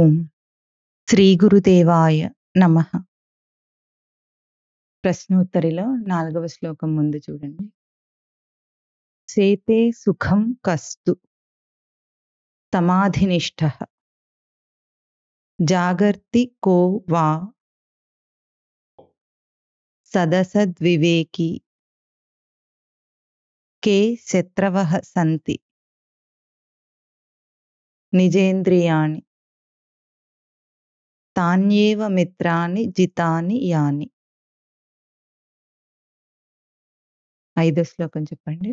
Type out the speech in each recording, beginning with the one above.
ఓం శ్రీ గురుదేవాయ నమః. ప్రశ్నోత్తరిలో 4వ శ్లోకం ముందు చూడండి. సేతే సుఖం కస్తు సమాధినిష్ఠః జాగర్తి కో వా సదసద్వివేకి కే శత్రవః సంతి నిజేంద్రియాణి తాన్యేవ మిత్రాని జితాని యాని. 5వ శ్లోకం చెప్పండి.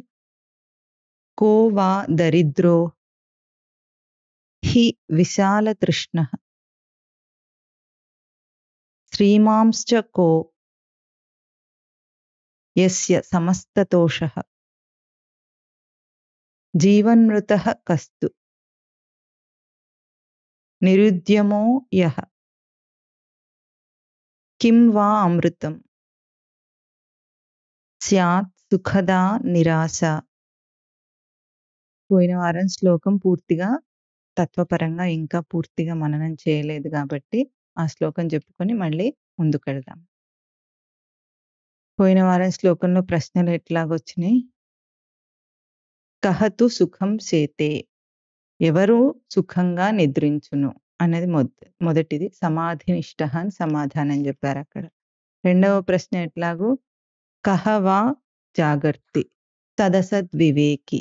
కో వా దరిద్రో హి విశాలతృష్ణః శ్రీమాంశ్చ కో యస్య సమస్తతోషః జీవన్మృతః కస్తు నిరుద్యమో యః కిం వా అమృతం స్యాత్ సుఖదా నిరాశ. పోయిన వారం శ్లోకం పూర్తిగా తత్వపరంగా ఇంకా పూర్తిగా మననం చేయలేదు కాబట్టి ఆ శ్లోకం చెప్పుకొని మళ్ళీ ముందుకెళ్దాం. పోయిన వారం శ్లోకంలో ప్రశ్నలు ఎట్లాగొచ్చినాయి? కహతు సుఖం సేతే, ఎవరు సుఖంగా నిద్రించును అనేది మొదటిది. సమాధినిష్ఠ అని సమాధానం చెప్పారు అక్కడ. రెండవ ప్రశ్న ఎట్లాగూ కహవా జాగర్తి సదసద్వివేకి,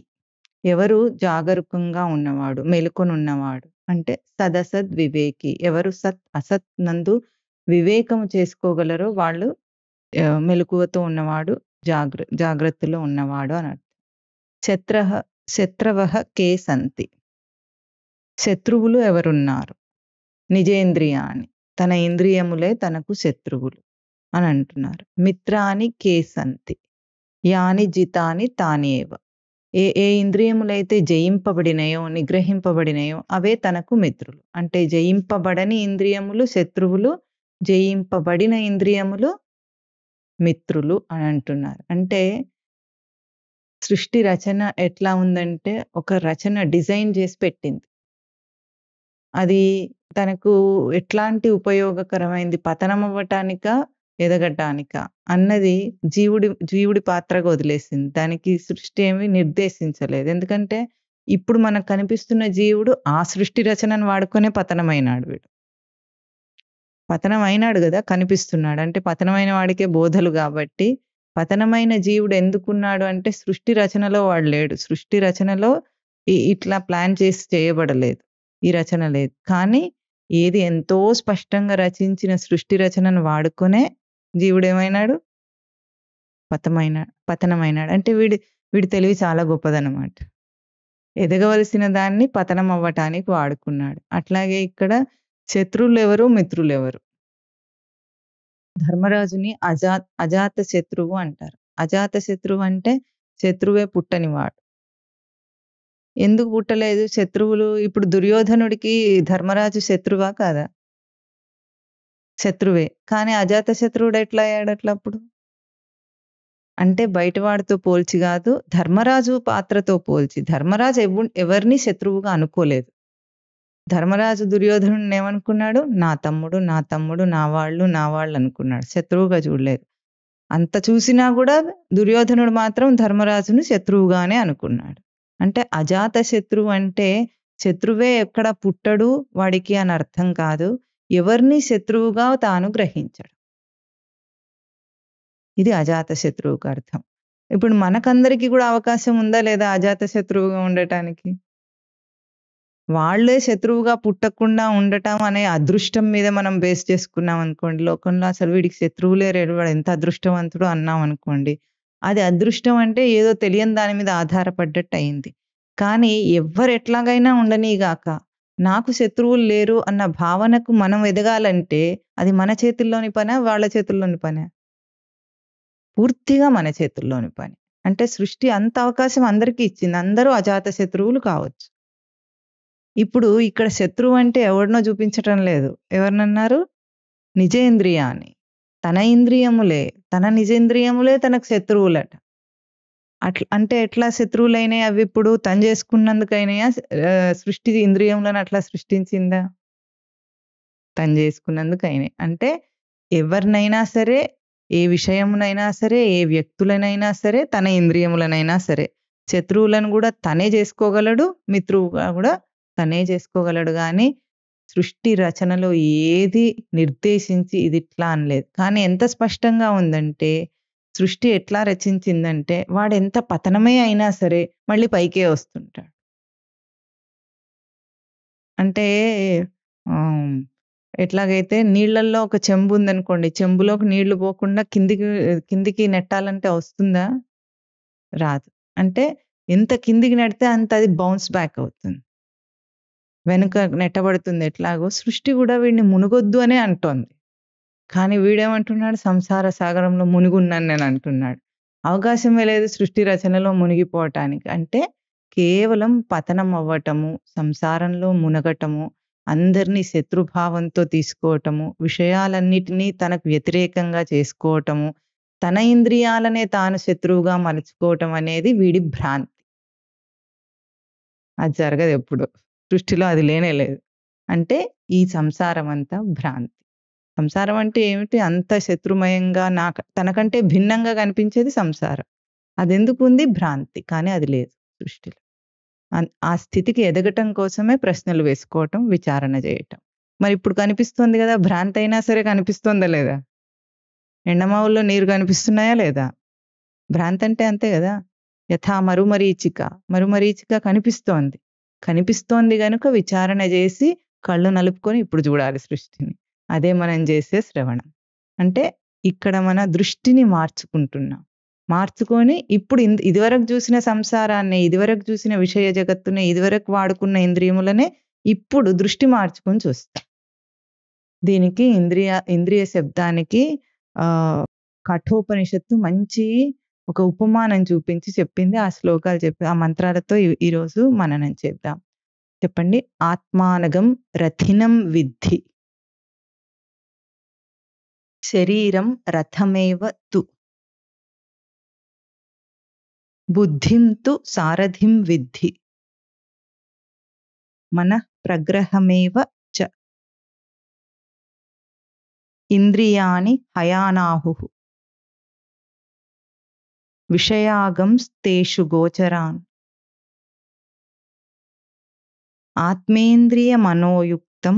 ఎవరు జాగరూకంగా ఉన్నవాడు, మెలుకొని ఉన్నవాడు అంటే సదసద్వివేకి, ఎవరు సత్ అసత్ నందు వివేకము చేసుకోగలరో వాళ్ళు మెలకువతో ఉన్నవాడు, జాగ్రత్తలో ఉన్నవాడు అని అర్థం. శత్రవః కే సంతి, శత్రువులు ఎవరున్నారు? నిజేంద్రియాని, తన ఇంద్రియములే తనకు శత్రువులు అని అంటున్నారు. మిత్రాని కే సంతి యాని జితాని తానేవ, ఏ ఇంద్రియములైతే జయింపబడినాయో నిగ్రహింపబడినాయో అవే తనకు మిత్రులు. అంటే జయింపబడని ఇంద్రియములు శత్రువులు, జయింపబడిన ఇంద్రియములు మిత్రులు అని అంటున్నారు. అంటే సృష్టి రచన ఎట్లా ఉందంటే ఒక రచన డిజైన్ చేసి పెట్టింది. అది తనకు ఎట్లాంటి ఉపయోగకరమైంది, పతనం అవ్వటానికా ఎదగటానికా అన్నది జీవుడి పాత్రగా వదిలేసింది. దానికి సృష్టి ఏమి నిర్దేశించలేదు. ఎందుకంటే ఇప్పుడు మనకు కనిపిస్తున్న జీవుడు ఆ సృష్టి రచనను వాడుకొనే పతనమైనాడు. వీడు పతనం అయినాడు కదా, కనిపిస్తున్నాడు అంటే పతనమైన వాడికే బోధలు. కాబట్టి పతనమైన జీవుడు ఎందుకున్నాడు అంటే సృష్టి రచనలో వాడు లేడు. సృష్టి రచనలో ఇట్లా ప్లాన్ చేసి చేయబడలేదు, ఈ రచన లేదు. కానీ ఏది ఎంతో స్పష్టంగా రచించిన సృష్టి రచనను వాడుకొనే జీవుడు ఏమైనాడు? పతనమైనాడు. అంటే వీడి తెలివి చాలా గొప్పదన్నమాట. ఎదగవలసిన దాన్ని పతనం అవ్వటానికి వాడుకున్నాడు. అట్లాగే ఇక్కడ శత్రువులు ఎవరు, మిత్రులు ఎవరు? ధర్మరాజుని అజాత శత్రువు అంటారు. అజాత శత్రువు అంటే శత్రువే పుట్టనివాడు. ఎందుకు పుట్టలేదు శత్రువులు? ఇప్పుడు దుర్యోధనుడికి ధర్మరాజు శత్రువా కాదా? శత్రువే. కానీ అజాత శత్రువుడు ఎట్లా అయ్యాడు అట్లప్పుడు? అంటే బయటవాడితో పోల్చి కాదు, ధర్మరాజు పాత్రతో పోల్చి. ధర్మరాజు ఎవరిని శత్రువుగా అనుకోలేదు. ధర్మరాజు దుర్యోధనుడిని ఏమనుకున్నాడు? నా తమ్ముడు, నా తమ్ముడు, నా వాళ్ళు అనుకున్నాడు. శత్రువుగా చూడలేదు. అంత చూసినా కూడా దుర్యోధనుడు మాత్రం ధర్మరాజును శత్రువుగానే అనుకున్నాడు. అంటే అజాత శత్రువు అంటే శత్రువే ఎక్కడ పుట్టడు వాడికి అని అర్థం కాదు, ఎవరిని శత్రువుగా తాను గ్రహించడు. ఇది అజాత శత్రువుకు అర్థం. ఇప్పుడు మనకందరికీ కూడా అవకాశం ఉందా లేదా అజాత శత్రువుగా ఉండటానికి? వాళ్లే శత్రువుగా పుట్టకుండా ఉండటం అనే అదృష్టం మీద మనం బేస్ చేసుకున్నాం అనుకోండి. లోకంలో అసలు వీడికి శత్రువులే లేరు, వాడు ఎంత అదృష్టవంతుడు అన్నాం అనుకోండి, అది అదృష్టం అంటే ఏదో తెలియని దాని మీద ఆధారపడ్డట్టు అయింది. కానీ ఎవ్వరు ఎట్లాగైనా ఉండనీగాక నాకు శత్రువులు లేరు అన్న భావనకు మనం ఎదగాలంటే అది మన చేతుల్లోని పనా, వాళ్ళ చేతుల్లోని పనా? పూర్తిగా మన చేతుల్లోని పని. అంటే సృష్టి అంత అవకాశం అందరికీ ఇచ్చింది. అందరూ అజాత శత్రువులు కావచ్చు. ఇప్పుడు ఇక్కడ శత్రువు అంటే ఎవరినో చూపించటం లేదు. ఎవరినన్నారు? నిజేంద్రియాన్ని. తన ఇంద్రియములే, తన నిజేంద్రియములే తనకు శత్రువులట. అంటే ఎట్లా శత్రువులైనాయి అవి? ఇప్పుడు తను చేసుకున్నందుకైనాయా? సృష్టి ఇంద్రియములను అట్లా సృష్టించిందా? తను చేసుకున్నందుకు అయినాయి. అంటే ఎవరినైనా సరే, ఏ విషయమునైనా సరే, ఏ వ్యక్తులనైనా సరే, తన ఇంద్రియములనైనా సరే, శత్రువులను గూడా తనే జేసుకోగలడు. మిత్రువుగా గూడా తనే చేసుకోగలడు గానీ, సృష్టి రచనలో ఏది నిర్దేశించి ఇదిట్లా అనలేదు. కానీ ఎంత స్పష్టంగా ఉందంటే, సృష్టి ఎట్లా రచించిందంటే, వాడెంత పతనమే అయినా సరే, మళ్ళీ పైకే వస్తుంటాడు. అంటే ఆహ్, ఎట్లాగైతే నీళ్ళల్లో ఒక చెంబు ఉందనుకోండి. చెంబులోకి నీళ్లు పోకుండా కిందికి నెట్టాలంటే వస్తుందా? రాదు. అంటే ఎంత కిందికి నెడితే అంత అది బౌన్స్ బ్యాక్ అవుతుంది. వెనుక నెట్టబడుతుంది ఎట్లాగో సృష్టి గూడా వీడిని మునుగొద్దు అనే అంటోంది. కానీ వీడేమంటున్నాడు? సంసార సాగరంలో మునిగున్నాను నేను అంటున్నాడు. అవకాశమే లేదు సృష్టి రచనలో మునిగిపోవటానికి. అంటే కేవలం పతనం అవ్వటము, సంసారంలో మునగటము, అందరిని శత్రుభావంతో తీసుకోవటము, విషయాలన్నిటినీ తనకు వ్యతిరేకంగా చేసుకోవటము, తన ఇంద్రియాలనే తాను శత్రువుగా మలుచుకోవటం అనేది వీడి భ్రాంతి. అది జరగదెప్పుడు. సృష్టిలో అది లేనే లేదు. అంటే ఈ సంసారం అంతా భ్రాంతి. సంసారం అంటే ఏమిటి? అంత శత్రుమయంగా తనకంటే భిన్నంగా కనిపించేది సంసారం. అదెందుకుంది? భ్రాంతి. కానీ అది లేదు సృష్టిలో. ఆ స్థితికి ఎదగటం కోసమే ప్రశ్నలు వేసుకోవటం, విచారణ జేయటం. మరిప్పుడు కనిపిస్తోంది గదా! భ్రాంతయినా సరే కనిపిస్తోందా లేదా? ఎండమావుల్లో నీరు కనిపిస్తున్నాయా లేదా? భ్రాంతంటే అంతే గదా! యథా మరుమరీచిక. మరుమరీచిక కనిపిస్తోంది. కనిపిస్తోంది గనుక విచారణ జేసి కళ్ళు నలుపుకొని ఇప్పుడు జూడాలి సృష్టిని. అదే మనం జేసే శ్రవణం. అంటే ఇక్కడ మన దృష్టిని మార్చుకుంటున్నాం. మార్చుకొని ఇప్పుడు ఇదివరకు జూసిన సంసారాన్ని, ఇదివరకు జూసిన విషయ జగత్తుని, ఇదివరకు వాడుకున్న ఇంద్రియములనే ఇప్పుడు దృష్టి మార్చుకొని చూస్తా. దీనికి ఇంద్రియ శబ్దానికి కఠోపనిషత్తు మంచి ఒక ఉపమానం చూపించి చెప్పింది. ఆ శ్లోకాలు చెప్పి ఆ మంత్రాలతో ఈరోజు మననం చేద్దాం. చెప్పండి. ఆత్మానగం రథినం విద్ధి. శరీరం రథమేవ తు. బుద్ధిం తు సారథిం విద్ధి. మనః ప్రగ్రహమేవ చ. ఇంద్రియాణి హయానాహుః. విషయాగంస్తేషు గోచరాన్. ఆత్మేంద్రియమనోయుక్తం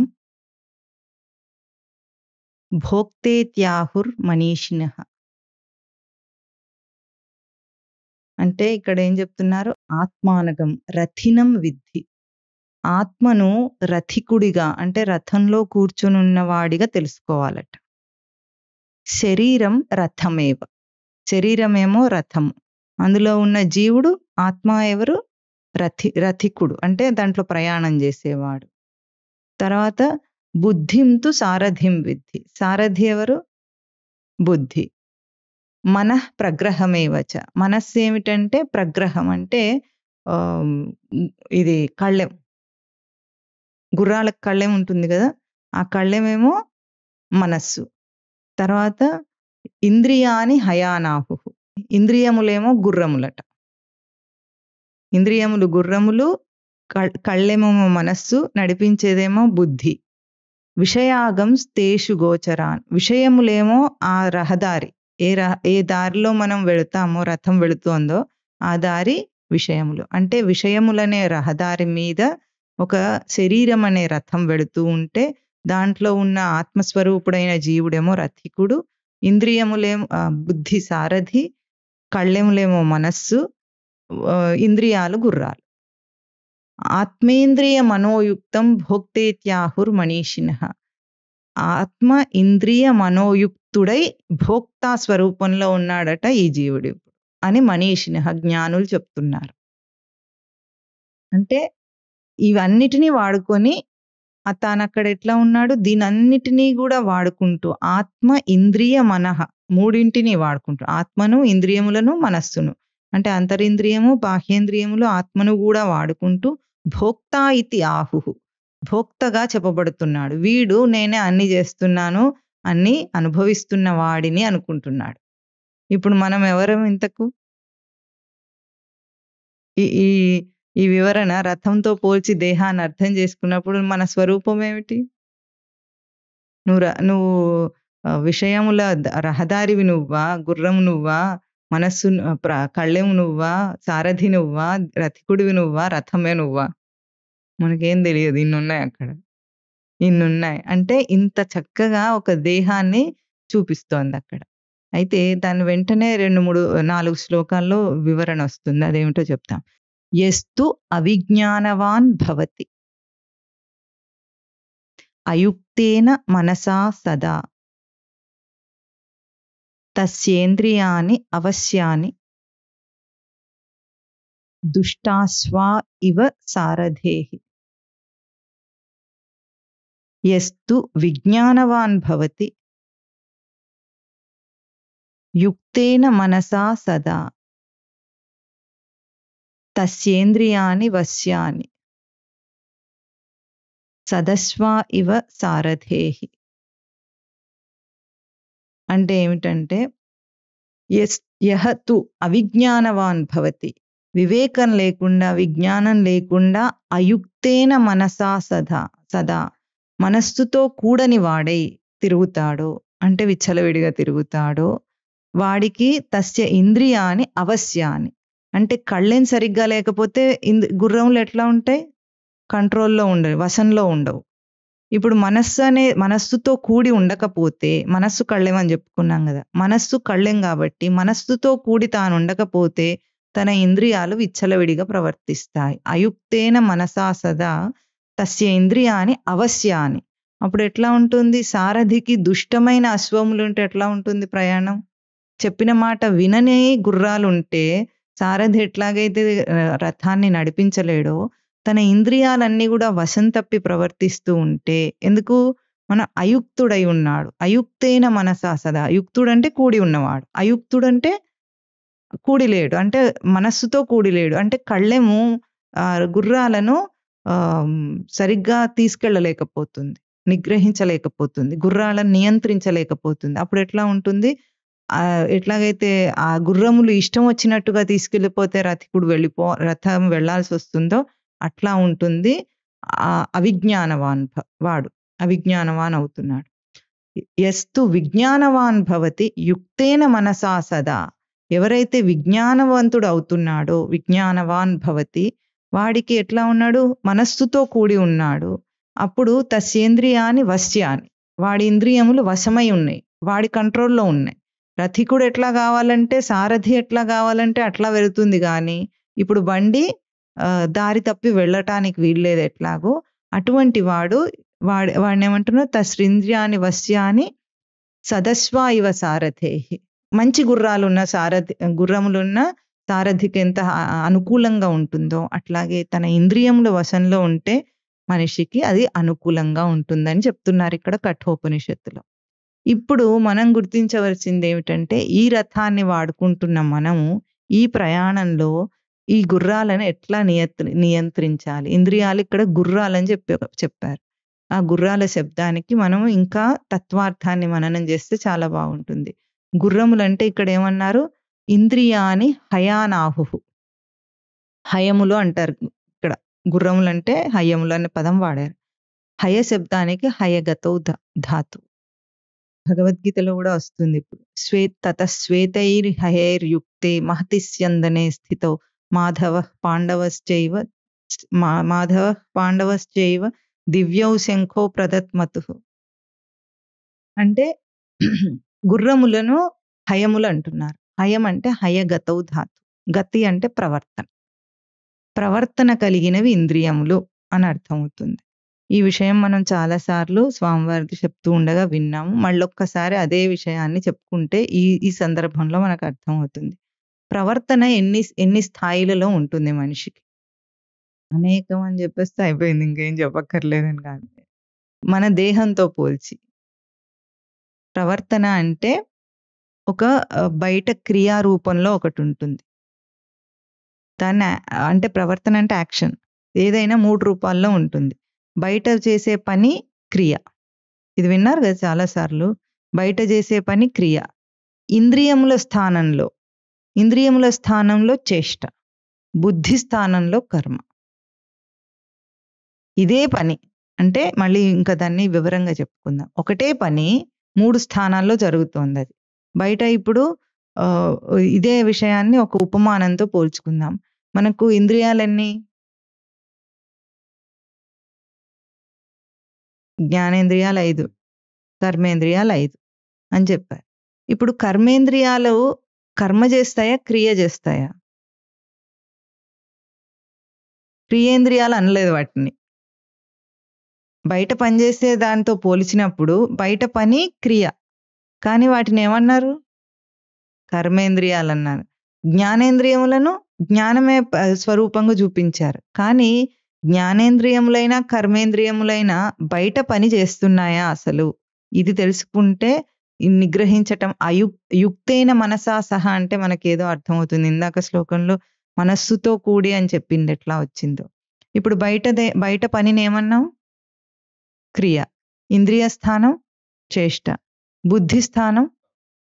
భోక్తేత్యాహుర్మనీషిణః. అంటే ఇక్కడ ఏం చెప్తున్నారు? ఆత్మానగం రథినం విద్ధి. ఆత్మను రథికుడిగా అంటే రథంలో కూర్చునున్న వాడిగా తెలుసుకోవాలట. శరీరం రథమేవ. శరీరమేమో రథము. అందులో ఉన్న జీవుడు ఆత్మ ఎవరు? రథికుడు. అంటే దాంట్లో ప్రయాణం చేసేవాడు. తర్వాత బుద్ధింతు సారథిం విద్ధి. సారథి ఎవరు? బుద్ధి. మనః ప్రగ్రహమేవచ. మనస్సు ఏమిటంటే ప్రగ్రహం అంటే ఇది కళ్ళెం. గుర్రాలకు కళ్ళెం ఉంటుంది గదా! ఆ కళ్ళెమేమో మనస్సు. తర్వాత ఇంద్రియాని హయానాహుః. ఇంద్రియములేమో గుర్రములట. ఇంద్రియములు గుర్రములు, కళ్ళెమేమో మనస్సు, నడిపించేదేమో బుద్ధి. విషయాగంస్తేషు గోచరాన్. విషయములేమో ఆ రహదారి. ఏ దారిలో మనం వెళతామో, రథం వెళుతోందో ఆ దారి విషయములు. అంటే విషయములనే రహదారి మీద ఒక శరీరం అనే రథం వెళుతూ ఉంటే దాంట్లో ఉన్న ఆత్మస్వరూపుడైన జీవుడేమో రథికుడు, ఇంద్రియములేమో బుద్ధి సారథి, కళ్ళెములేమో మనస్సు, ఇంద్రియాలు గుర్రాలు. ఆత్మేంద్రియ మనోయుక్తం భోక్తేత్యాహుర్మనీషిణః. ఆత్మ ఇంద్రియ మనోయుక్తుడై భోక్తా స్వరూపంలో ఉన్నాడట ఈ జీవుడు అని మనీషిణః జ్ఞానులు చెప్తున్నారు. అంటే ఇవన్నిటిని వాడుకొని తానక్కడ ఎట్లా ఉన్నాడు? దీనన్నిటినీ గూడా వాడుకుంటూ ఆత్మ, ఇంద్రియ, మనః మూడింటిని వాడుకుంటూ ఆత్మను, ఇంద్రియములను, మనస్సును అంటే అంతరింద్రియము, బాహ్యేంద్రియములు, ఆత్మను గూడా వాడుకుంటూ భోక్తా ఇతి ఆహుః. భోక్తగా చెప్పబడుతున్నాడు. వీడు నేనే అన్ని చేస్తున్నాను, అన్ని అనుభవిస్తున్న వాడిని అనుకుంటున్నాడు. ఇప్పుడు మనం ఎవరం ఇంతకు? ఈ ఈ ఈ వివరణ రథంతో పోల్చి దేహాన్ని అర్థం చేసుకున్నప్పుడు మన స్వరూపం ఏమిటి? నువ్వు విషయముల రహదారివి నువ్వా? గుర్రం నువ్వా? మనస్సు కళ్ళెము నువ్వా? సారథి నువ్వా? రథికుడివి నువ్వా? రథమే నువ్వా? మనకేం తెలియదు. ఇన్నున్నాయి అక్కడ. ఇన్నున్నాయి. అంటే ఇంత చక్కగా ఒక దేహాన్ని చూపిస్తోందక్కడ. అయితే దాని వెంటనే 2, 3, 4 శ్లోకాల్లో వివరణ వస్తుంది. అదేమిటో చెప్తాం. యస్తు అవిజ్ఞానవాన్ భవతి అయుక్తేన మనసా సదా తస్యేంద్రియాణి అవశ్యాని దుష్టాస్వా ఇవ సారథేః. యస్తు విజ్ఞానవాన్ భవతి యుక్తేన మనసా సదా తస్యేంద్రియాణి వశ్యాని సదస్వా ఇవ సారథేః. అంటే ఏమిటంటే యహ తు అవిజ్ఞానవాన్ భవతి, వివేకం లేకుండా విజ్ఞానం లేకుండా అయుక్తేన మనసా సదా మనస్సుతో కూడని వాడై తిరుగుతాడో, అంటే విచ్చలవిడిగా తిరుగుతాడో, వాడికి తస్య ఇంద్రియాని అవశ్యాని, అంటే కళ్ళేం సరిగ్గా లేకపోతే గుర్రములు ఎట్లా ఉంటాయి? కంట్రోల్లో ఉండవు, వశంలో ఉండవు. ఇప్పుడు మనస్సుతో కూడి ఉండకపోతే, మనస్సు కళ్ళెం అని చెప్పుకున్నాం కదా, మనస్సు కళ్ళెం కాబట్టి మనస్సుతో కూడి తాను ఉండకపోతే తన ఇంద్రియాలు విచ్చలవిడిగా ప్రవర్తిస్తాయి. అయుక్తేన మనసా సదా తస్య ఇంద్రియాని అవశ్యాని. అప్పుడు ఎట్లా ఉంటుంది? సారథికి దుష్టమైన అశ్వములుంటే ఎట్లా ఉంటుంది ప్రయాణం? చెప్పిన మాట వినని గుర్రాలుంటే సారథి ఎట్లాగైతే రథాన్ని నడిపించలేడో, తన ఇంద్రియాలన్నీ కూడా వశం తప్పి ప్రవర్తిస్తూ ఉంటే, ఎందుకు? మన అయుక్తుడై ఉన్నాడు. అయుక్తైన మనసా సదా. అయుక్తుడంటే కూడి ఉన్నవాడు, అయుక్తుడంటే కూడి లేడు, అంటే మనస్సుతో కూడి లేడు. అంటే కళ్ళెము గుర్రాలను సరిగ్గా తీసుకెళ్ళలేకపోతుంది, నిగ్రహించలేకపోతుంది, గుర్రాలను నియంత్రించలేకపోతుంది. అప్పుడు ఎట్లా ఉంటుంది? ఎట్లాగైతే ఆ గుర్రములు ఇష్టం వచ్చినట్టుగా తీసుకెళ్ళిపోతే రథం వెళ్లాల్సి వస్తుందో అట్లా ఉంటుంది. వాడు అవిజ్ఞానవాన్ అవుతున్నాడు. యస్తు విజ్ఞానవాన్ భవతి యుక్తేన మనసా సదా. ఎవరైతే విజ్ఞానవంతుడు అవుతున్నాడో, విజ్ఞానవాన్ భవతి, వాడికి ఎట్లా ఉన్నాడు? మనస్సుతో కూడి ఉన్నాడు. అప్పుడు తస్యేంద్రియాని వశ్యాని, వాడి ఇంద్రియములు వశమై ఉన్నాయి, వాడి కంట్రోల్లో ఉన్నాయి. రథికుడు ఎట్లా కావాలంటే, సారథి ఎట్లా కావాలంటే అట్లా వెళుతుంది. కానీ ఇప్పుడు బండి దారి తప్పి వెళ్ళటానికి వీల్లేదు ఎట్లాగో, అటువంటి వాడిని ఏమంటున్నారు? తస్రింద్రియాని వశ్యాని సదస్వా ఇవ సారథేః. మంచి గుర్రములున్న సారథికి ఎంత అనుకూలంగా ఉంటుందో, అట్లాగే తన ఇంద్రియముల వశంలో ఉంటే మనిషికి అది అనుకూలంగా ఉంటుందని చెప్తున్నారు ఇక్కడ కఠోపనిషత్తులో. ఇప్పుడు మనం గుర్తించవలసింది ఏమిటంటే, ఈ రథాన్ని వాడుకుంటున్న మనము ఈ ప్రయాణంలో ఈ గుర్రాలను ఎట్లా నియంత్రించాలి? ఇంద్రియాలు ఇక్కడ గుర్రాలని చెప్పారు. ఆ గుర్రాల శబ్దానికి మనం ఇంకా తత్వార్థాన్ని మననం చేస్తే చాలా బాగుంటుంది. గుర్రములంటే ఇక్కడ ఏమన్నారు? ఇంద్రియాని హయానాహు, హయములు అంటారు ఇక్కడ. గుర్రములంటే హయములు అనే పదం వాడారు. హయ శబ్దానికి హయగతో ధాతు. భగవద్గీతలో కూడా వస్తుంది. ఇప్పుడు తతశ్వేతైర్ హయైర్యుక్తే మహతి స్యందనే స్థితో మాధవ పాండవశ్చైవ దివ్యౌ శంఖో ప్రదత్మతుః. అంటే గుర్రములను హయములు అంటున్నారు. హయం అంటే హయగతౌ ధాతు. గతి అంటే ప్రవర్తన కలిగినవి ఇంద్రియములు అని అర్థమవుతుంది. ఈ విషయం మనం చాలాసార్లు స్వామివారికి చెప్తూ ఉండగా విన్నాము. మళ్ళొక్కసారి అదే విషయాన్ని చెప్పుకుంటే ఈ సందర్భంలో మనకు అర్థమవుతుంది. ప్రవర్తన ఎన్ని స్థాయిలలో ఉంటుంది మనిషికి. అనేకం అని చెప్పేస్తే అయిపోయింది, ఇంకేం చెప్పక్కర్లేదని కాదు. మన దేహంతో పోల్చి ప్రవర్తన అంటే ఒక బయట క్రియారూపంలో ఒకటి ఉంటుంది. దాన్ని అంటే ప్రవర్తన అంటే యాక్షన్. ఏదైనా 3 రూపాల్లో ఉంటుంది. బయట చేసే పని క్రియ. ఇది విన్నారు కదా చాలాసార్లు. బయట చేసే పని క్రియ. ఇంద్రియముల స్థానంలో చేష్ట, బుద్ధి స్థానంలో కర్మ. ఇదే పని. అంటే మళ్ళీ ఇంకా దాన్ని వివరంగా చెప్పుకుందాం. ఒకటే పని 3 స్థానాల్లో జరుగుతోందది. బయట ఇప్పుడు ఇదే విషయాన్ని ఒక ఉపమానంతో పోల్చుకుందాం. మనకు ఇంద్రియాలెన్ని? జ్ఞానేంద్రియాలు 5, కర్మేంద్రియాలు 5 అని చెప్పారు. ఇప్పుడు కర్మేంద్రియాలు కర్మ చేస్తాయా? క్రియ చేస్తాయా? క్రియేంద్రియాలు అనలేదు వాటిని. బయట పనిచేసే దాంతో పోల్చినప్పుడు బయట పని క్రియ. కానీ వాటినేమన్నారు? కర్మేంద్రియాలన్నారు. జ్ఞానేంద్రియములను జ్ఞానమే స్వరూపంగా చూపించారు. కానీ జ్ఞానేంద్రియములైనా, కర్మేంద్రియములైనా బయట పని చేస్తున్నాయా అసలు? ఇది తెలుసుకుంటే నిగ్రహించటం యుక్తైన మనసా సహా అంటే మనకేదో అర్థమవుతుంది. ఇందాక శ్లోకంలో మనస్సుతో కూడి అని చెప్పింది ఎట్లా వచ్చిందో. ఇప్పుడు బయట పనినేమన్నాం? క్రియ. ఇంద్రియ స్థానం చేష్ట. బుద్ధి స్థానం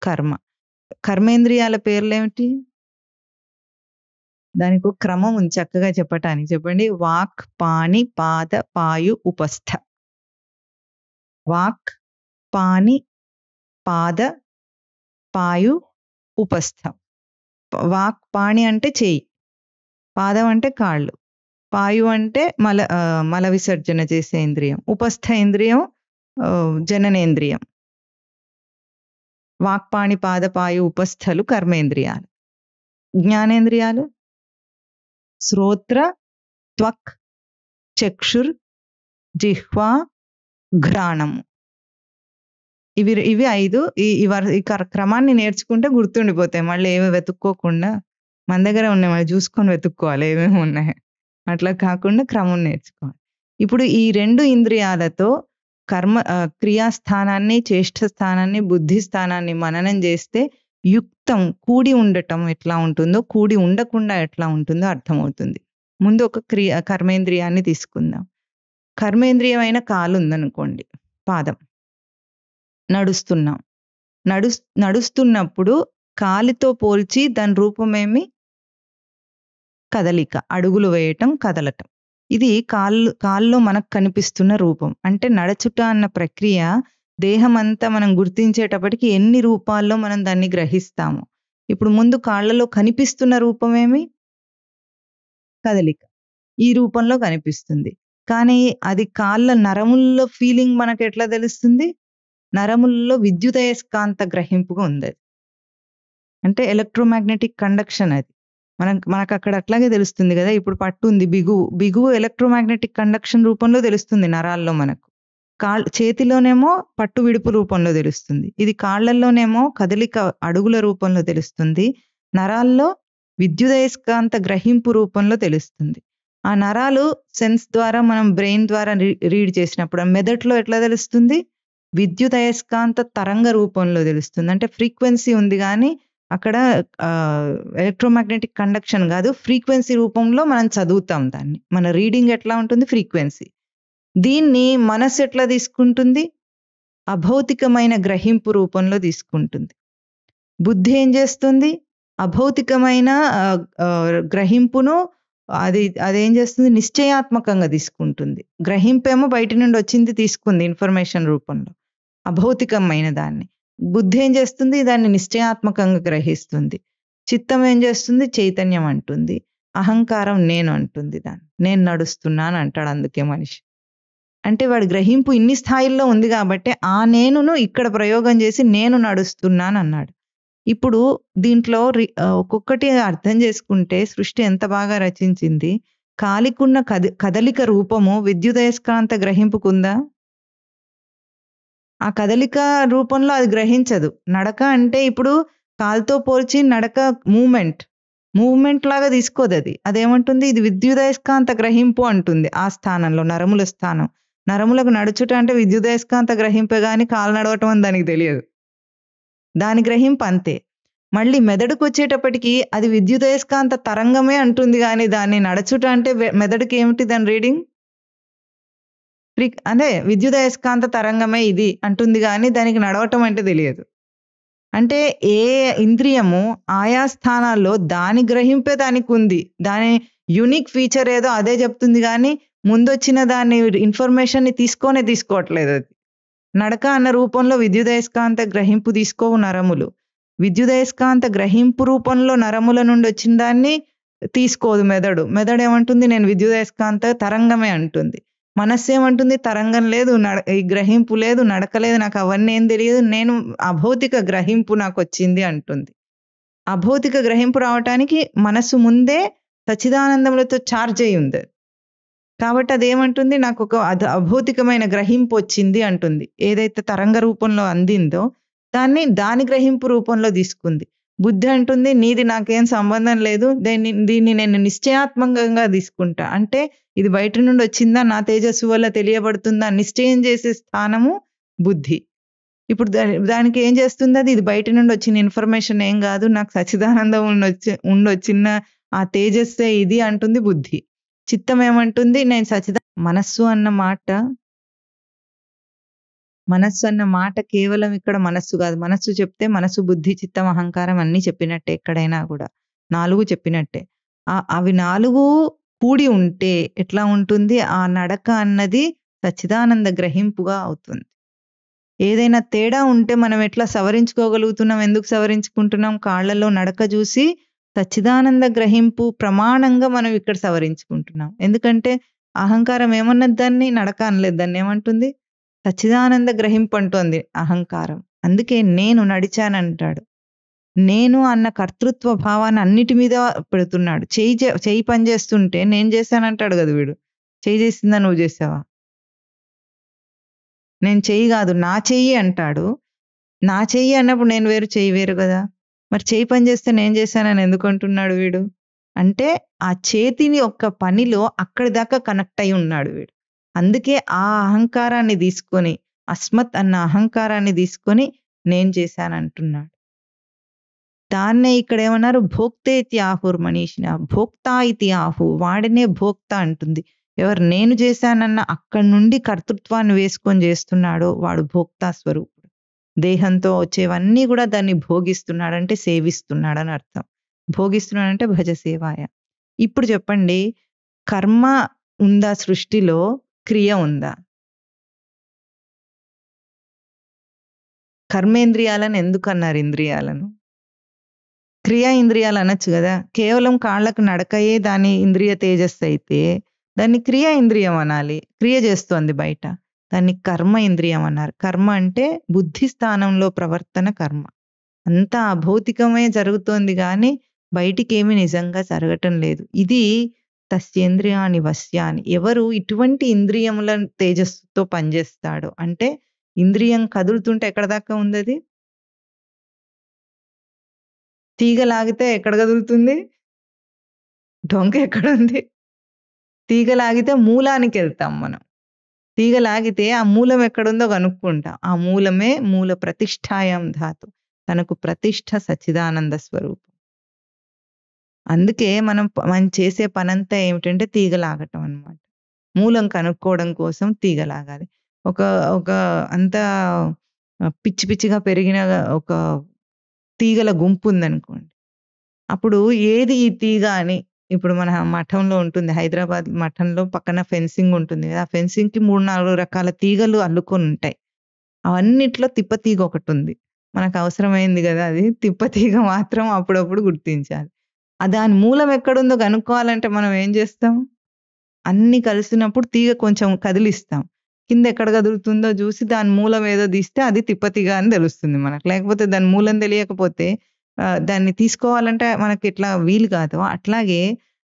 కర్మ. కర్మేంద్రియాల పేర్లేమిటి? దానికో క్రమం ఉంది చక్కగా చెప్పటానికి. చెప్పండి. వాక్, పాణి, పాద, పాయు, ఉపస్థ. వాక్, పాణి, పాద, పాయు, ఉపస్థ. వాక్, పాణి అంటే చెయ్యి, పాదం అంటే కాళ్ళు, పాయు అంటే మల విసర్జన చేసే ఇంద్రియం, ఉపస్థ ఇంద్రియం జననేంద్రియం. వాక్పాణి పాద పాయు ఉపస్థలు కర్మేంద్రియాలు. జ్ఞానేంద్రియాలు శ్రోత్ర, త్వక్, చక్షుర్, జిహ్వా, ఘ్రాణము. ఇవి 5. ఈ క్రమాన్ని నేర్చుకుంటే గుర్తుండిపోతాయి. మళ్ళీ ఏమి వెతుక్కోకుండా మన దగ్గర ఉన్నాయి, మళ్ళీ చూసుకొని వెతుక్కోవాలి ఏమేమి ఉన్నాయి. అట్లా కాకుండా క్రమం నేర్చుకోవాలి. ఇప్పుడు ఈ 2 ఇంద్రియాలతో క్రియాస్థానాన్ని, చేష్ట స్థానాన్ని, బుద్ధి స్థానాన్ని మననం చేస్తే యుక్తం కూడి ఉండటం ఎట్లా ఉంటుందో, కూడి ఉండకుండా ఎట్లా ఉంటుందో అర్థమవుతుంది. ముందు ఒక కర్మేంద్రియాన్ని తీసుకుందాం. కర్మేంద్రియమైన కాలు ఉందనుకోండి, పాదం. నడుస్తున్నాం. నడుస్తున్నప్పుడు కాలితో పోల్చి దాని రూపమేమి? కదలిక. అడుగులు వేయటం, కదలటం. ఇది కాల్లో మనకు కనిపిస్తున్న రూపం. అంటే నడచుట అన్న ప్రక్రియ దేహం అంతా మనం గుర్తించేటప్పటికి ఎన్ని రూపాల్లో మనం దాన్ని గ్రహిస్తాము. ఇప్పుడు ముందు కాళ్ళలో కనిపిస్తున్న రూపమేమి? కదలిక. ఈ రూపంలో కనిపిస్తుంది. కానీ అది కాళ్ళ నరముల్లో ఫీలింగ్ మనకు ఎట్లా తెలుస్తుంది? నరముల్లో విద్యుదయస్కాంత గ్రహింపుగా ఉంది. అంటే ఎలక్ట్రోమాగ్నెటిక్ కండక్షన్ అది. మనకు అక్కడ అట్లాగే తెలుస్తుంది కదా. ఇప్పుడు పట్టు ఉంది, బిగువు ఎలక్ట్రోమాగ్నెటిక్ కండక్షన్ రూపంలో తెలుస్తుంది నరాల్లో మనకు. చేతిలోనేమో పట్టు విడుపు రూపంలో తెలుస్తుంది. ఇది కాళ్ళల్లోనేమో కదలిక అడుగుల రూపంలో తెలుస్తుంది. నరాల్లో విద్యుదయస్కాంత గ్రహింపు రూపంలో తెలుస్తుంది. ఆ నరాలు సెన్స్ ద్వారా మనం బ్రెయిన్ ద్వారా రీడ్ చేసినప్పుడు మెదడులో ఎట్లా తెలుస్తుంది? విద్యుదయస్కాంత తరంగ రూపంలో తెలుస్తుంది. అంటే ఫ్రీక్వెన్సీ ఉంది కానీ అక్కడ ఎలక్ట్రోమాగ్నెటిక్ కండక్షన్ కాదు, ఫ్రీక్వెన్సీ రూపంలో మనం చదువుతాం దాన్ని. మన రీడింగ్ ఎట్లా ఉంటుంది? ఫ్రీక్వెన్సీ. దీన్ని మనసు ఎట్లా తీసుకుంటుంది? అభౌతికమైన గ్రహింపు రూపంలో తీసుకుంటుంది. బుద్ధి ఏం చేస్తుంది? అభౌతికమైన గ్రహింపును అదేం చేస్తుంది? నిశ్చయాత్మకంగా తీసుకుంటుంది. గ్రహింపేమో బయట నుండి వచ్చింది తీసుకుంది ఇన్ఫర్మేషన్ రూపంలో, అభౌతికమైన దాన్ని. బుద్ధి ఏం చేస్తుంది? దాన్ని నిశ్చయాత్మకంగా గ్రహిస్తుంది. చిత్తం ఏం చేస్తుంది? చైతన్యం అంటుంది. అహంకారం నేను అంటుంది. దాన్ని నేను నడుస్తున్నాను అంటాడు. అందుకే మనిషి అంటే వాడి గ్రహింపు ఇన్ని స్థాయిల్లో ఉంది కాబట్టి ఆ నేనును ఇక్కడ ప్రయోగం చేసి నేను నడుస్తున్నాను అన్నాడు. ఇప్పుడు దీంట్లో ఒక్కొక్కటి అర్థం చేసుకుంటే సృష్టి ఎంత బాగా రచించింది. కాలికున్న కదలిక రూపము విద్యుదయస్కాంత గ్రహింపుకుందా? ఆ కదలిక రూపంలో అది గ్రహించదు. నడక అంటే ఇప్పుడు కాలుతో పోల్చి నడక మూవ్మెంట్ లాగా తీసుకోదు అది. అదేమంటుంది? ఇది విద్యుదయస్కాంత గ్రహింపు అంటుంది. ఆ స్థానంలో నరముల స్థానం. నరములకు నడుచుట అంటే విద్యుదయస్కాంత గ్రహింపే గాని కాలు నడవటం అని దానికి తెలియదు. దాని గ్రహింపు అంతే. మళ్ళీ మెదడుకు వచ్చేటప్పటికి అది విద్యుదయస్కాంత తరంగమే అంటుంది కానీ దాన్ని నడుచుట అంటే మెదడుకి ఏమిటి దాని రీడింగ్? అదే విద్యుదయస్కాంత తరంగమే ఇది అంటుంది కానీ దానికి నడవటం అంటే తెలియదు. అంటే ఏ ఇంద్రియము ఆయా స్థానాల్లో దాని గ్రహింపే దానికి ఉంది. దాని యూనిక్ ఫీచర్ ఏదో అదే చెప్తుంది కానీ ముందొచ్చిన దాన్ని ఇన్ఫర్మేషన్‌ని తీసుకోవట్లేదు అది. నడక అన్న రూపంలో విద్యుదయస్కాంత గ్రహింపు తీసుకోవు నరములు. విద్యుదయస్కాంత గ్రహింపు రూపంలో నరముల నుండి వచ్చిన దాన్ని తీసుకోదు మెదడు. మెదడేమంటుంది నేను విద్యుదయస్కాంత తరంగమే అంటుంది. మనస్సేమంటుంది తరంగం లేదు, ఈ గ్రహింపు లేదు, నడక లేదు, నాకు అవన్నీ ఏం తెలియదు, నేను అభౌతిక గ్రహింపు నాకొచ్చింది అంటుంది. అభౌతిక గ్రహింపు రావటానికి మనస్సు ముందే సచ్చిదానందములతో చార్జ్ అయి ఉంది. కాబట్టి అదేమంటుంది నాకు ఒక అభౌతికమైన గ్రహింపు వచ్చింది అంటుంది. ఏదైతే తరంగ రూపంలో అందిందో దాని గ్రహింపు రూపంలో తీసుకుంది. బుద్ధి అంటుంది నీది నాకేం సంబంధం లేదు, దీన్ని నేను నిశ్చయాత్మకంగా తీసుకుంటా. అంటే ఇది బయట నుండి వచ్చిందా, నా తేజస్సు వల్ల తెలియబడుతుందా నిశ్చయం చేసే స్థానము బుద్ధి. ఇప్పుడు దానికి ఏం చేస్తుంది, అది ఇది బయట నుండి వచ్చిన ఇన్ఫర్మేషన్ ఏం కాదు, నాకు సచ్చిదానందం ఉండొచ్చిన ఆ తేజస్సే ఇది అంటుంది బుద్ధి. చిత్తం ఏమంటుంది, నేను మనస్సు అన్న మాట కేవలం ఇక్కడ మనస్సు కాదు. మనస్సు చెప్తే మనస్సు, బుద్ధి, చిత్తం, అహంకారం అన్నీ చెప్పినట్టే. ఎక్కడైనా కూడా 4 చెప్పినట్టే. అవి 4 కూడి ఉంటే ఎట్లా ఉంటుంది, ఆ నడక అన్నది సచ్చిదానంద గ్రహింపుగా అవుతుంది. ఏదైనా తేడా ఉంటే మనం ఎట్లా సవరించుకోగలుగుతున్నాం, ఎందుకు సవరించుకుంటున్నాం, కాళ్లలో నడక చూసి సచ్చిదానంద గ్రహింపు ప్రమాణంగా మనం ఇక్కడ సవరించుకుంటున్నాం. ఎందుకంటే అహంకారం ఏమన్నది, దాన్ని నడక అనలేదు, దాన్ని ఏమంటుంది, సచ్చిదానంద గ్రహింపు అంటోంది అహంకారం. అందుకే నేను నడిచానంటాడు. నేను అన్న కర్తృత్వ భావాన్ని అన్నిటి మీద పెడుతున్నాడు. చెయ్యి పని చేస్తుంటే నేను చేశానంటాడు కదా వీడు. చెయ్యి చేసిందా, నువ్వు చేసావా? నేను చెయ్యి కాదు నా చెయ్యి అంటాడు. నా చెయ్యి అన్నప్పుడు నేను వేరు, చెయ్యి వేరు కదా. మరి చెయ్యి పని చేస్తే నేను చేశానని ఎందుకు అంటున్నాడు వీడు? అంటే ఆ చేతిని ఒక్క పనిలో అక్కడి దాకా కనెక్ట్ అయి ఉన్నాడు వీడు. అందుకే ఆ అహంకారాన్ని తీసుకొని, అస్మత్ అన్న అహంకారాన్ని తీసుకొని నేను చేశానంటున్నాడు. దాన్నే ఇక్కడ ఏమన్నారు, భోక్తే ఇతి ఆహుర్ మనీషిన, భోక్తా ఇతి ఆహు, వాడినే భోక్త అంటుంది. ఎవరు నేను చేశానన్న అక్కడి నుండి కర్తృత్వాన్ని వేసుకొని చేస్తున్నాడో వాడు భోక్తా స్వరూపుడు. దేహంతో వచ్చేవన్నీ కూడా దాన్ని భోగిస్తున్నాడంటే సేవిస్తున్నాడని అర్థం. భోగిస్తున్నాడంటే భజ సేవాయ. ఇప్పుడు చెప్పండి, కర్మ ఉందా సృష్టిలో, క్రియ ఉందా? కర్మేంద్రియాలను ఎందుకు అన్నారు ఇంద్రియాలను? క్రియా ఇంద్రియాలు అనొచ్చు కదా. కేవలం కాళ్ళకు నడకయే దాని ఇంద్రియ తేజస్సు అయితే దాన్ని క్రియా ఇంద్రియం అనాలి. క్రియ చేస్తోంది బయట, దాన్ని కర్మ ఇంద్రియం అన్నారు. కర్మ అంటే బుద్ధి స్థానంలో ప్రవర్తన కర్మ. అంతా అభౌతికమే జరుగుతోంది కానీ బయటికి ఏమీ నిజంగా జరగటం లేదు. ఇది తస్యేంద్రియాని వశ్యాని. ఎవరు ఇటువంటి ఇంద్రియముల తేజస్సుతో పనిచేస్తాడో, అంటే ఇంద్రియం కదులుతుంటే ఎక్కడ దాకా ఉంది అది? తీగ లాగితే ఎక్కడ కదులుతుంది? డొంక ఎక్కడుంది? తీగ లాగితే మూలానికి వెళ్తాం మనం. తీగ లాగితే ఆ మూలం ఎక్కడుందో కనుక్కుంటాం. ఆ మూలమే మూల ప్రతిష్ఠాయాం ధాతు. తనకు ప్రతిష్ఠ సచ్చిదానంద స్వరూపం. అందుకే మనం చేసే పనంతా ఏమిటంటే తీగ లాగటం అన్నమాట. మూలం కనుక్కోవడం కోసం తీగ లాగాలి. ఒక అంతా పిచ్చి పిచ్చిగా పెరిగిన ఒక తీగల గుంపు ఉందనుకోండి. అప్పుడు ఏది ఈ తీగ అని, ఇప్పుడు మన మఠంలో ఉంటుంది, హైదరాబాద్ మఠంలో పక్కన ఫెన్సింగ్ ఉంటుంది కదా. ఆ ఫెన్సింగ్‌కి 3, 4 రకాల తీగలు అల్లుకొని ఉంటాయి. అవన్నిట్లో తిప్పతీగ ఒకటి ఉంది. మనకు అవసరమైంది కదా అది. తిప్పతీగ మాత్రం అప్పుడప్పుడు గుర్తించాలి. దాని మూలం ఎక్కడుందో కనుక్కోవాలంటే మనం ఏం చేస్తాం? అన్నీ కలిసినప్పుడు తీగ కొంచెం కదిలిస్తాం. కింద ఎక్కడ కదులుతుందో చూసి దాని మూలం ఏదో తీస్తే అది తిప్పతీగ అని తెలుస్తుంది మనకు. లేకపోతే దాని మూలం తెలియకపోతే దాన్ని తీసుకోవాలంటే మనకి ఇట్లా వీలు కాదు. అట్లాగే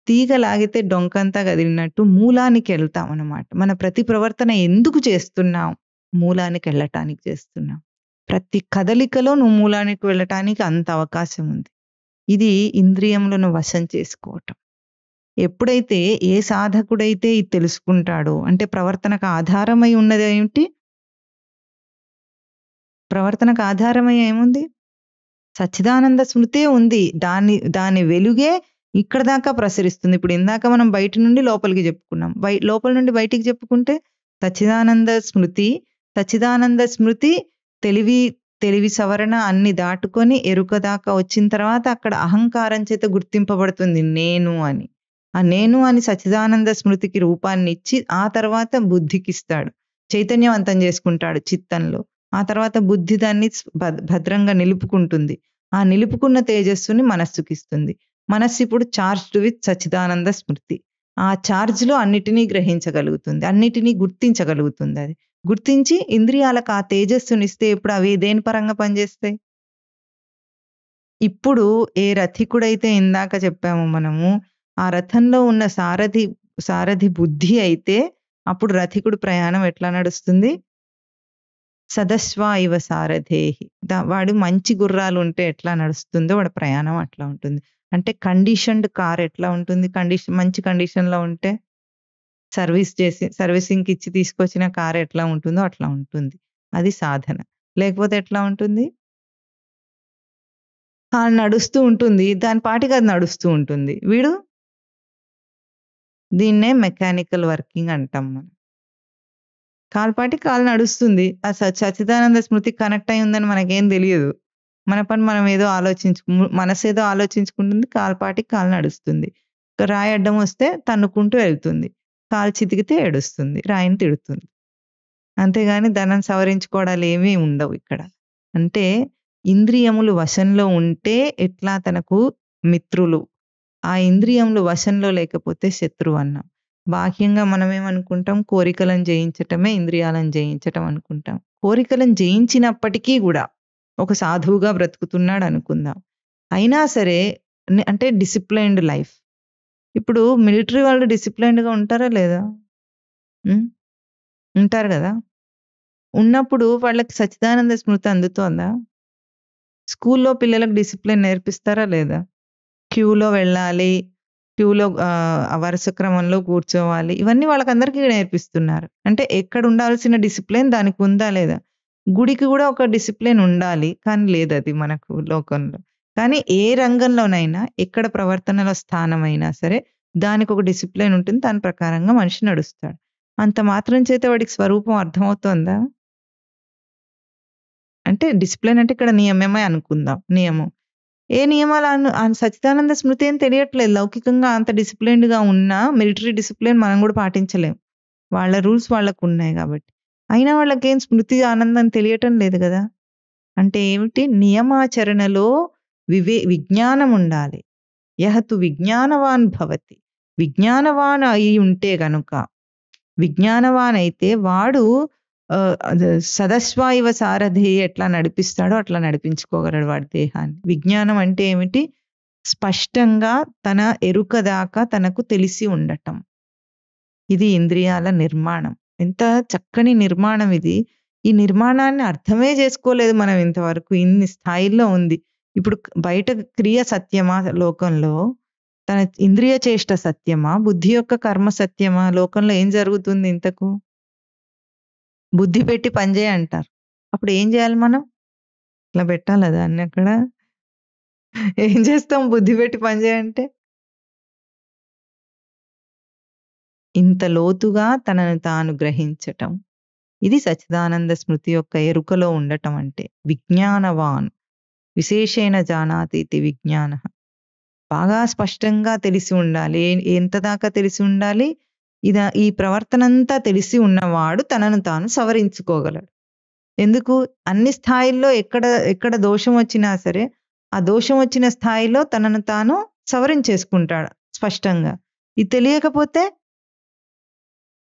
తీగ లాగితే డొంకంతా కదిలినట్టు మూలానికి వెళ్తాం అన్నమాట. మన ప్రతి ప్రవర్తన ఎందుకు చేస్తున్నాం? మూలానికి వెళ్ళటానికి చేస్తున్నాం. ప్రతి కదలికలో నువ్వు మూలానికి వెళ్ళటానికి అంత అవకాశం ఉంది. ఇది ఇంద్రియములను వశం చేసుకోవటం. ఎప్పుడైతే ఏ సాధకుడైతే ఇది తెలుసుకుంటాడో, అంటే ప్రవర్తనకు ఆధారమై ఉన్నది ఏమిటి? ప్రవర్తనకు ఆధారమై ఏముంది? సచ్చిదానంద స్మృతే ఉంది. దాని వెలుగే ఇక్కడ దాకా ప్రసరిస్తుంది. ఇప్పుడు ఇందాక మనం బయట నుండి లోపలికి చెప్పుకున్నాం. లోపల నుండి బయటికి చెప్పుకుంటే సచ్చిదానంద స్మృతి. సచ్చిదానంద స్మృతి తెలివి సవరణ అన్ని దాటుకొని ఎరుక దాకా వచ్చిన తర్వాత అక్కడ అహంకారం చేత గుర్తింపబడుతుంది నేను అని. ఆ నేను అని సచ్చిదానంద స్మృతికి రూపాన్ని ఇచ్చి ఆ తర్వాత బుద్ధికిస్తాడు. చైతన్యవంతం చేసుకుంటాడు చిత్తంలో. ఆ తర్వాత బుద్ధి దాన్ని భద్రంగా నిలుపుకుంటుంది. ఆ నిలుపుకున్న తేజస్సుని మనస్సుకిస్తుంది. మనస్సు ఇప్పుడు చార్జ్డ్ విత్ సచ్చిదానంద స్మృతి. ఆ చార్జ్‌లో అన్నిటినీ గ్రహించగలుగుతుంది. అన్నిటినీ గుర్తించగలుగుతుంది అది. గుర్తించి ఇంద్రియాలకు ఆ తేజస్సునిస్తే ఇప్పుడు అవి దేని పరంగా పనిచేస్తాయి? ఇప్పుడు ఏ రథికుడైతే ఇందాక చెప్పామో మనము, ఆ రథంలో ఉన్న సారథి బుద్ధి అయితే, అప్పుడు రథికుడు ప్రయాణం ఎట్లా నడుస్తుంది? సదస్వా ఇవ సారథేహి. వాడు మంచి గుర్రాలుంటే ఎట్లా నడుస్తుందో వాడి ప్రయాణం అట్లా ఉంటుంది. అంటే కండిషన్డ్ కార్ ఎట్లా ఉంటుంది? మంచి కండిషన్‌లో ఉంటే సర్వీసింగ్‌కిచ్చి తీసుకొచ్చిన కార్ ఎట్లా ఉంటుందో అట్లా ఉంటుంది. అది సాధన. లేకపోతే ఎట్లా ఉంటుంది? నడుస్తూ ఉంటుంది. దాని పాటికి అది నడుస్తూ ఉంటుంది. వీడు దీన్నే మెకానికల్ వర్కింగ్ అంటాం మనం. కాలు నడుస్తుంది. ఆ సచ్చిదానంద స్మృతికి కనెక్ట్ అయి ఉందని మనకేం తెలియదు. మన పని మనం ఏదో మనసేదో ఆలోచించుకుంటుంది. కాలు నడుస్తుంది. రాయి అడ్డం వస్తే తన్నుకుంటూ వెళ్తుంది. కాలు చితికితే ఏడుస్తుంది. రాయిని తిడుతుంది. అంతేగాని దాన్ని సవరించుకోవడాలు ఏమీ ఉండవు ఇక్కడ. అంటే ఇంద్రియములు వశంలో ఉంటే ఎట్లా తనకు మిత్రులు. ఆ ఇంద్రియములు వశంలో లేకపోతే శత్రువు అన్నాం. బాహ్యంగా మనమేమనుకుంటాం? కోరికలను జయించటమే ఇంద్రియాలను జయించటం అనుకుంటాం. కోరికలను జయించినప్పటికీ గూడా ఒక సాధువుగా బ్రతుకుతున్నాడు అనుకుందాం. అయినా సరే అంటే డిసిప్లైన్డ్ లైఫ్. ఇప్పుడు మిలిటరీ వాళ్ళు డిసిప్లైన్డ్‌గా ఉంటారా లేదా? హ్మ్. ఉంటారు గదా! ఉన్నప్పుడు వాళ్ళకి సచ్చిదానంద స్మృతి అందుతోందా? స్కూల్లో పిల్లలకు డిసిప్లిన్ నేర్పిస్తారా లేదా? క్యూలో వెళ్ళాలి. క్యూలో వరుస క్రమంలో కూర్చోవాలి. ఇవన్నీ వాళ్ళకందరికీ నేర్పిస్తున్నారు. అంటే ఎక్కడ ఉండాల్సిన డిసిప్లిన్ దానికి ఉందా లేదా? గుడికి గూడా ఒక డిసిప్లిన్ ఉండాలి. కానీ లేదది మనకు లోకంలో. కానీ ఏ రంగంలోనైనా ఎక్కడ ప్రవర్తనలో స్థానమైనా సరే దానికొక డిసిప్లిన్ ఉంటుంది. దాని ప్రకారంగా మనిషి నడుస్తాడు. అంత మాత్రం చేత వాడికి స్వరూపం అర్థమవుతోందా? అంటే డిసిప్లిన్ అంటే ఇక్కడ నియమమే అనుకుందాం. నియమం. ఏ నియమాలు సచ్చిదానంద స్మృతి ఏం తెలియట్లేదు. లౌకికంగా అంత డిసిప్లిన్డ్‌గా ఉన్నా మిలిటరీ డిసిప్లిన్ మనం గూడా పాటించలేం. వాళ్ళ రూల్స్ వాళ్ళకున్నాయి గాబట్టి. అయినా వాళ్ళకేం స్మృతి ఆనందం తెలియటం లేదు గదా! అంటే ఏమిటి? నియమాచరణలో విజ్ఞానం ఉండాలి. యః తు విజ్ఞానవాన్ భవతి. విజ్ఞానవాన్ అయి ఉంటే గనుక విజ్ఞానవానైతే వాడు సదస్వా ఇవ సారథి ఎట్లా నడిపిస్తాడో అట్లా నడిపించుకోగలడు వాడి దేహాన్ని. విజ్ఞానం అంటే ఏమిటి? స్పష్టంగా తన ఎరుక దాకా తనకు తెలిసి ఉండటం. ఇది ఇంద్రియాల నిర్మాణం. ఎంత చక్కని నిర్మాణం ఇది. ఈ నిర్మాణాన్ని అర్థమే చేసుకోలేదు మనం ఇంతవరకు. ఇన్ని స్థాయిల్లో ఉంది. ఇప్పుడు బయట క్రియ సత్యమా లోకంలో? తన ఇంద్రియ చేష్ట సత్యమా? బుద్ధి యొక్క కర్మ సత్యమా? లోకంలో ఏం జరుగుతుంది ఇంతకు? బుద్ధి పెట్టి పని చేయి అంటారు. అప్పుడు ఏం చేయాలి మనం? ఇట్లా పెట్టాలా దాన్ని అక్కడ? ఏం చేస్తాం బుద్ధి పెట్టి పని చేయంటే? ఇంత లోతుగా తనను తాను గ్రహించటం. ఇది సచ్చిదానంద స్మృతి యొక్క ఎరుకలో ఉండటం అంటే. విజ్ఞానవాన్ విశేషేణ జానాతీతి విజ్ఞానః. బాగా స్పష్టంగా తెలిసి ఉండాలి. ఎంత దాకా తెలిసి ఉండాలి? ఈ ప్రవర్తనంతా తెలిసి ఉన్నవాడు తనను తాను సవరించుకోగలడు. ఎందుకు? అన్ని స్థాయిల్లో ఎక్కడ దోషం వచ్చినా సరే, ఆ దోషం వచ్చిన స్థాయిలో తనను తాను సవరించేసుకుంటాడు స్పష్టంగా. ఇది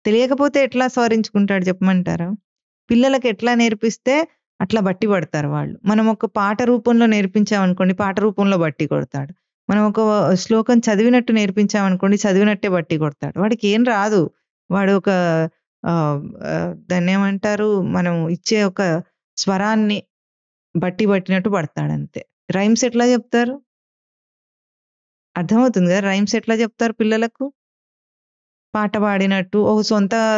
తెలియకపోతే ఎట్లా సవరించుకుంటాడు చెప్పమంటారా? పిల్లలకి ఎట్లా నేర్పిస్తే అట్లా బట్టి పడతారు వాళ్ళు. మనం ఒక పాట రూపంలో నేర్పించామనుకోండి, పాట రూపంలో బట్టి కొడతాడు. మనం ఒక శ్లోకం చదివినట్టు నేర్పించామనుకోండి, చదివినట్టే బట్టి కొడతాడు. వాడికి ఏం రాదు. వాడు ఒక దాన్నేమంటారు? మనం ఇచ్చే ఒక స్వరాన్ని పట్టినట్టు పడతాడంతే. రైమ్స్ ఎట్లా చెప్తారు? అర్థమవుతుంది గదా! రైమ్స్ ఎట్లా చెప్తారు పిల్లలకు? పాట పాడినట్టు ఒక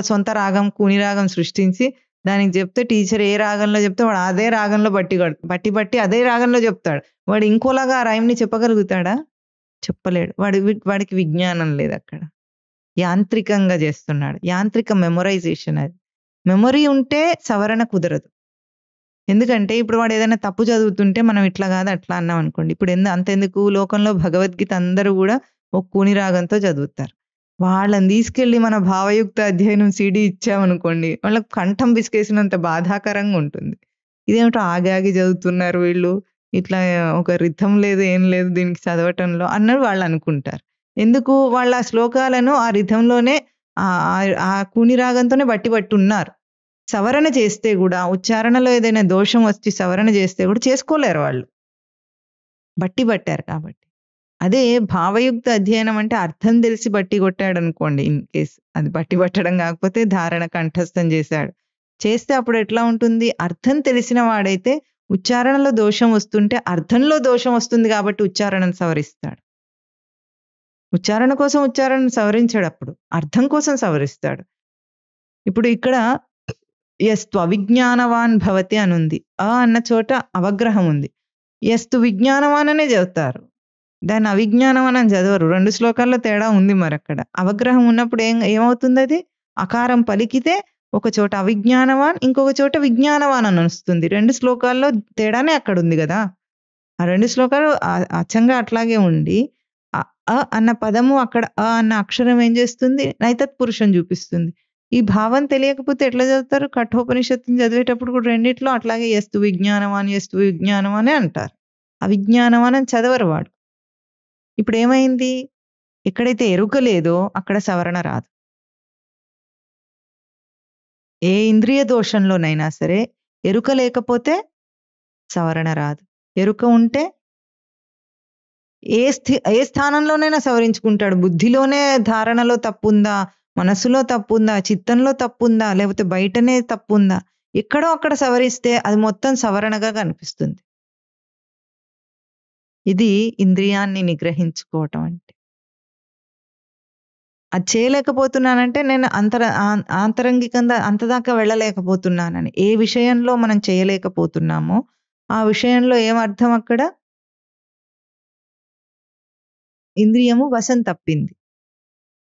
సొంత రాగం, కూని రాగం సృష్టించి దానికి చెప్తే టీచర్ ఏ రాగంలో చెప్తే వాడు అదే రాగంలో బట్టి అదే రాగంలో చెప్తాడు. వాడు ఇంకోలాగా ఆ రైమ్‌ని చెప్పగలుగుతాడా? చెప్పలేడు. వాడికి విజ్ఞానం లేదక్కడ. యాంత్రికంగా చేస్తున్నాడు. యాంత్రిక మెమోరైజేషన్ అది. మెమరీ ఉంటే సవరణ కుదరదు. ఎందుకంటే ఇప్పుడు వాడు ఏదైనా తప్పు చదువుతుంటే మనం ఇట్లా కాదు అట్లా అన్నాం అనుకోండి. ఇప్పుడు అంతెందుకు లోకంలో భగవద్గీత అందరూ గూడా ఒక కూని రాగంతో చదువుతారు. వాళ్ళని తీసుకెళ్ళి మన భావయుక్త అధ్యయనం సీడీ ఇచ్చామనుకోండి, వాళ్ళకి కంఠం పిసికేసినంత బాధాకరంగా ఉంటుంది. ఇదేమిటో ఆగి ఆగి చదువుతున్నారు వీళ్ళు. ఇట్లా ఒక రిథం లేదు, ఏం లేదు దీనికి చదవటంలో అన్నది వాళ్ళు అనుకుంటారు. ఎందుకు? వాళ్ళ ఆ శ్లోకాలను ఆ రిథంలోనే ఆ కూని రాగంతోనే బట్టి ఉన్నారు. సవరణ చేస్తే గూడా, ఉచ్చారణలో ఏదైనా దోషం వచ్చి సవరణ చేస్తే గూడా చేసుకోలేరు వాళ్ళు. పట్టారు కాబట్టి. అదే భావయుక్త అధ్యయనం అంటే అర్థం తెలిసి బట్టి కొట్టాడనుకోండి ఇన్ కేస్. అది బట్టి పట్టడం కాకపోతే ధారణ కంఠస్థం చేశాడు. చేస్తే అప్పుడు ఎట్లా ఉంటుంది? అర్థం తెలిసిన వాడైతే ఉచ్చారణలో దోషం వస్తుంటే అర్థంలో దోషం వస్తుంది కాబట్టి ఉచ్చారణను సవరిస్తాడు. ఉచ్చారణ కోసం ఉచ్చారణను సవరించాడప్పుడు. అర్థం కోసం సవరిస్తాడు. ఇప్పుడు ఇక్కడ యస్తు అవిజ్ఞానవాన్ భవతి అనుంది. అన్న చోట అవగ్రహం ఉంది. యస్తు విజ్ఞానవాన్ అనే చదువుతారు. దాన్ని అవిజ్ఞానం అని చదవరు. 2 శ్లోకాల్లో తేడా ఉంది మరక్కడ. అవగ్రహం ఉన్నప్పుడు ఏమవుతుందది? అకారం పలికితే ఒక చోట అవిజ్ఞానవాన్, ఇంకొక చోట విజ్ఞానవాన్ అని వస్తుంది. 2 శ్లోకాల్లో తేడానే అక్కడుంది గదా! ఆ 2 శ్లోకాలు అచ్చంగా అట్లాగే ఉండి, అన్న పదము అక్కడ అన్న అక్షరం ఏం చేస్తుంది? నైతత్పురుషం చూపిస్తుంది. ఈ భావం తెలియకపోతే ఎట్లా చదువుతారు? కఠోపనిషత్తుని చదివేటప్పుడు కూడా రెండిట్లో అట్లాగే యస్తు విజ్ఞానవాన్ అంటారు. అవిజ్ఞానవాన్ అని చదవరు వాడు. ఇప్పుడేమైంది? ఎక్కడైతే ఎరుక లేదో అక్కడ సవరణ రాదు. ఏ ఇంద్రియ దోషంలోనైనా సరే ఎరుక లేకపోతే సవరణ రాదు. ఎరుక ఉంటే ఏ స్థానంలోనైనా సవరించుకుంటాడు. బుద్ధిలోనే ధారణలో తప్పుందా, మనసులో తప్పుందా, చిత్తంలో తప్పుందా, లేకపోతే బయటనే తప్పుందా, ఎక్కడో అక్కడ సవరిస్తే అది మొత్తం సవరణగా కనిపిస్తుంది. ఇది ఇంద్రియాన్ని నిగ్రహించుకోవటం అంటే. అది చేయలేకపోతున్నానంటే నేను ఆంతరంగికంగా అంతదాకా వెళ్ళలేకపోతున్నానని. ఏ విషయంలో మనం చేయలేకపోతున్నామో ఆ విషయంలో ఏమర్థం అక్కడ? ఇంద్రియము వశం తప్పింది.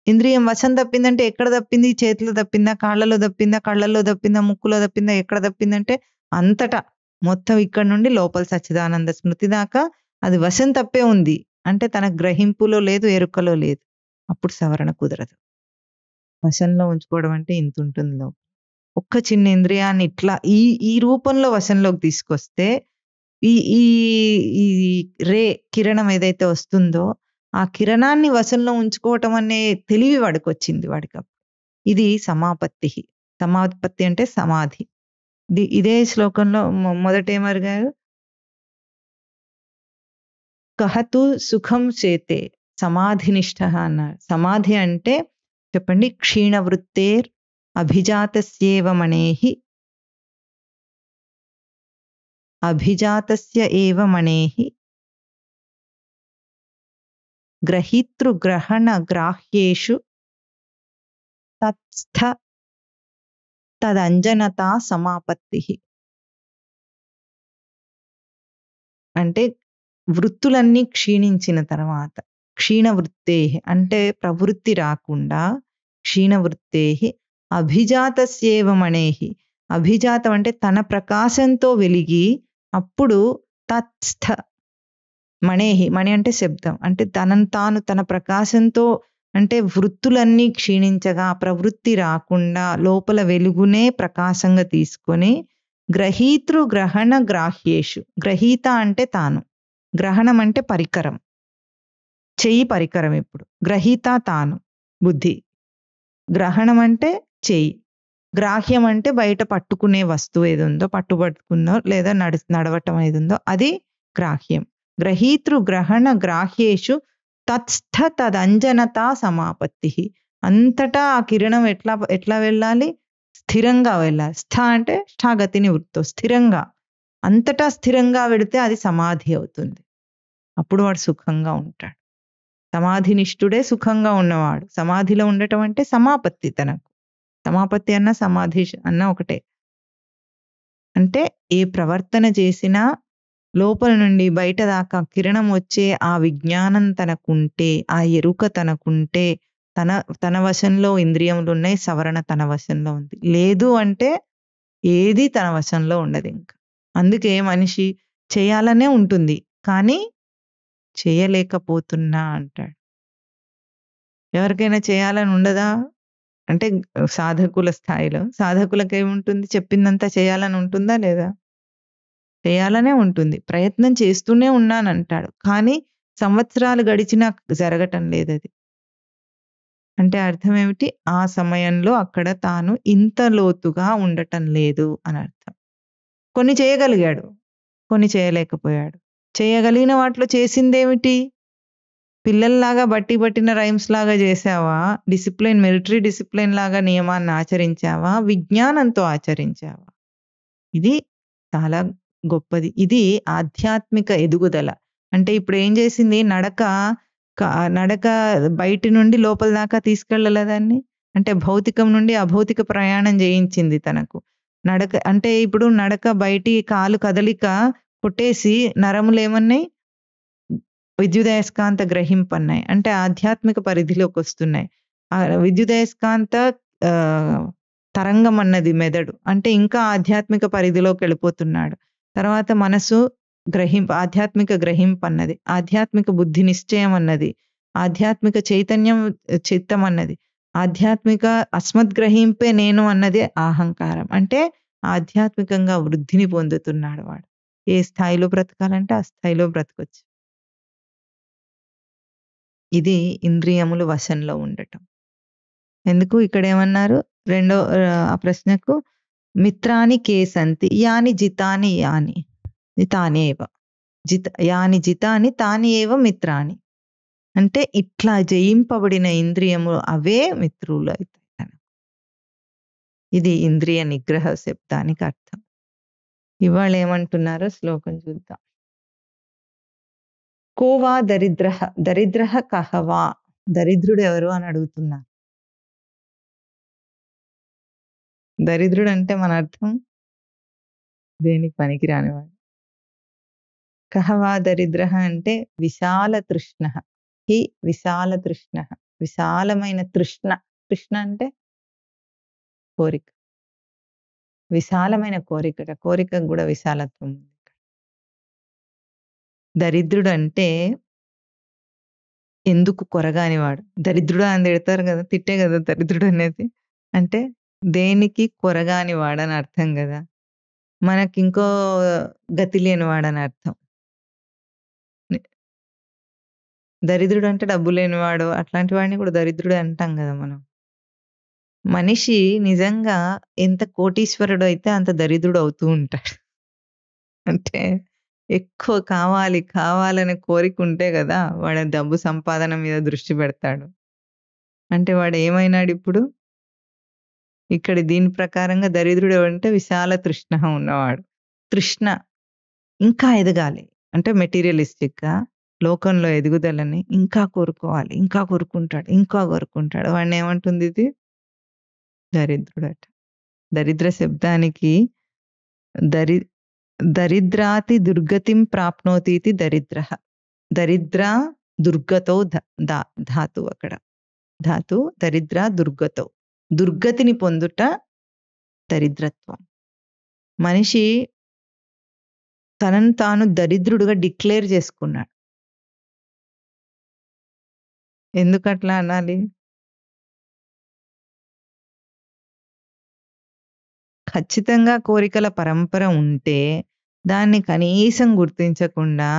ఇంద్రియం వశం తప్పిందంటే ఎక్కడ తప్పింది? చేతిలో తప్పిందా? కాళ్ళలో తప్పిందా? కళ్ళల్లో తప్పిందా? ముక్కులో తప్పిందా? ఎక్కడ తప్పిందంటే అంతటా మొత్తం ఇక్కడి నుండి లోపల సచ్చిదానంద స్మృతి దాకా అది వశం తప్పే ఉంది. అంటే తన గ్రహింపులో లేదు, ఎరుకలో లేదు. అప్పుడు సవరణ కుదరదు. వశంలో ఉంచుకోవడం అంటే ఇంతుంటుంది లోపల. ఒక్క చిన్న ఇంద్రియాన్ని ఇట్లా ఈ రూపంలో వశంలోకి తీసుకొస్తే ఈ ఈ ఈ కిరణం ఏదైతే వస్తుందో ఆ కిరణాన్ని వశంలో ఉంచుకోవటం అనే తెలివి వాడికొచ్చింది వాడికప్పుడు. ఇది సమాపత్తి. సమాపత్తి అంటే సమాధి. ఇదే శ్లోకంలో మొదట ఏమడిగారు? కహతు సుఖం చేతే సమాధినిష్ఠ అన్నారు. సమాధి అంటే చెప్పండి. క్షీణవృత్తేర్ అభిజాతస్యేవ మణేహి అభిజాతస్య ఏవ మణేహి గ్రహీతృగ్రహణ గ్రాహ్యేషు తత్స్థ తదంజనతా సమాపత్తి. అంటే వృత్తులన్నీ క్షీణించిన తర్వాత, క్షీణవృత్తే అంటే ప్రవృత్తి రాకుండా, క్షీణవృత్తే అభిజాతస్యేవ మణేహి. అభిజాతం అంటే తన ప్రకాశంతో వెలిగి అప్పుడు తత్స్థ మణేహి. మణి అంటే శబ్దం. అంటే తన ప్రకాశంతో అంటే వృత్తులన్నీ క్షీణించగా ప్రవృత్తి రాకుండా లోపల వెలుగునే ప్రకాశంగా తీసుకొని గ్రహీతృ గ్రహణ గ్రాహ్యేషు. గ్రహీత అంటే తాను, గ్రహణం అంటే పరికరం, చెయ్యి పరికరం. ఇప్పుడు గ్రహీత తాను బుద్ధి, గ్రహణం అంటే చెయ్యి, గ్రాహ్యం అంటే బయట పట్టుకునే వస్తువు ఏది ఉందో, పట్టుబట్టుకుందో లేదా నడవటం ఏది ఉందో అది గ్రాహ్యం. గ్రహీతృ గ్రహణ గ్రాహ్యేషు తత్స్థ తదంజనతా సమాపత్తి. అంతటా ఆ కిరణం ఎట్లా వెళ్ళాలి? స్థిరంగా వెళ్ళాలి. స్థ అంటే స్థాగతిని వృత్తో స్థిరంగా, అంతటా స్థిరంగా వెడితే అది సమాధి అవుతుంది. అప్పుడు వాడు సుఖంగా ఉంటాడు. సమాధినిష్ఠుడే సుఖంగా ఉన్నవాడు. సమాధిలో ఉండటం అంటే సమాపత్తి. తనకు సమాపత్తి అన్న సమాధి అన్న ఒకటే. అంటే ఏ ప్రవర్తన చేసినా లోపల నుండి బయట దాకా కిరణం వచ్చే ఆ విజ్ఞానం తనకుంటే, ఆ ఎరుక తనకుంటే, తన వశంలో ఇంద్రియములు ఉన్నాయి, సవరణ తన వశంలో ఉంది. లేదు అంటే ఏది తన వశంలో ఉండదు ఇంకా. అందుకే మనిషి చేయాలనే ఉంటుంది కానీ చేయలేకపోతున్నా అంటాడు. ఎవరికైనా చేయాలని ఉండదా? అంటే సాధకుల స్థాయిలో. సాధకులకేముంటుంది? చెప్పిందంతా చేయాలని ఉంటుందా లేదా? చేయాలనే ఉంటుంది. ప్రయత్నం చేస్తూనే ఉన్నానంటాడు. కానీ సంవత్సరాలు గడిచినా జరగటం లేదది. అంటే అర్థమేమిటి? ఆ సమయంలో అక్కడ తాను ఇంత లోతుగా ఉండటం లేదు అనర్థం. కొన్ని చేయగలిగాడు. కొన్ని చేయలేకపోయాడు. చేయగలిగిన వాటిలో చేసిందేమిటి? పిల్లల్లాగా బట్టి పట్టిన రైమ్స్ లాగా చేశావా? డిసిప్లిన్ మిలిటరీ డిసిప్లిన్ లాగా నియమాన్ని ఆచరించావా? విజ్ఞానంతో ఆచరించావా? ఇది చాలా గొప్పది. ఇది ఆధ్యాత్మిక ఎదుగుదల. అంటే ఇప్పుడేం చేసింది నడక బయటి నుండి లోపల దాకా తీసుకెళ్ళలా దాన్ని? అంటే భౌతికం నుండి అభౌతిక ప్రయాణం చేయించింది తనకు. అంటే ఇప్పుడు నడక బయటి కాలు కదలిక కొట్టేసి నరములేమన్నాయి? విద్యుదయస్కాంత గ్రహింపన్నాయి. అంటే ఆధ్యాత్మిక పరిధిలోకొస్తున్నాయి. విద్యుదయస్కాంత తరంగం అన్నది మెదడు. అంటే ఇంకా ఆధ్యాత్మిక పరిధిలోకెళ్ళిపోతున్నాడు. తర్వాత మనసు ఆధ్యాత్మిక గ్రహింపన్నది. ఆధ్యాత్మిక బుద్ధి నిశ్చయం అన్నది. ఆధ్యాత్మిక చైతన్యం చిత్తం అన్నది. ఆధ్యాత్మిక అస్మద్గ్రహింపే నేను అన్నది అహంకారం. అంటే ఆధ్యాత్మికంగా వృద్ధిని పొందుతున్నాడు వాడు. ఏ స్థాయిలో బ్రతకాలంటే ఆ స్థాయిలో బ్రతకొచ్చు. ఇది ఇంద్రియములు వశంలో ఉండటం. ఎందుకు ఇక్కడేమన్నారు? రెండో ఆ ప్రశ్నకు మిత్రాని కే సంతి యాని జితాని తాని ఏవ. యాని జితాని తాని ఏవ మిత్రాని. అంటే ఇట్లా జయింపబడిన ఇంద్రియములు అవే మిత్రులు అవుతాయి. ఇది ఇంద్రియ నిగ్రహ శబ్దానికి అర్థం. ఇవాళ ఏమంటున్నారో శ్లోకం చూద్దాం. కోవా దరిద్ర కహవా. దరిద్రుడు ఎవరు అని అడుగుతున్నారు. దరిద్రుడు అంటే మన అర్థం దేనికి పనికిరానివాడు. కహవా దరిద్ర అంటే విశాల తృష్ణ. హి విశాల తృష్ణ. విశాలమైన తృష్ణ. తృష్ణ అంటే కోరిక. విశాలమైన కోరిక. కోరికకు కూడా విశాలత్వం ఉంది. దరిద్రుడు అంటే ఎందుకు కొరగానివాడు. దరిద్రుడు అని తిడతారు కదా, తిట్టే కదా దరిద్రుడు అనేది. అంటే దేనికి కొరగాని వాడని అర్థం కదా. మనకింకో గతి లేనివాడని అర్థం. దరిద్రుడు అంటే డబ్బు లేనివాడు, అట్లాంటి వాడిని కూడా దరిద్రుడే అంటాం కదా మనం. మనిషి నిజంగా ఎంత కోటీశ్వరుడు అయితే అంత దరిద్రుడు అవుతూ ఉంటాడు. అంటే ఎక్కువ కావాలనే కోరిక ఉంటే కదా వాడు డబ్బు సంపాదన మీద దృష్టి పెడతాడు. అంటే వాడు ఏమైనాడు ఇప్పుడు? ఇక్కడ దీని ప్రకారంగా దరిద్రుడు ఎవరంటే విశాల తృష్ణ ఉన్నవాడు. తృష్ణ ఇంకా ఎదగాలి అంటే మెటీరియలిస్టిక్‌గా లోకంలో ఎదుగుదలని ఇంకా కోరుకోవాలి. ఇంకా కోరుకుంటాడు. వాడిని ఏమంటుంది ఇది? దరిద్రుడట. దరిద్ర శబ్దానికి దరిద్రాతి దుర్గతిం ప్రాప్నోతి ఇది దరిద్రః. దరిద్ర దుర్గతో ధాతు అక్కడ. ధాతు దరిద్ర దుర్గతో. దుర్గతిని పొందుట దరిద్రత్వం. మనిషి తనను తాను దరిద్రుడుగా డిక్లేర్ చేసుకున్నాడు. ఎందుకట్లా అనాలి? ఖచ్చితంగా కోరికల పరంపర ఉంటే దాన్ని కనీసం గుర్తించకుండా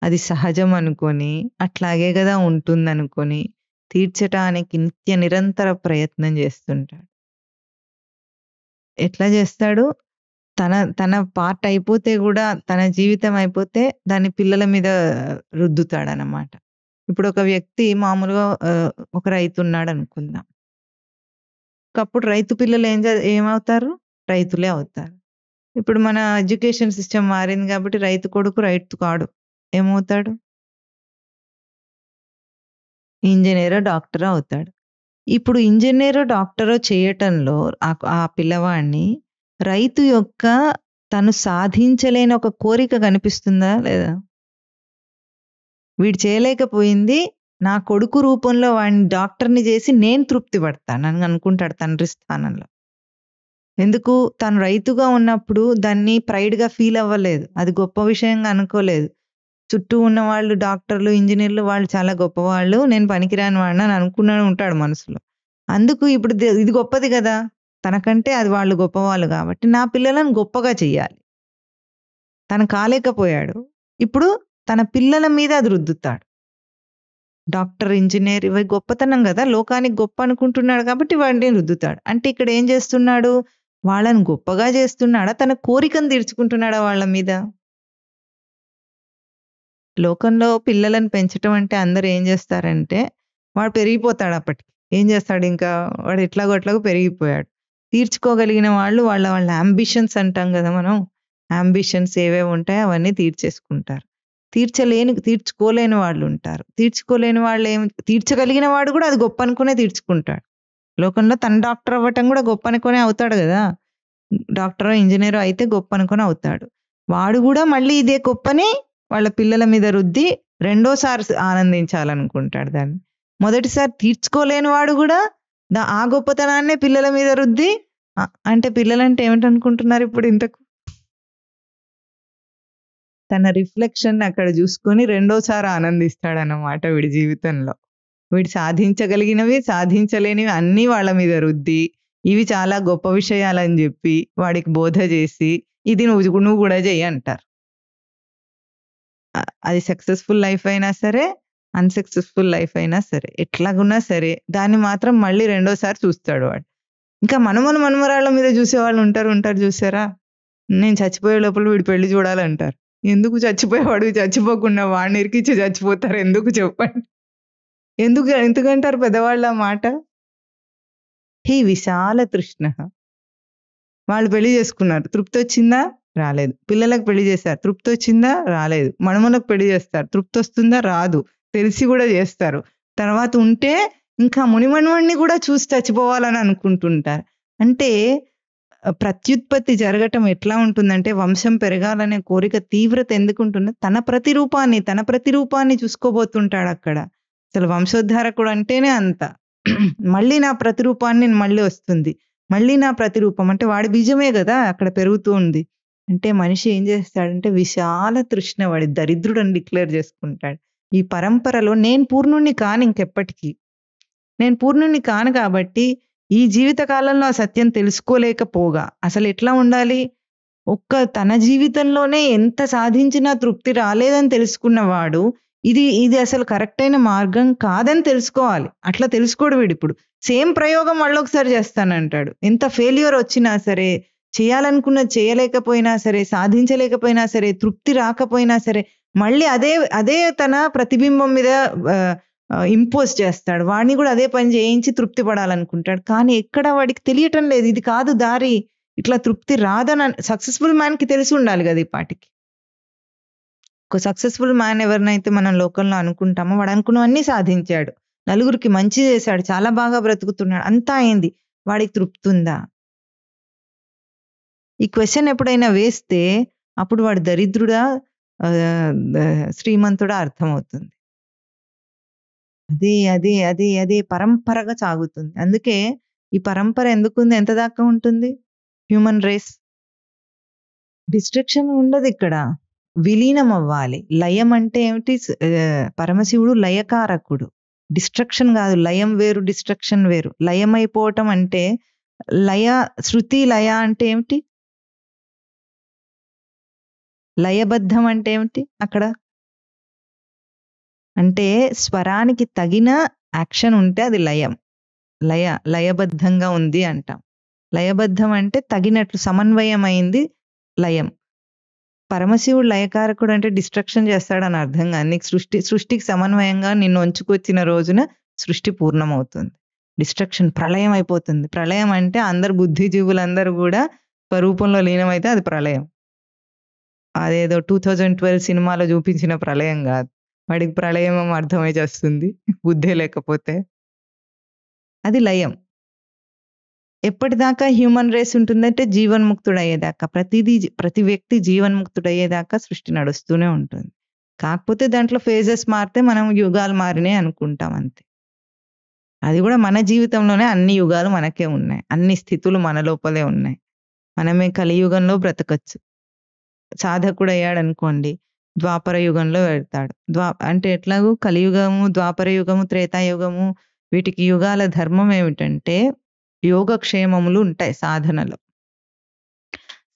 అది సహజం అనుకొని అట్లాగే కదా ఉంటుందనుకొని తీర్చటానికి నిత్య నిరంతర ప్రయత్నం చేస్తుంటాడు. ఎట్లా చేస్తాడు? తన పార్ట్ అయిపోతే కూడా తన జీవితం అయిపోతే దాన్ని పిల్లల మీద రుద్దుతాడనమాట. ఇప్పుడు ఒక వ్యక్తి మామూలుగా ఒక రైతు ఉన్నాడు అనుకుందాం. ఒకప్పుడు రైతు పిల్లలు ఏమవుతారు? రైతులే అవుతారు. ఇప్పుడు మన ఎడ్యుకేషన్ సిస్టమ్ మారింది కాబట్టి రైతు కొడుకు రైతు కాడు. ఏమవుతాడు? ఇంజినీరో, డాక్టరో అవుతాడు. ఇప్పుడు ఇంజినీరో, డాక్టరో చేయటంలో ఆ పిల్లవాడిని రైతు యొక్క తను సాధించలేని ఒక కోరిక కనిపిస్తుందా లేదా? వీడు చేయలేకపోయింది నా కొడుకు రూపంలో వాడిని డాక్టర్‌ని చేసి నేను తృప్తి పడతానని అనుకుంటాడు తండ్రి స్థానంలో. ఎందుకు? తను రైతుగా ఉన్నప్పుడు దాన్ని ప్రైడ్‌గా ఫీల్ అవ్వలేదు. అది గొప్ప విషయంగా అనుకోలేదు. చుట్టూ ఉన్న వాళ్ళు డాక్టర్లు, ఇంజినీర్లు వాళ్ళు చాలా గొప్పవాళ్ళు. నేను పనికిరాని వాడిని అని అనుకునే ఉంటాడు మనసులో. అందుకు ఇప్పుడు ఇది గొప్పది గదా! తనకంటే అది వాళ్ళు గొప్పవాళ్ళు గాబట్టి, నా పిల్లలను గొప్పగా చెయ్యాలి. తను కాలేకపోయాడు. ఇప్పుడు తన పిల్లల మీద అది రుద్దుతాడు. డాక్టర్, ఇంజినీర్ ఇవి గొప్పతనం గదా! లోకానికి గొప్ప అనుకుంటున్నాడు కాబట్టి వాడిని రుద్దుతాడు. అంటే ఇక్కడ ఏం చేస్తున్నాడు? వాళ్ళని గొప్పగా చేస్తున్నాడా? తన కోరికను తీర్చుకుంటున్నాడా వాళ్ళ మీద? లోకంలో పిల్లలను పెంచటం అంటే అందరూ ఏం చేస్తారంటే, వాడు పెరిగిపోతాడు అప్పటికి. ఏం చేస్తాడు ఇంకా? వాడు ఎట్లాగో పెరిగిపోయాడు. తీర్చుకోగలిగిన వాళ్ళు వాళ్ళ యాంబిషన్స్ అంటాం గదా మనం. యాంబిషన్స్ ఏవేవి ఉంటాయో అవన్నీ తీర్చేసుకుంటారు. తీర్చుకోలేని వాళ్ళుంటారు. తీర్చుకోలేని తీర్చగలిగిన వాడు గూడా అది గొప్ప అనుకునే తీర్చుకుంటాడు. లోకంలో తన డాక్టర్ అవ్వటం గూడా గొప్ప అనుకునే అవుతాడు గదా! డాక్టరో, ఇంజినీరో అయితే గొప్ప అనుకుని అవుతాడు. వాడు గూడా మళ్ళీ ఇదే గొప్పని వాళ్ళ పిల్లల మీద రుద్ది రెండోసారి ఆనందించాలనుకుంటాడు దాన్ని. మొదటిసారి తీర్చుకోలేని వాడు గూడా ఆ గొప్పతనాన్నే పిల్లల మీద రుద్ది అంటే పిల్లలంటే ఏమిటనుకుంటున్నారు ఇప్పుడు ఇంతకు? తన రిఫ్లెక్షన్‌ని అక్కడ జూసుకొని రెండోసారి ఆనందిస్తాడన్నమాట వీడి జీవితంలో. వీడు సాధించగలిగినవి, సాధించలేనివి అన్నీ వాళ్ళ మీద రుద్ది, ఇవి చాలా గొప్ప విషయాలని జెప్పి, వాడికి బోధ జేసి, ఇది నువ్వు గూడా చెయ్యి అంటారు. అది సక్సెస్‌ఫుల్ లైఫ్ అయినా సరే, అన్‌సక్సెస్‌ఫుల్ లైఫ్ అయినా సరే, ఎట్లాగున్నా సరే, దాన్ని మాత్రం మళ్ళీ రెండోసారి చూస్తాడు వాడు. ఇంకా మనమరాళ్ళ మీద జూసేవాళ్ళు ఉంటారు జూసారా? నేను చచ్చిపోయే లోపల వీడి పెళ్లి జూడాలంటారు. ఎందుకు చచ్చిపోయేవాడు చచ్చిపోకుండా వాడిని ఇరికిచ్చి చచ్చిపోతారు ఎందుకు చెప్పండి? ఎందుకంటారు పెద్దవాళ్ళు ఆ మాట? హి విశాల తృష్ణః. వాళ్ళు పెళ్లి చేసుకున్నారు. తృప్తొచ్చిందా? రాలేదు. పిల్లలకు పెళ్లి చేశారు. తృప్తొచ్చిందా? రాలేదు. మనుమలకు పెళ్లి చేస్తారు. తృప్తొస్తుందా? రాదు. తెలిసి గూడా చేస్తారు. తర్వాత ఉంటే ఇంకా మునిమనుమడిని గూడా చూసి చచ్చిపోవాలని అనుకుంటుంటారు. అంటే ప్రత్యుత్పత్తి జరగటం ఎట్లా ఉంటుందంటే వంశం పెరగాలనే కోరిక తీవ్రత ఎందుకుంటుందో తన ప్రతిరూపాన్ని చూసుకోబోతుంటాడక్కడ. అసలు వంశోద్ధారకుడు అంటేనే అంత. మళ్ళీ నా ప్రతిరూపాన్ని మళ్ళీ వస్తుంది. మళ్ళీ నా ప్రతిరూపం అంటే వాడి బీజమే గదా! అక్కడ పెరుగుతూ ఉంది. అంటే మనిషి ఏం చేస్తాడంటే విశాల తృష్ణ వాడి దరిద్రుడని డిక్లేర్ చేసుకుంటాడు. ఈ పరంపరలో నేను పూర్ణుడిని కాను ఇంకెప్పటికి. నేను పూర్ణుడిని కాను కాబట్టి ఈ జీవిత కాలంలో ఆ సత్యం తెలుసుకోలేకపోగా అసలు ఎట్లా ఉండాలి? తన జీవితంలోనే ఎంత సాధించినా తృప్తి రాలేదని తెలుసుకున్నవాడు ఇది అసలు కరెక్ట్ అయిన మార్గం కాదని తెలుసుకోవాలి. అట్లా తెలుసుకోడు వీడిప్పుడు. సేమ్ ప్రయోగం మళ్ళొకసారి చేస్తానంటాడు. ఎంత ఫెయిల్యూర్ వచ్చినా సరే, చేయాలనుకున్నది చేయలేకపోయినా సరే, సాధించలేకపోయినా సరే, తృప్తి రాకపోయినా సరే, మళ్ళీ అదే తన ప్రతిబింబం మీద ఇంపోజ్ చేస్తాడు. వాడిని కూడా అదే పని చేయించి తృప్తి పడాలనుకుంటాడు. కానీ ఎక్కడ వాడికి తెలియటం లేదు. ఇది కాదు దారి. ఇట్లా తృప్తి రాదని సక్సెస్‌ఫుల్ మ్యాన్‌కి తెలిసి ఉండాలి గదా! ఈ పాటికి. ఒక సక్సెస్‌ఫుల్ మ్యాన్ ఎవరినైతే మనం లోకంలో అనుకుంటామో వాడు అనుకున్నవన్నీ సాధించాడు. నలుగురికి మంచి చేశాడు. చాలా బాగా బ్రతుకుతున్నాడు. అంతా అయింది. వాడికి తృప్తుందా? ఈ క్వెషన్ ఎప్పుడైనా వేస్తే అప్పుడు వాడు దరిద్రుడా? శ్రీమంతుడా అర్థమవుతుంది. అది పరంపరగా సాగుతుంది. అందుకే ఈ పరంపర ఎందుకుంది? ఎంత దాకా ఉంటుంది? Human race. డిస్ట్రక్షన్ ఉండదిక్కడ. విలీనం అవ్వాలి. లయం అంటే ఏమిటి? పరమశివుడు లయకారకుడు. డిస్ట్రక్షన్ గాదు. లయం వేరు, డిస్ట్రక్షన్ వేరు. లయమైపోవటం అంటే శృతి లయ అంటే ఏమిటి? లయబద్ధం అంటే ఏమిటి అక్కడ? అంటే స్వరానికి తగిన యాక్షన్ ఉంటే అది లయం. లయబద్ధంగా ఉంది అంటాం. లయబద్ధం అంటే తగినట్లు సమన్వయమైంది లయం. పరమశివుడు లయకారకుడు అంటే డిస్ట్రక్షన్ చేస్తాడని అర్థం కాదు. నీకు సృష్టికి సమన్వయంగా నిన్ను ఉంచుకొచ్చిన రోజున సృష్టి పూర్ణమవుతుంది. డిస్ట్రక్షన్ ప్రళయం అయిపోతుంది. ప్రళయం అంటే అందరు బుద్ధిజీవులందరూ కూడా స్వరూపంలో లీనమైతే అది ప్రళయం. అదేదో 2012 సినిమాలో చూపించిన ప్రళయం కాదు. వాడికి ప్రళయం అర్థమై చేస్తుంది బుద్ధే లేకపోతే. అది లయం. ఎప్పటిదాకా హ్యూమన్ రేస్ ఉంటుందంటే జీవన్ముక్తుడయ్యేదాకా. ప్రతి వ్యక్తి జీవన్ముక్తుడయ్యేదాకా సృష్టి నడుస్తూనే ఉంటుంది. కాకపోతే దాంట్లో ఫేజెస్ మారితే మనం యుగాలు మారినాయి అనుకుంటాం అంతే. అది కూడా మన జీవితంలోనే అన్ని యుగాలు మనకే ఉన్నాయి. అన్ని స్థితులు మన లోపలే ఉన్నాయి. మనమే కలియుగంలో బ్రతకచ్చు. సాధకుడయ్యాడనుకోండి, ద్వాపర యుగంలో వెళ్తాడు. అంటే ఎట్లాగో కలియుగము, ద్వాపర యుగము, త్రేతాయుగము వీటికి యుగాల ధర్మం ఏమిటంటే యోగక్షేమములు ఉంటాయి సాధనలో.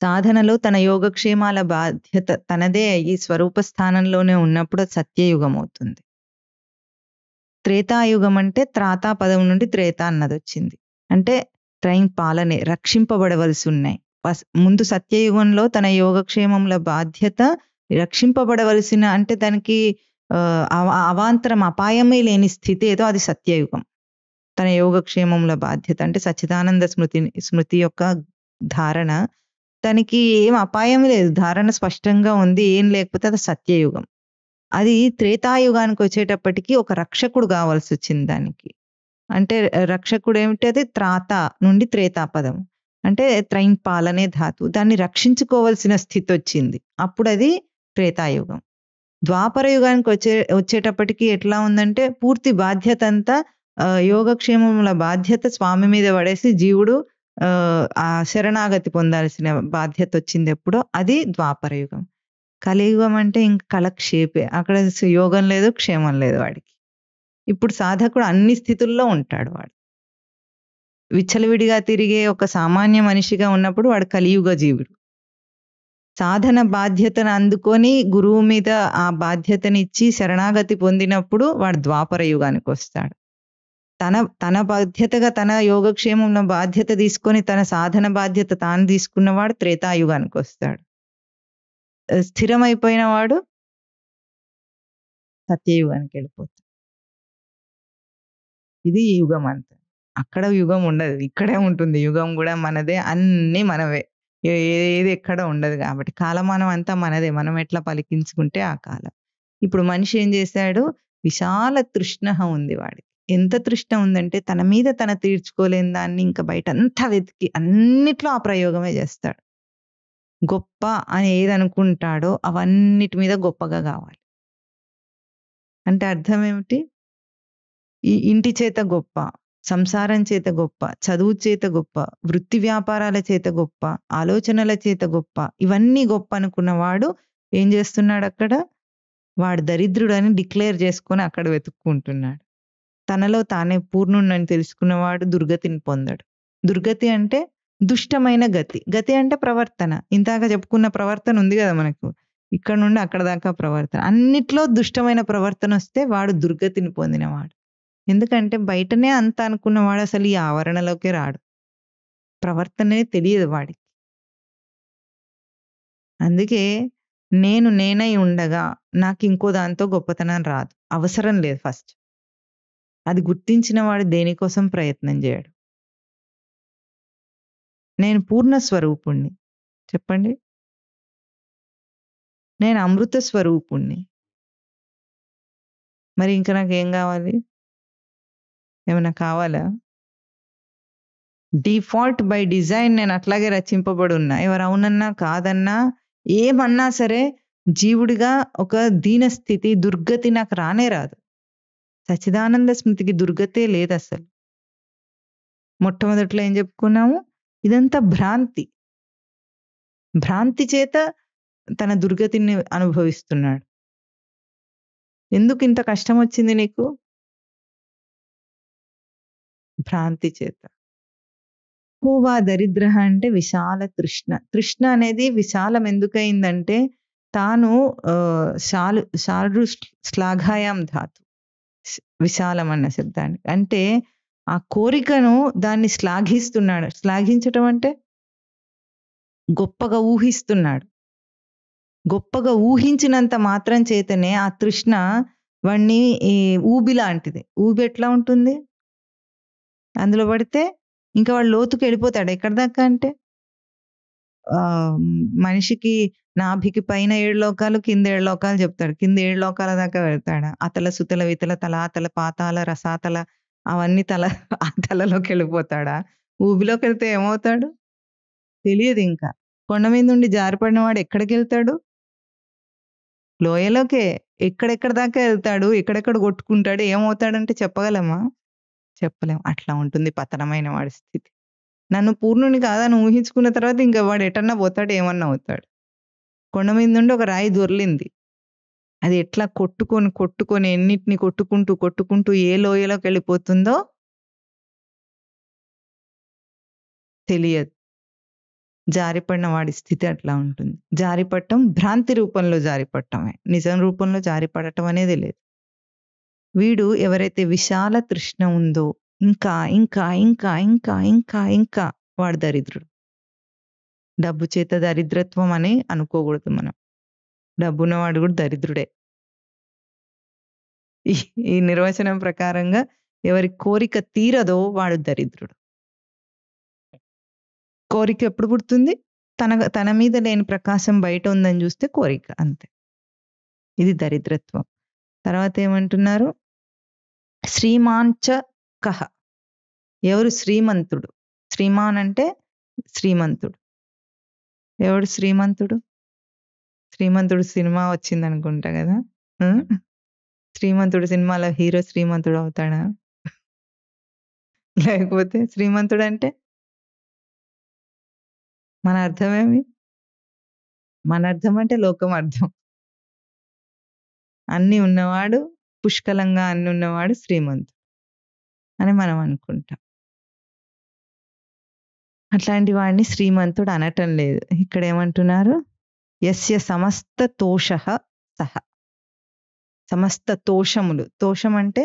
సాధనలో తన యోగక్షేమాల బాధ్యత తనదే అయ్యి స్వరూప స్థానంలోనే ఉన్నప్పుడు అది సత్యయుగం అవుతుంది. త్రేతాయుగం అంటే త్రాతా పదం నుండి త్రేత అన్నదొచ్చింది. అంటే ట్రైన్ పాలనే రక్షింపబడవలసి ఉన్నాయి. ముందు సత్యయుగంలో తన యోగక్షేమముల బాధ్యత రక్షింపబడవలసిన అంటే దానికి అవాంతరం అపాయమే లేని స్థితి ఏదో అది సత్యయుగం. తన యోగక్షేమముల బాధ్యత అంటే సచ్చిదానంద స్మృతి యొక్క ధారణ దానికి ఏం అపాయం లేదు. ధారణ స్పష్టంగా ఉంది. ఏం లేకపోతే అది సత్యయుగం. అది త్రేతాయుగానికి వచ్చేటప్పటికి ఒక రక్షకుడు కావాల్సి వచ్చింది దానికి. అంటే రక్షకుడు ఏమిటి అది త్రాత నుండి త్రేతా పదం. అంటే త్రైన్ పాలనే ధాతు. దాన్ని రక్షించుకోవాల్సిన స్థితి వచ్చింది. అప్పుడు అది త్రేతాయుగం. ద్వాపర యుగానికి వచ్చేటప్పటికి ఎట్లా ఉందంటే పూర్తి బాధ్యత అంతా యోగక్షేమముల బాధ్యత స్వామి మీద పడేసి జీవుడు ఆ శరణాగతి పొందాల్సిన బాధ్యత వచ్చింది ఎప్పుడో అది ద్వాపర యుగం. కలియుగం అంటే ఇంక కలక్షేపే. అక్కడ యోగం లేదు, క్షేమం లేదు వాడికి. ఇప్పుడు సాధకుడు అన్ని స్థితుల్లో ఉంటాడు వాడు. విచ్చలవిడిగా తిరిగే ఒక సామాన్య మనిషిగా ఉన్నప్పుడు వాడు కలియుగ జీవుడు. సాధన బాధ్యతను అందుకొని గురువు మీద ఆ బాధ్యతనిచ్చి శరణాగతి పొందినప్పుడు వాడు ద్వాపర యుగానికి వస్తాడు. తన బాధ్యతగా తన యోగక్షేమంలో బాధ్యత తీసుకొని తన సాధన బాధ్యత తాను తీసుకున్నవాడు త్రేతాయుగానికి వస్తాడు. స్థిరమైపోయిన వాడు సత్యయుగానికి వెళ్ళిపోతాడు. ఇది యుగం అంతా. అక్కడ యుగం ఉండదు. ఇక్కడే ఉంటుంది. యుగం కూడా మనదే. అన్నీ మనవే. ఏది ఎక్కడ ఉండదు కాబట్టి కాలమానం అంతా మనదే. మనం ఎట్లా పలికించుకుంటే ఆ కాలం. ఇప్పుడు మనిషి ఏం చేశాడు? విశాల తృష్ణ ఉంది వాడికి. ఎంత తృష్ణ ఉందంటే తన మీద తన తీర్చుకోలేని దాన్ని ఇంకా బయట అంతా వెతికి అన్నిట్లో ఆ ప్రయోగమే చేస్తాడు. గొప్ప అని ఏది అనుకుంటాడో అవన్నిటి మీద గొప్పగా కావాలి. అంటే అర్థం ఏమిటి? ఈ ఇంటి చేత గొప్ప, సంసారం చేత గొప్ప, చదువు చేత గొప్ప, వృత్తి వ్యాపారాల చేత గొప్ప, ఆలోచనల చేత గొప్ప, ఇవన్నీ గొప్ప అనుకున్నవాడు ఏం చేస్తున్నాడు అక్కడ? వాడు దరిద్రుడని డిక్లేర్ చేసుకొని అక్కడ వెతుక్కుంటున్నాడు. తనలో తానే పూర్ణుణ్ణని తెలుసుకున్నవాడు దుర్గతిని పొందడు. దుర్గతి అంటే దుష్టమైన గతి. గతి అంటే ప్రవర్తన. ఇందాక చెప్పుకున్న ప్రవర్తన ఉంది కదా మనకు. ఇక్కడ నుండి అక్కడ దాకా ప్రవర్తన. అన్నిట్లో దుష్టమైన ప్రవర్తన వస్తే వాడు దుర్గతిని పొందినవాడు. ఎందుకంటే బయటనే అంత అనుకున్నవాడు అసలు ఈ ఆవరణలోకే రాడు. ప్రవర్తనే తెలియదు వాడికి. అందుకే నేను నేనై ఉండగా నాకు ఇంకో దాంతో గొప్పతనం రాదు. అవసరం లేదు ఫస్ట్. అది గుర్తించిన వాడు దేనికోసం ప్రయత్నం చేయడు. నేను పూర్ణ స్వరూపుణ్ణి. చెప్పండి. నేను అమృత స్వరూపుణ్ణి. మరి ఇంకా నాకేం కావాలి? ఏమైనా కావాలా? డిఫాల్ట్ బై డిజైన్ నేను అట్లాగే రచింపబడి ఉన్నా. ఎవరు అవునన్నా కాదన్నా ఏమన్నా సరే జీవుడిగా ఒక దీనస్థితి దుర్గతి నాకు రానే రాదు. సచ్చిదానంద స్మృతికి దుర్గతే లేదు అసలు. మొట్టమొదట్లో ఏం చెప్పుకున్నాము? ఇదంతా భ్రాంతి. భ్రాంతి చేత తన దుర్గతిని అనుభవిస్తున్నాడు. ఎందుకు ఇంత కష్టం వచ్చింది నీకు? భ్రాంతి చేత. ఎక్కువగా దరిద్ర అంటే విశాల తృష్ణ. తృష్ణ అనేది విశాలం ఎందుకయిందంటే తాను శాలు శ్లాఘాయాం ధాతు. విశాలం అన్న శబ్దానికి. అంటే ఆ కోరికను దాన్ని శ్లాఘిస్తున్నాడు. శ్లాఘించటం అంటే గొప్పగా ఊహిస్తున్నాడు. గొప్పగా ఊహించినంత మాత్రం చేతనే ఆ తృష్ణ వాణ్ణి ఊబి లాంటిది. ఊబి ఎట్లా ఉంటుంది? అందులో పడితే ఇంకా వాడు లోతుకి వెళ్ళిపోతాడు. ఎక్కడి దాకా అంటే మనిషికి నాభికి పైన 7 లోకాలు, కింద 7 లోకాలు చెప్తాడు. కింద 7 లోకాల దాకా వెళ్తాడా? అతల, సుతల, వితల, తలాతల, పాతాల, రసాతల అవన్నీ ఆ తలలోకి వెళ్ళిపోతాడా? ఊబిలోకి వెళ్తే ఏమవుతాడు? తెలియదు ఇంకా. కొండ మీద నుండి జారిపడిన వాడు ఎక్కడికి వెళ్తాడు? లోయలోకే. ఎక్కడెక్కడ దాకా వెళ్తాడు? ఎక్కడెక్కడ కొట్టుకుంటాడు? ఏమవుతాడంటే చెప్పగలమా? చెప్పలేం. అట్లా ఉంటుంది పతనమైన వాడి స్థితి. నన్ను పూర్ణుని కాదని ఊహించుకున్న తర్వాత ఇంకా వాడు ఎటన్నా పోతాడు, ఏమన్నా అవుతాడు. కొండ మీద నుండి ఒక రాయి దొర్లింది. అది ఎట్లా కొట్టుకొని ఎన్నిటిని కొట్టుకుంటూ ఏ లోయలోకెళ్ళిపోతుందో తెలియదు. జారిపడిన వాడి స్థితి అట్లా ఉంటుంది. జారిపడటం భ్రాంతి రూపంలో జారిపడటమే. నిజం రూపంలో జారిపడటం అనేది లేదు. వీడు ఎవరైతే విశాల తృష్ణ ఉందో ఇంకా వాడు దరిద్రుడు. డబ్బు చేత దరిద్రత్వం అని అనుకోకూడదు మనం. డబ్బున్నవాడు కూడా దరిద్రుడే. ఈ నిర్వచనం ప్రకారంగా ఎవరి కోరిక తీరదో వాడు దరిద్రుడు. కోరిక ఎప్పుడు పుడుతుంది? తన మీద లేని ప్రకాశం బయట ఉందని చూస్తే కోరిక, అంతే. ఇది దరిద్రత్వం. తర్వాత ఏమంటున్నారు? శ్రీమాంచ కహ, ఎవరు శ్రీమంతుడు? శ్రీమాన్ అంటే శ్రీమంతుడు. ఎవడు శ్రీమంతుడు? శ్రీమంతుడు సినిమా వచ్చింది అనుకుంటా కదా. శ్రీమంతుడు సినిమాలో హీరో శ్రీమంతుడు అవుతాడా? లేకపోతే శ్రీమంతుడు అంటే మన అర్థమేమి? మన అర్థం అంటే లోకం అర్థం. అన్ని ఉన్నవాడు, పుష్కలంగా అన్ని ఉన్నవాడు శ్రీమంతుడు అని మనం అనుకుంటాం. అట్లాంటి వాడిని శ్రీమంతుడు అనటం లేదు. ఇక్కడ ఏమంటున్నారు? యస్య సమస్త తోషః సహ. సమస్త తోషములు, తోషం అంటే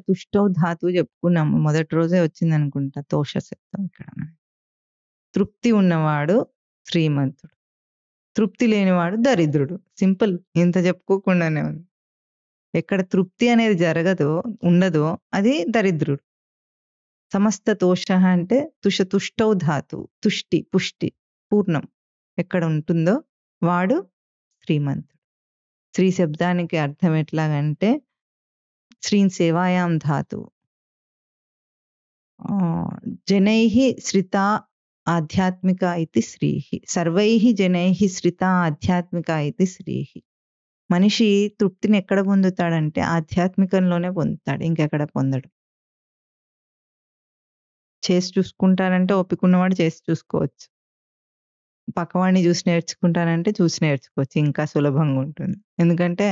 తుష్టౌ ధాతువు చెప్పుకున్నాము, మొదటి రోజే వచ్చింది అనుకుంటా తోష శబ్దం. ఇక్కడ తృప్తి ఉన్నవాడు శ్రీమంతుడు, తృప్తి లేనివాడు దరిద్రుడు. సింపుల్, ఇంత చెప్పుకోకుండానే ఉంది. ఎక్కడ తృప్తి అనేది జరగదో ఉండదో అది దరిద్రుడు. సమస్త తోష అంటే తుష్టౌ ధాతు, తుష్టి పుష్టి పూర్ణం ఎక్కడ ఉంటుందో వాడు శ్రీమంతుడు. శ్రీ శబ్దానికి అర్థం ఎట్లాగంటే శ్రీన్ సేవాయాం ధాతు, జనైః శ్రితా ఆధ్యాత్మిక ఇది శ్రీః, సర్వైః జనైః శ్రితా ఆధ్యాత్మిక ఇది శ్రీః. మనిషి తృప్తిని ఎక్కడ పొందుతాడంటే ఆధ్యాత్మికంలోనే పొందుతాడు, ఇంకెక్కడ పొందడు. చేసి చూసుకుంటానంటే ఓపికన్నవాడు చేసి చూసుకోవచ్చు. పక్కవాడిని చూసి నేర్చుకుంటానంటే చూసి నేర్చుకోవచ్చు, ఇంకా సులభంగా ఉంటుంది. ఎందుకంటే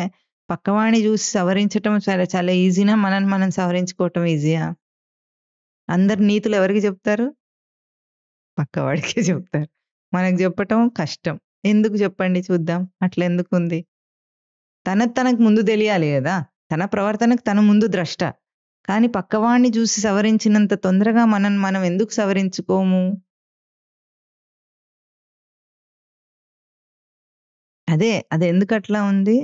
పక్కవాడిని చూసి సవరించటం చాలా చాలా ఈజీనా, మనం సవరించుకోవటం ఈజీయా? అందరు నీతులు ఎవరికి చెప్తారు? పక్కవాడికే చెప్తారు. మనకు చెప్పటం కష్టం. ఎందుకు చెప్పండి చూద్దాం, అట్లా ఎందుకుంది? తనకు ముందు తెలియాలి కదా, తన ప్రవర్తనకు తన ముందు ద్రష్ట. కానీ పక్కవాడిని చూసి సవరించినంత తొందరగా మనం ఎందుకు సవరించుకోము? అది ఎందుకు అట్లా ఉంది?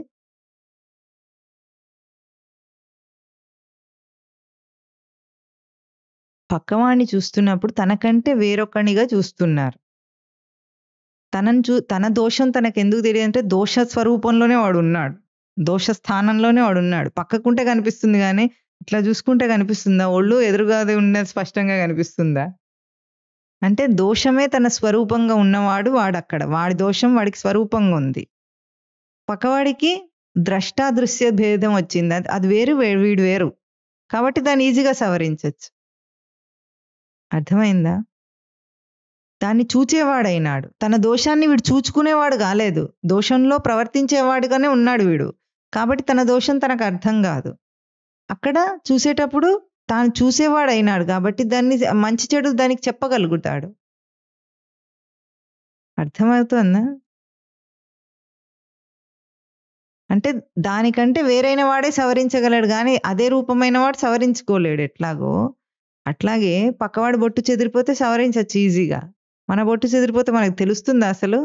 పక్కవాడిని చూస్తున్నప్పుడు తనకంటే వేరొకనిగా చూస్తున్నారు. తన దోషం తనకు ఎందుకు తెలియదు అంటే దోష స్వరూపంలోనే వాడు ఉన్నాడు, దోష స్థానంలోనే వాడు ఉన్నాడు. పక్కకుంటే కనిపిస్తుంది కానీ ఇట్లా చూసుకుంటే కనిపిస్తుందా? ఒళ్ళు ఎదురుగా ఉన్నది స్పష్టంగా కనిపిస్తుందా? అంటే దోషమే తన స్వరూపంగా ఉన్నవాడు వాడక్కడ, వాడి దోషం వాడికి స్వరూపంగా ఉంది. పక్కవాడికి ద్రష్టాదృశ్య భేదం వచ్చింది, అది వేరు వీడు వేరు, కాబట్టి దాన్ని ఈజీగా సవరించవచ్చు. అర్థమైందా? దాన్ని చూచేవాడైనాడు, తన దోషాన్ని వీడు చూచుకునేవాడు కాలేదు, దోషంలో ప్రవర్తించేవాడుగానే ఉన్నాడు వీడు. కాబట్టి తన దోషం తనకు అర్థం కాదు. అక్కడ చూసేటప్పుడు తాను చూసేవాడైనాడు కాబట్టి దాన్ని మంచి చెడు దానికి చెప్పగలుగుతాడు. అర్థమవుతుందా? అంటే దానికంటే వేరైన వాడే సవరించగలడు కానీ అదే రూపమైన వాడు సవరించుకోలేడు. ఎట్లాగో అట్లాగే పక్కవాడు బొట్టు చెదిరిపోతే సవరించచ్చు ఈజీగా, మన బొట్టు చెదిరిపోతే మనకు తెలుస్తుందా? అసలు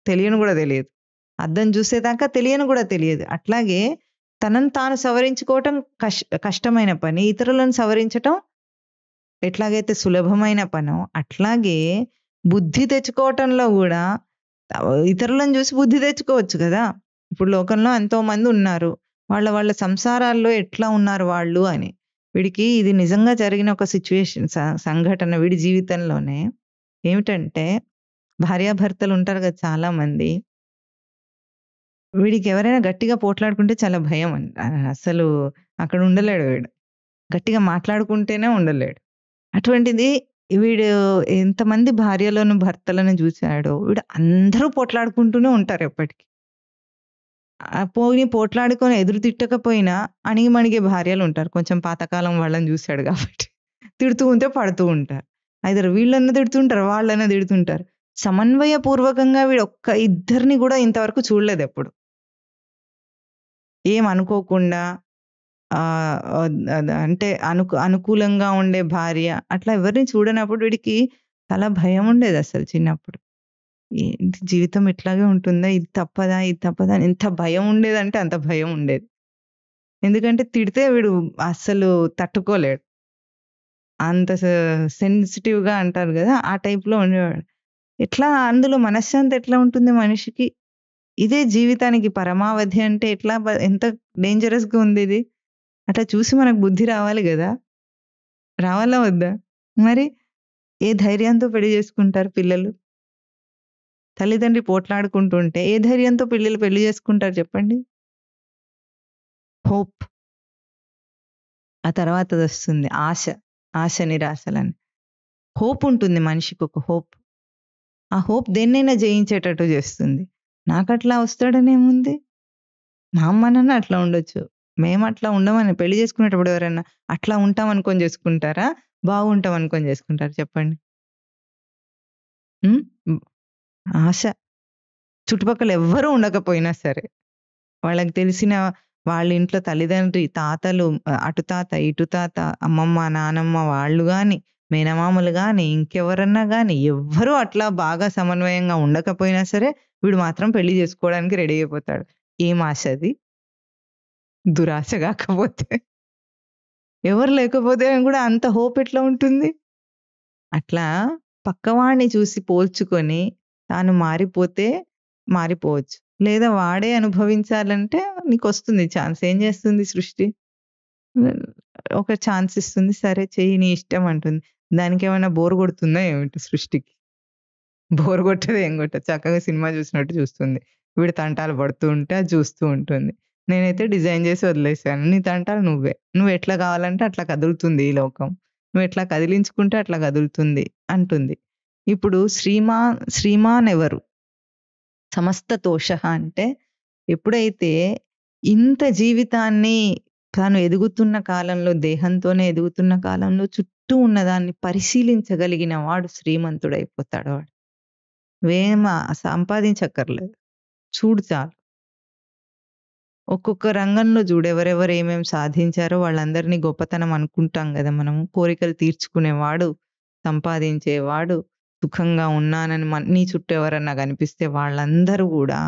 తెలియను కూడా తెలియదు, అద్దం చూసేదాకా తెలియను కూడా తెలియదు. అట్లాగే తనను తాను సవరించుకోవటం కష్టమైన పని, ఇతరులను సవరించటం ఎట్లాగైతే సులభమైన పనో అట్లాగే బుద్ధి తెచ్చుకోవటంలో కూడా ఇతరులను చూసి బుద్ధి తెచ్చుకోవచ్చు కదా. ఇప్పుడు లోకంలో ఎంతో మంది ఉన్నారు, వాళ్ళ సంసారాల్లో ఎట్లా ఉన్నారు వాళ్ళు అని. వీడికి ఇది నిజంగా జరిగిన ఒక సిచ్యువేషన్, సంఘటన వీడి జీవితంలోనే. ఏమిటంటే భార్యాభర్తలు ఉంటారు కదా చాలా మంది, వీడికి ఎవరైనా గట్టిగా పోట్లాడుకుంటే చాలా భయం అంట. అసలు అక్కడ ఉండలేడు వీడు, గట్టిగా మాట్లాడుకుంటేనే ఉండలేడు. అటువంటిది వీడు ఎంతమంది భార్యలను భర్తలను చూశాడో, వీడు అందరూ పోట్లాడుకుంటూనే ఉంటారు ఎప్పటికీ. పోయి పోట్లాడుకొని ఎదురు తిట్టకపోయినా అణిగిమణిగే భార్యలుంటారు. కొంచెం పాతకాలం వాళ్ళని జూసాడు గాబట్టి. తిడుతూ ఉంటే పడుతూ ఉంటారు. ఐదర్ వీళ్ళన్నా తిడుతుంటారు, వాళ్ళన్నా తిడుతుంటారు. సమన్వయపూర్వకంగా వీడొక్క ఇద్దరిని గూడా ఇంతవరకు చూడలేదెప్పుడు. ఏమనుకోకుండా అంటే అనుకూలంగా ఉండే భార్య అట్లా ఎవరిని చూడనప్పుడు వీడికి చాలా భయముండేదసలు చిన్నప్పుడు. ఏంటి జీవితం ఇట్లాగే ఉంటుందా? ఇది తప్పదా? ఇది తప్పదా? అని ఎంత భయం ఉండేదంటే అంత భయం ఉండేది. ఎందుకంటే తిడితే వీడు అస్సలు తట్టుకోలేడు. అంత సెన్సిటివ్‌గా అంటారు గదా! ఆ టైప్‌లో ఉండేవాడు. ఎట్లా అందులో మనశ్శాంతి ఎట్లా ఉంటుంది మనిషికి? ఇదే జీవితానికి పరమావధి అంటే ఎట్లా ఎంత డేంజరస్‌గా ఉందిది. అట్లా చూసి మనకు బుద్ధి రావాలి గదా! రావాలా వద్దా? మరి ఏ ధైర్యంతో పెళ్లి జేసుకుంటారు పిల్లలు? తల్లిదండ్రి పోట్లాడుకుంటుంటే ఏ ధైర్యంతో పిల్లలు పెళ్లి జేసుకుంటారు చెప్పండి? హోప్. ఆ తర్వాతదొస్తుంది ఆశ. ఆశ నిరాశలని. హోప్ ఉంటుంది మనిషికొక హోప్. ఆ హోప్ దేన్నైనా జయించేటట్టు జేస్తుంది. నాకట్లా వస్తాడనేముంది? మా అమ్మ, నాన్న అట్లా ఉండొచ్చు. మేమట్లా ఉండమని పెళ్లి జేసుకునేటప్పుడు ఎవరైనా అట్లా ఉంటామనుకోని జేసుకుంటారా? బాగుంటామనుకోని జేసుకుంటారా చెప్పండి? హ్మ్. హ్మ్. ఆశ. చుట్టుపక్కల ఎవ్వరు ఉండకపోయినా సరే. వాళ్ళకి తెలిసిన వాళ్ళ ఇంట్లో తల్లిదండ్రి, తాతలు అటు తాత, ఇటు తాత, అమ్మమ్మ, నానమ్మ వాళ్ళు గాని, మేనమామలు గాని, ఇంకెవరన్నా గాని ఎవ్వరు అట్లా బాగా సమన్వయంగా ఉండకపోయినా సరే, వీడు మాత్రం పెళ్లి జేసుకోవడానికి రెడీ అయిపోతాడు. ఏం ఆశ అది? దురాశ గాకపోతే. ఎవరు లేకపోతే గూడా అంత హోప్ ఎట్లా ఉంటుంది? అట్లా పక్కవాడిని చూసి పోల్చుకొని తాను మారిపోతే మారిపోవచ్చు. లేదా వాడే అనుభవించాలంటే నీకొస్తుంది ఛాన్స్. ఏం చేస్తుంది సృష్టి? హ్మ్. ఒక ఛాన్స్ ఇస్తుంది. సరే చెయ్యి నీ ఇష్టం అంటుంది. దానికేమన్నా బోర్ కొడుతుందా ఏమిటి సృష్టికి? బోర్ కొట్టదు, ఏం కొట్టదు. చక్కగా సినిమా చూసినట్టు చూస్తుంది. వీడు తంటాలు పడుతూ ఉంటే అది చూస్తూ ఉంటుంది. నేనైతే డిజైన్ చేసి వదిలేసాను. నీ తంటాలు నువ్వే. నువ్వెట్లా కావాలంటే అట్లా కదులుతుంది ఈ లోకం. నువ్వెట్లా కదిలించుకుంటే అట్లా కదులుతుంది అంటుంది. ఇప్పుడు శ్రీమాన్ ఎవరు? సమస్త తోషః అంటే ఎప్పుడైతే ఇంత జీవితాన్ని తాను ఎదుగుతున్న కాలంలో దేహంతోనే ఎదుగుతున్న కాలంలో చుట్టూ ఉన్నదాన్ని పరిశీలించగలిగిన వాడు శ్రీమంతుడైపోతాడు వాడు. సంపాదించక్కర్లేదు. చూడు చాలు. ఒక్కొక్క రంగంలో చూడు ఎవరెవరు ఏమేమి సాధించారో వాళ్ళందరినీ గొప్పతనం అనుకుంటాం గదా మనము. కోరికలు తీర్చుకునేవాడు, సంపాదించేవాడు, సుఖంగా ఉన్నానని నీ చుట్టూ ఎవరన్నా కనిపిస్తే వాళ్ళందరూ గూడా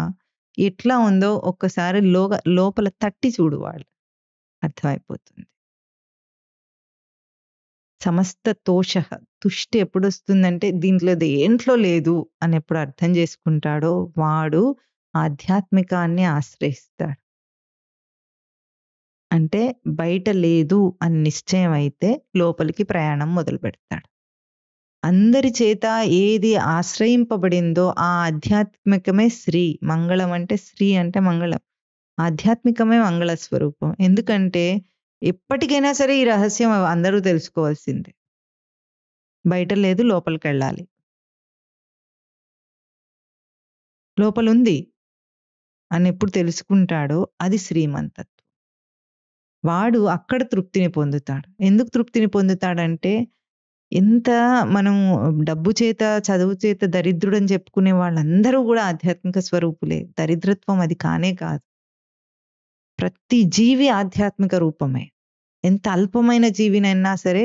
ఎట్లా ఉందో ఒక్కసారి లోపల తట్టి చూడు వాళ్ళు. అర్థమైపోతుంది. సమస్త తోషః తుష్టి ఎప్పుడొస్తుందంటే దీంట్లో దేంట్లో లేదు అని ఎప్పుడు అర్థం చేసుకుంటాడో వాడు ఆధ్యాత్మికాన్ని ఆశ్రయిస్తాడు. అంటే బయట లేదు అని నిశ్చయం అయితే లోపలికి ప్రయాణం మొదలుపెడతాడు. అందరి చేత ఏది ఆశ్రయింపబడిందో ఆ ఆధ్యాత్మికమే శ్రీ. మంగళం అంటే శ్రీ అంటే మంగళం. ఆధ్యాత్మికమే మంగళ స్వరూపం. ఎందుకంటే ఎప్పటికైనా సరే ఈ రహస్యం అందరూ తెలుసుకోవాల్సిందే. బయట లేదు లోపలికెళ్ళాలి. లోపలుంది అని ఎప్పుడు తెలుసుకుంటాడో అది శ్రీమంతత్వం. వాడు అక్కడ తృప్తిని పొందుతాడు. ఎందుకు తృప్తిని పొందుతాడంటే ఎంత మనం డబ్బు చేత, చదువు చేత దరిద్రుడని చెప్పుకునే వాళ్ళందరూ గూడా ఆధ్యాత్మిక స్వరూపులే. దరిద్రత్వం అది కానే కాదు. ప్రతి జీవి ఆధ్యాత్మిక రూపమే. ఎంత అల్పమైన జీవినైనా సరే,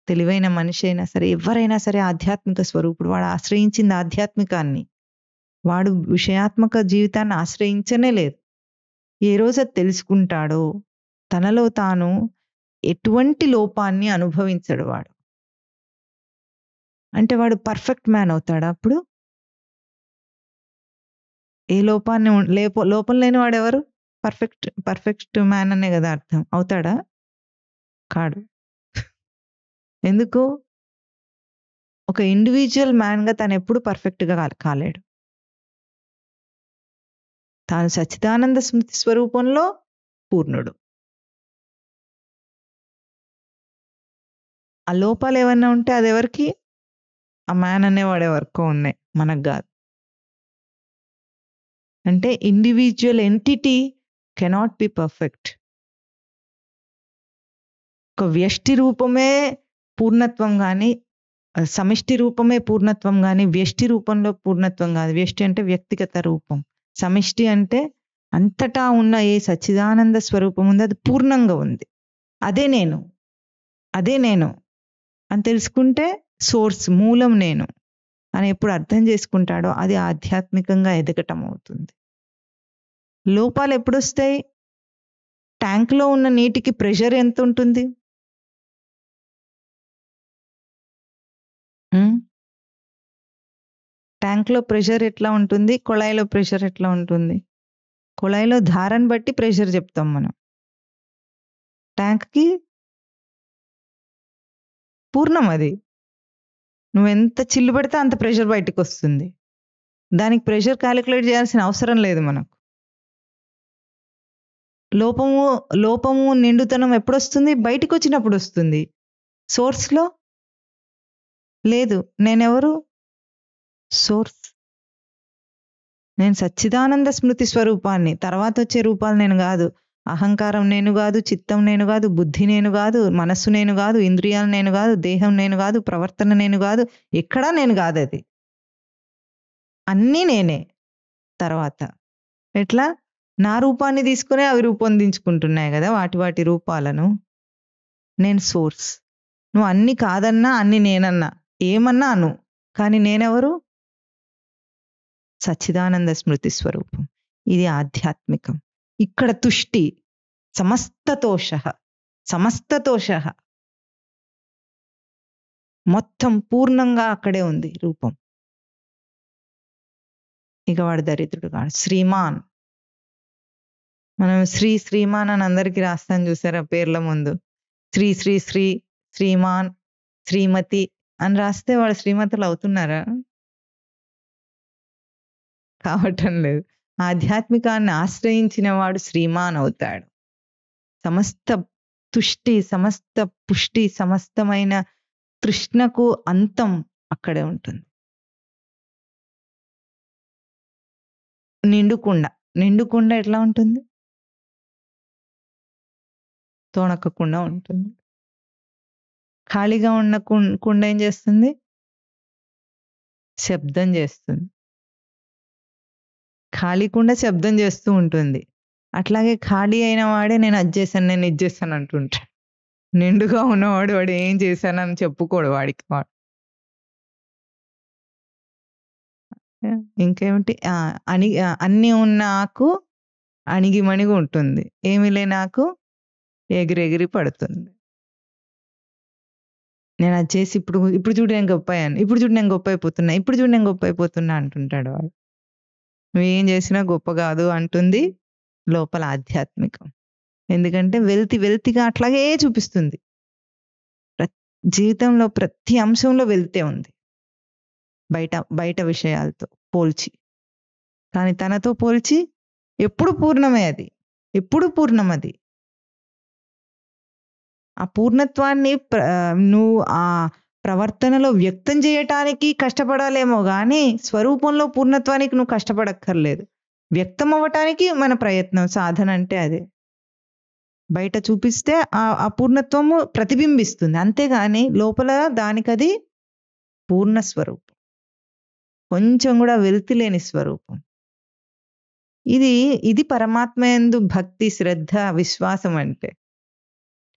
తెలివైన మనిషి అయినా సరే, ఎవ్వరైనా సరే ఆధ్యాత్మిక స్వరూపుడు. వాడు ఆశ్రయించింది ఆధ్యాత్మికాన్ని. వాడు విషయాత్మక జీవితాన్ని ఆశ్రయించనే లేదు. ఏ రోజు అది తెలుసుకుంటాడో, తనలో తాను ఎటువంటి లోపాన్ని అనుభవించడు వాడు. అంటే వాడు పర్ఫెక్ట్ మ్యాన్ అవుతాడా అప్పుడు? ఏ లోపాన్ని లోపం లేని వాడెవరు? పర్ఫెక్ట్ మ్యాన్ అనే గదా అర్థం. అవుతాడా? కాడు. ఎందుకు? ఒక ఇండివిడ్యువల్ మ్యాన్‌గా తనెప్పుడు పర్ఫెక్ట్‌గా కాలేడు. తాను సచ్చిదానంద స్మృతి స్వరూపంలో పూర్ణుడు. ఆ లోపాలేవన్నా ఉంటే అదెవరికి? ఆ మ్యాన్ అనేవాడు ఎవరికో ఉన్నాయి. మనకు గాదు. అంటే individual entity cannot be perfect. ఒక వ్యష్టి రూపమే పూర్ణత్వం గాని, సమిష్టి రూపమే పూర్ణత్వం గాని, వ్యష్టి రూపంలో పూర్ణత్వం కాదు. వ్యష్టి అంటే వ్యక్తిగత రూపం. సమిష్టి అంటే అంతటా ఉన్న ఏ సచ్చిదానంద స్వరూపం ఉందో అది పూర్ణంగా ఉంది. అదే నేను, అదే నేను అని తెలుసుకుంటే సోర్స్, మూలం నేను అని ఎప్పుడు అర్థం చేసుకుంటాడో అది ఆధ్యాత్మికంగా ఎదగటం అవుతుంది. లోపాలు ఎప్పుడొస్తాయి? ట్యాంక్లో ఉన్న నీటికి ప్రెషర్ ఎంత ఉంటుంది? ట్యాంక్లో ప్రెషర్ ఎట్లా ఉంటుంది? కుళాయిలో ప్రెషర్ ఎట్లా ఉంటుంది? కుళాయిలో ధారను బట్టి ప్రెషర్ చెప్తాం మనం. ట్యాంక్కి పూర్ణం అది. నువ్వెంత చిల్లు పెడితే అంత ప్రెషర్ బయటకు వస్తుంది. దానికి ప్రెషర్ క్యాలిక్యులేట్ చేయాల్సిన అవసరం లేదు మనకు. లోపము నిండుతనం ఎప్పుడొస్తుంది? బయటికి వచ్చినప్పుడు వస్తుంది. సోర్స్లో లేదు. నేనెవరు? సోర్స్. నేను సచ్చిదానంద స్మృతి స్వరూపాన్ని. తర్వాత వచ్చే రూపాలు నేను కాదు. అహంకారం నేను కాదు, చిత్తం నేను కాదు, బుద్ధి నేను కాదు, మనస్సు నేను కాదు, ఇంద్రియాలు నేను కాదు, దేహం నేను కాదు, ప్రవర్తన నేను కాదు, ఎక్కడా నేను కాదు. అది అన్నీ నేనే. తర్వాత ఎట్లా? నా రూపాన్ని తీసుకునే అవి రూపొందించుకుంటున్నాయి కదా వాటి రూపాలను. నేను సోర్స్. నువ్వు అన్ని కాదన్నా, అన్ని నేనన్నా, ఏమన్నా అను, కానీ నేనెవరు? సచ్చిదానంద స్మృతి స్వరూపం. ఇది ఆధ్యాత్మికం. ఇక్కడ తుష్టి, సమస్తతోష మొత్తం పూర్ణంగా అక్కడే ఉంది రూపం. ఇక వాడు దరిద్రుడు కాడు. శ్రీమాన్. మనం శ్రీమాన్ అని అందరికీ రాస్తాను చూసారా పేర్ల ముందు. శ్రీ శ్రీమాన్, శ్రీమతి అని రాస్తే వాడు శ్రీమతులు అవుతున్నారా? కావటం లేదు. ఆధ్యాత్మికాన్ని ఆశ్రయించిన వాడు శ్రీమాన్ అవుతాడు. సమస్త తుష్టి, సమస్త పుష్టి, సమస్తమైన తృష్ణకు అంతం అక్కడే ఉంటుంది. నిండుకుండా ఎట్లా ఉంటుంది? తోణకకుండా ఉంటుంది. ఖాళీగా ఉన్న కుండ ఏం చేస్తుంది? శబ్దం చేస్తుంది. ఖాళీ కుండ శబ్దం చేస్తూ ఉంటుంది. అట్లాగే ఖాళీ అయిన వాడే నేను అది చేశాను, నేను ఇది చేశాను అంటుంటాడు. నిండుగా ఉన్నవాడు వాడు ఏం చేశానని చెప్పుకోడు వాడికి. ఇంకేమిటి? అన్నీ ఉన్న ఆకు అణిగిమణిగి ఉంటుంది, ఏమి లేని ఆకు ఎగిరెగిరి పడుతుంది. నేను అది చేసి ఇప్పుడు చూడు నేను గొప్ప అయ్యాను, ఇప్పుడు చూడు నేను గొప్ప అయిపోతున్నా, ఇప్పుడు చూడు నేను గొప్ప అయిపోతున్నా అంటుంటాడు వాడు. నువ్వేం చేసినా గొప్ప కాదు అంటుంది లోపల ఆధ్యాత్మికం. ఎందుకంటే వెల్తిగా అట్లాగే చూపిస్తుంది. జీవితంలో ప్రతి అంశంలో వెళ్తే ఉంది బయట విషయాలతో పోల్చి. కానీ తనతో పోల్చి ఎప్పుడు పూర్ణమే అది, ఎప్పుడు పూర్ణం అది. ఆ పూర్ణత్వాన్ని నువ్వు ఆ ప్రవర్తనలో వ్యక్తం చేయటానికి కష్టపడాలేమో కానీ స్వరూపంలో పూర్ణత్వానికి నువ్వు కష్టపడక్కర్లేదు. వ్యక్తం అవ్వటానికి మన ప్రయత్నం, సాధన అంటే అదే. బయట చూపిస్తే ఆ పూర్ణత్వము ప్రతిబింబిస్తుంది, అంతేగాని లోపల దానికది పూర్ణ స్వరూపం, కొంచెం కూడా వెలితి లేని స్వరూపం. ఇది పరమాత్మ యందు భక్తి, శ్రద్ధ, విశ్వాసం అంటే.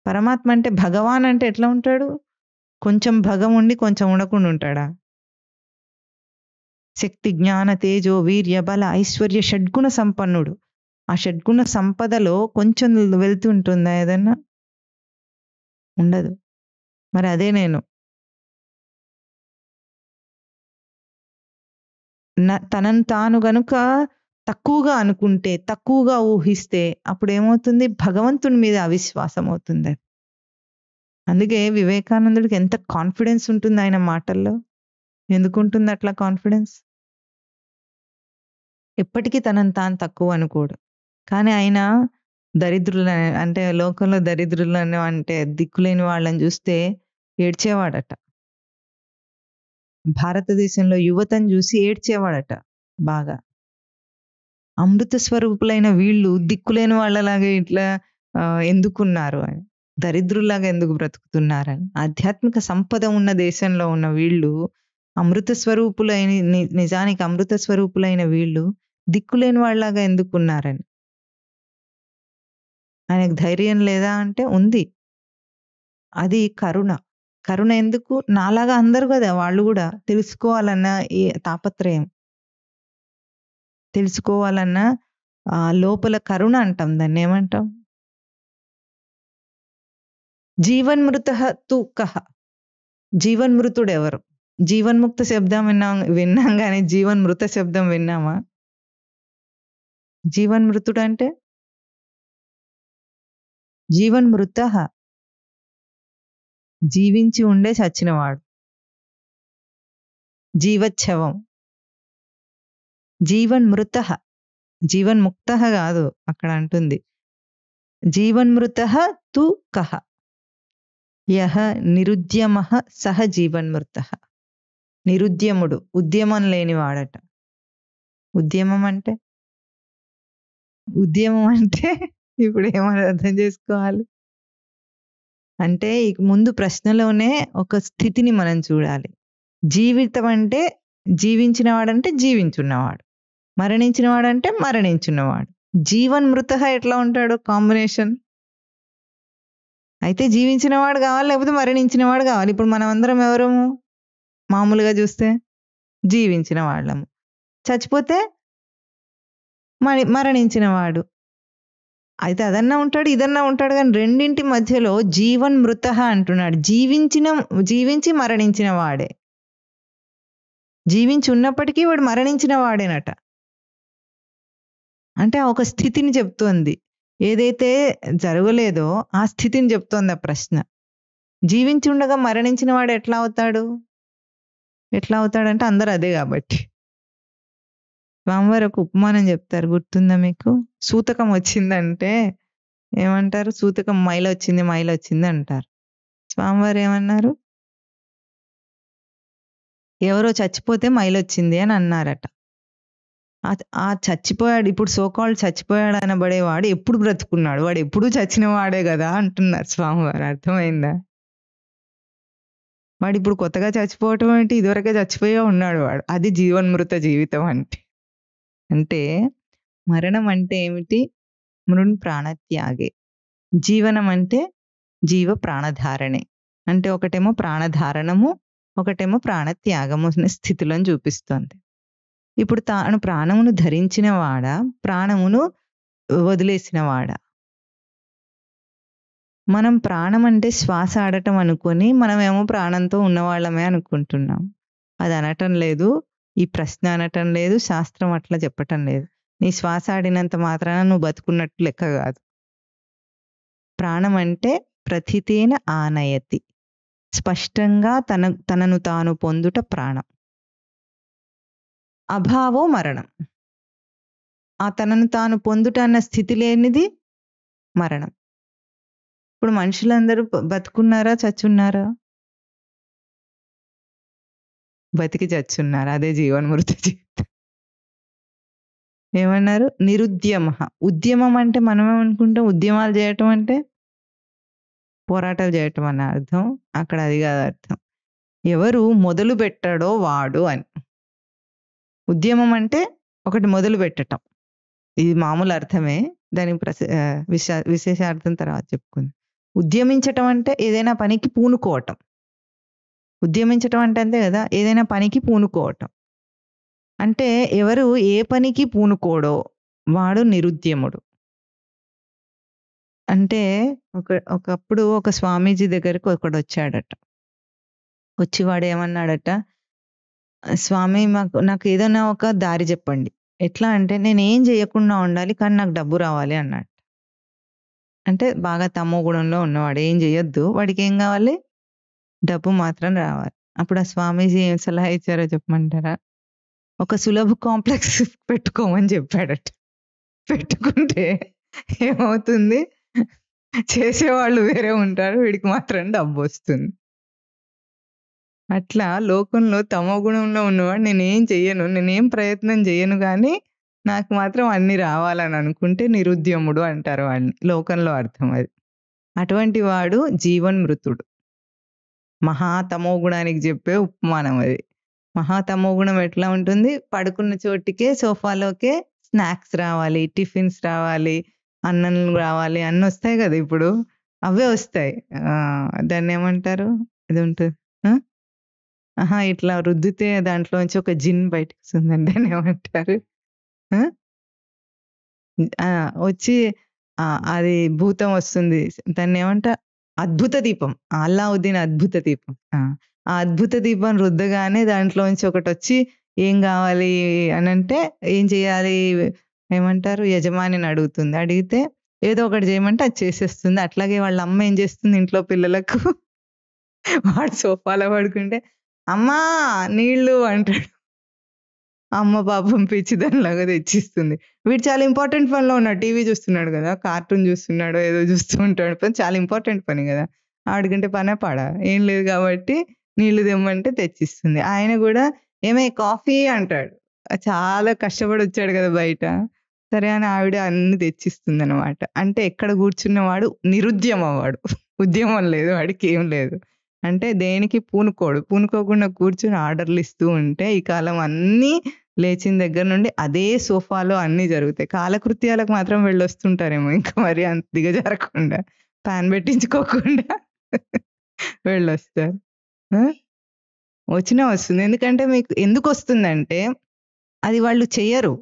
పరమాత్మ అంటే భగవాన్ అంటే ఎట్లా ఉంటాడు? కొంచెం భగం ఉండి కొంచెం ఉండకుండా ఉంటాడా? శక్తి, జ్ఞాన, తేజో, వీర్య, బల, ఐశ్వర్య షడ్గుణ సంపన్నుడు. ఆ షడ్గుణ సంపదలో కొంచెం వెళ్తూ ఉంటుందా ఏదన్నా? ఉండదు. మరి అదే నేను. తనను తాను గనుక తక్కువగా అనుకుంటే, తక్కువగా ఊహిస్తే అప్పుడు ఏమవుతుంది? భగవంతుని మీద అవిశ్వాసం అవుతుంది. అందుకే వివేకానందుడికి ఎంత కాన్ఫిడెన్స్ ఉంటుంది ఆయన మాటల్లో. ఎందుకుంటుంది అట్లా కాన్ఫిడెన్స్? ఎప్పటికీ తనను తాను తక్కువ అనుకోడు. కానీ ఆయన దరిద్రులని, అంటే లోకంలో దరిద్రులని, అంటే దిక్కులేని వాళ్ళని చూస్తే ఏడ్చేవాడట. భారతదేశంలో యువతను చూసి ఏడ్చేవాడట బాగా. అమృత స్వరూపులైన వీళ్ళు దిక్కులేని వాళ్ళలాగా ఇట్లా ఎందుకున్నారు అని. దరిద్రుల్లాగా ఎందుకు బ్రతుకుతున్నారని. ఆధ్యాత్మిక సంపద ఉన్న దేశంలో ఉన్న వీళ్ళు అమృత స్వరూపులైన నిజానికి అమృత స్వరూపులైన వీళ్ళు దిక్కులేని వాళ్ళలాగా ఎందుకున్నారని. ఆయనకు ధైర్యం లేదా అంటే ఉంది. అది కరుణ. కరుణ ఎందుకు? నాలాగా అందరూ గదా! వాళ్ళు గూడా తెలుసుకోవాలన్న ఈ తాపత్రయం. తెలుసుకోవాలన్న లోపల కరుణ అంటాం. దాన్నేమంటాం? జీవన్మృతః తు కః? జీవన్మృతుడెవరు? జీవన్ముక్త శబ్దం విన్నాం గానీ జీవన్మృత శబ్దం విన్నామా? జీవన్మృతుడంటే? జీవన్మృతః జీవించి ఉండే చచ్చినవాడు. జీవచ్ఛవం. జీవన్మృతః జీవన్ముక్తః గాదు అక్కడ అంటుంది. జీవన్మృతః తు కః? యః నిరుద్యమః సహ జీవన్మృతః. నిరుద్యముడు, ఉద్యమం లేనివాడట. ఉద్యమం అంటే? ఉద్యమం అంటే ఇప్పుడు ఏమని అర్థం చేసుకోవాలి? అంటే ముందు ప్రశ్నలోనే ఒక స్థితిని మనం చూడాలి. జీవితం అంటే జీవించిన వాడంటే జీవించున్నవాడు. మరణించిన వాడంటే మరణించున్నవాడు. జీవన్మృతః ఎట్లా ఉంటాడు కాంబినేషన్? అయితే జీవించిన వాడు కావాలి, లేకపోతే మరణించిన వాడు కావాలి. ఇప్పుడు మనం అందరం ఎవరము? మామూలుగా చూస్తే జీవించిన వాళ్ళము. చచ్చిపోతే మరణించిన వాడు. అయితే అదన్నా ఉంటాడు, ఇదన్నా ఉంటాడు, కానీ రెండింటి మధ్యలో జీవన్మృతః అంటున్నాడు. జీవించి మరణించిన వాడే. జీవించి ఉన్నప్పటికీ వాడు మరణించిన వాడేనట. అంటే ఒక స్థితిని చెప్తోంది. ఏదైతే జరగలేదో ఆ స్థితిని చెప్తోంది ఆ ప్రశ్న. జీవించి ఉండగా మరణించిన వాడు ఎట్లా అవుతాడు? ఎట్లా అవుతాడంటే అందరూ అదే కాబట్టి. స్వామివారు ఒక ఉపమానం చెప్తారు, గుర్తుందా మీకు? సూతకం వచ్చిందంటే ఏమంటారు? సూతకం మైలొచ్చింది అంటారు. స్వామివారు ఏమన్నారు? ఎవరో చచ్చిపోతే మైలొచ్చింది అని అన్నారట. ఆ చచ్చిపోయాడు, ఇప్పుడు సోకాల్డ్ చచ్చిపోయాడు అనబడేవాడు ఎప్పుడు బ్రతుకున్నాడు? వాడు ఎప్పుడూ చచ్చిన వాడే కదా అంటున్నారు స్వామివారు. అర్థమైందా? వాడు ఇప్పుడు కొత్తగా చచ్చిపోవటం ఏంటి? ఇదివరకే చచ్చిపోయే ఉన్నాడు వాడు. అది జీవన్మృత జీవితం అంటే. అంటే మరణం అంటే ఏమిటి? మృణ్ ప్రాణత్యాగే. జీవనం అంటే జీవ ప్రాణధారణే. అంటే ఒకటేమో ప్రాణధారణము, ఒకటేమో ప్రాణత్యాగము స్థితులను చూపిస్తోంది. ఇప్పుడు తాను ప్రాణమును ధరించిన వాడా, ప్రాణమును వదిలేసిన వాడా? మనం ప్రాణం అంటే శ్వాస ఆడటం అనుకొని మనమేమో ప్రాణంతో ఉన్నవాళ్ళమే అనుకుంటున్నాం. అది అనటం లేదు, ఈ ప్రశ్న అనటం లేదు, శాస్త్రం అట్లా చెప్పటం లేదు. నీ శ్వాస ఆడినంత మాత్రాన నువ్వు బతుకున్నట్టు లెక్క కాదు. ప్రాణం అంటే ప్రథితేన ఆనయతి. స్పష్టంగా తనను తాను పొందుట ప్రాణం. అభావో మరణం. ఆ తనను తాను పొందుట అన్న స్థితి లేనిది మరణం. ఇప్పుడు మనుషులందరూ బతుకున్నారా, చచ్చున్నారా? బతికి చచ్చున్నారు. అదే జీవన్మృత జీవితం. ఏమన్నారు? నిరుద్యమః. ఉద్యమం అంటే మనమేమనుకుంటాం? ఉద్యమాలు చేయటం అంటే పోరాటాలు చేయటం అన్న అర్థం. అక్కడ అది కాదు అర్థం. ఎవరు మొదలు పెట్టాడో వాడు అని. ఉద్యమం అంటే ఒకటి మొదలు పెట్టటం. ఇది మామూలు అర్థమే. దాని విశేషార్థం తర్వాత చెప్పుకుందాం. ఉద్యమించటం అంటే ఏదైనా పనికి పూనుకోవటం. ఉద్యమించటం అంటే అంతే కదా, ఏదైనా పనికి పూనుకోవటం. అంటే ఎవరు ఏ పనికి పూనుకోడో వాడు నిరుద్యముడు. అంటే ఒకప్పుడు ఒక స్వామీజీ దగ్గరికి ఒకడు వచ్చాడట. వచ్చి వాడు ఏమన్నాడట, స్వామి నాకు ఏదైనా ఒక దారి చెప్పండి. ఎట్లా అంటే నేనేం చేయకుండా ఉండాలి, కానీ నాకు డబ్బు రావాలి అన్నాడు. అంటే బాగా తమో గుణంలో ఉన్నవాడు, ఏం చేయొద్దు, వాడికి ఏం కావాలి? డబ్బు మాత్రం రావాలి. అప్పుడు ఆ స్వామీజీ ఏం సలహా ఇచ్చారో చెప్పమంటారా? ఒక సులభ కాంప్లెక్స్ పెట్టుకోమని చెప్పాడట. పెట్టుకుంటే ఏమవుతుంది? చేసేవాళ్ళు వేరే ఉంటారు, వీడికి మాత్రం డబ్బు వస్తుంది. అట్లా లోకంలో తమో గుణంలో ఉన్నవాడు నేనేం చెయ్యను, నేనేం ప్రయత్నం చేయను, కానీ నాకు మాత్రం అన్నీ రావాలని అనుకుంటే నిరుద్యముడు అంటారు వాడిని. లోకంలో అర్థం అది. అటువంటి వాడు జీవన్మృతుడు. మహాతమో గుణానికి చెప్పే ఉపమానం అది. మహాతమో గుణం ఎట్లా ఉంటుంది? పడుకున్న చోటికే సోఫాలోకే స్నాక్స్ రావాలి, టిఫిన్స్ రావాలి, అన్నం రావాలి అన్నొస్తాయి గదా! ఇప్పుడు. అవే వస్తాయి. దాన్నేమంటారు? ఇది ఉంటది. ఆ! అహా! ఇట్లా రుద్దితే దాంట్లోంచి ఒక జిన్ బయటకొస్తుందండి. దాన్నేమంటారు? ఆ! ఆ! వచ్చి అది భూతం వస్తుంది. దాన్నేమంటా అద్భుత దీపం. అల్లావుద్దీన్ అద్భుత దీపం. ఆ అద్భుత దీపం రుద్దగానే దాంట్లోంచి ఒకటొచ్చి ఏం గావాలి అనంటే, ఏం చేయాలి? ఏమంటారు? యజమానిని అడుగుతుంది. అడిగితే ఏదో ఒకటి చేయమంటే అది చేసేస్తుంది. అట్లాగే వాళ్ళ అమ్మ ఏం చేస్తుంది ఇంట్లో పిల్లలకు? వాడు సోఫాలో పడుకుంటే, "అమ్మా నీళ్ళు" అంటాడు. అమ్మ పాపం పిచ్చిదానిలాగా తెచ్చిస్తుంది. వీడు చాలా ఇంపార్టెంట్ పనిలో ఉన్నాడు. టీవీ చూస్తున్నాడు గదా! కార్టూన్ చూస్తున్నాడో ఏదో చూస్తూ ఉంటాడు. చాలా ఇంపార్టెంట్ పని గదా! ఆడికంటే పనా పాడా? ఏం లేదు గాబట్టి నీళ్లు తెమ్మంటే తెచ్చిస్తుంది. ఆయన గూడా "ఏమే కాఫీ" అంటాడు. చాలా కష్టపడొచ్చాడు గదా బయట. సరే అని ఆవిడ అన్నీ తెచ్చిస్తుందనమాట. అంటే ఎక్కడ కూర్చున్నవాడు నిరుద్యమం. ఉద్యమం లేదు వాడికేం లేదు. అంటే దేనికి పూనుకోడు. పూనుకోకుండా కూర్చొని ఆర్డర్‌లు ఇస్తూ ఉంటే ఈ కాలం అన్నీ లేచిన దగ్గర నుండి అదే సోఫాలో అన్నీ జరుగుతాయి. కాలకృత్యాలకు మాత్రం వెళ్ళొస్తుంటారేమో ఇంకా మరి అంత దిగజారకుండా. పాన్ పెట్టించుకోకుండా వెళ్ళొస్తారు. ఆ! వచ్చినా వస్తుంది. ఎందుకంటే మీకు ఎందుకొస్తుందంటే అది వాళ్ళు చెయ్యరు.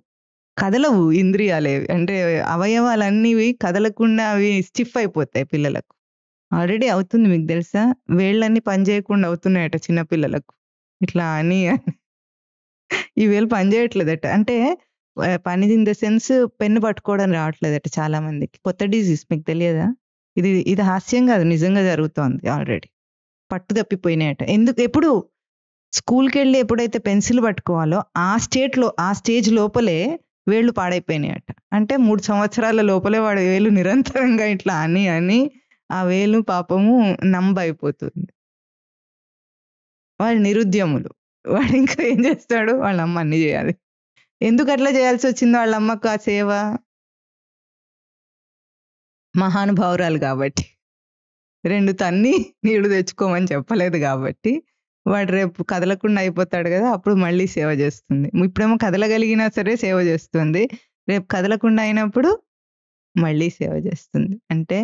కదలవు ఇంద్రియాలేవి. అంటే అవయవాలన్నీవి కదలకుండా అవి స్టిఫ్ అయిపోతాయి పిల్లలకు. ఆల్రెడీ అవుతుంది మీకు తెలుసా? వేళ్ళన్నీ పని చేయకుండా అవుతున్నాయట చిన్న పిల్లలకు. ఇట్లా అని ఈ వేళ్ళు పని చేయట్లేదట. అంటే పని ఇన్ ద సెన్స్ పెన్ను పట్టుకోవడం రావట్లేదట చాలా మందికి. కొత్త డిసీజ్ మీకు తెలియదా? ఇది హాస్యం కాదు. నిజంగా జరుగుతోంది ఆల్రెడీ. పట్టు తప్పిపోయినాయట. ఎప్పుడు స్కూల్‌కెళ్ళి ఎప్పుడైతే పెన్సిల్ పట్టుకోవాలో ఆ స్టేజ్ లోపలే వేళ్ళు పాడైపోయినాయట. అంటే 3 సంవత్సరాల లోపలే వాడి వేలు నిరంతరంగా ఇట్లా అని ఆ వేలు పాపము నంబయిపోతుంది. వాళ్ళు నిరుద్యములు. వాడింకా ఏం చేస్తాడు? వాళ్ళ అమ్మ అన్నీ జేయాలి. ఎందుకట్లా జేయాల్సొచ్చింది వాళ్ళ అమ్మకు ఆ సేవ? మహానుభావురాలు గాబట్టి. 2 తన్ని నీళ్లు తెచ్చుకోమని చెప్పలేదు గాబట్టి, వాడు రేపు కదలకుండా అయిపోతాడు గదా! అప్పుడు మళ్ళీ సేవ జేస్తుంది. ఇప్పుడేమో కదలగలిగినా సరే సేవ జేస్తుంది. రేపు కదలకుండా అయినప్పుడు మళ్ళీ సేవ జేస్తుంది. అంటే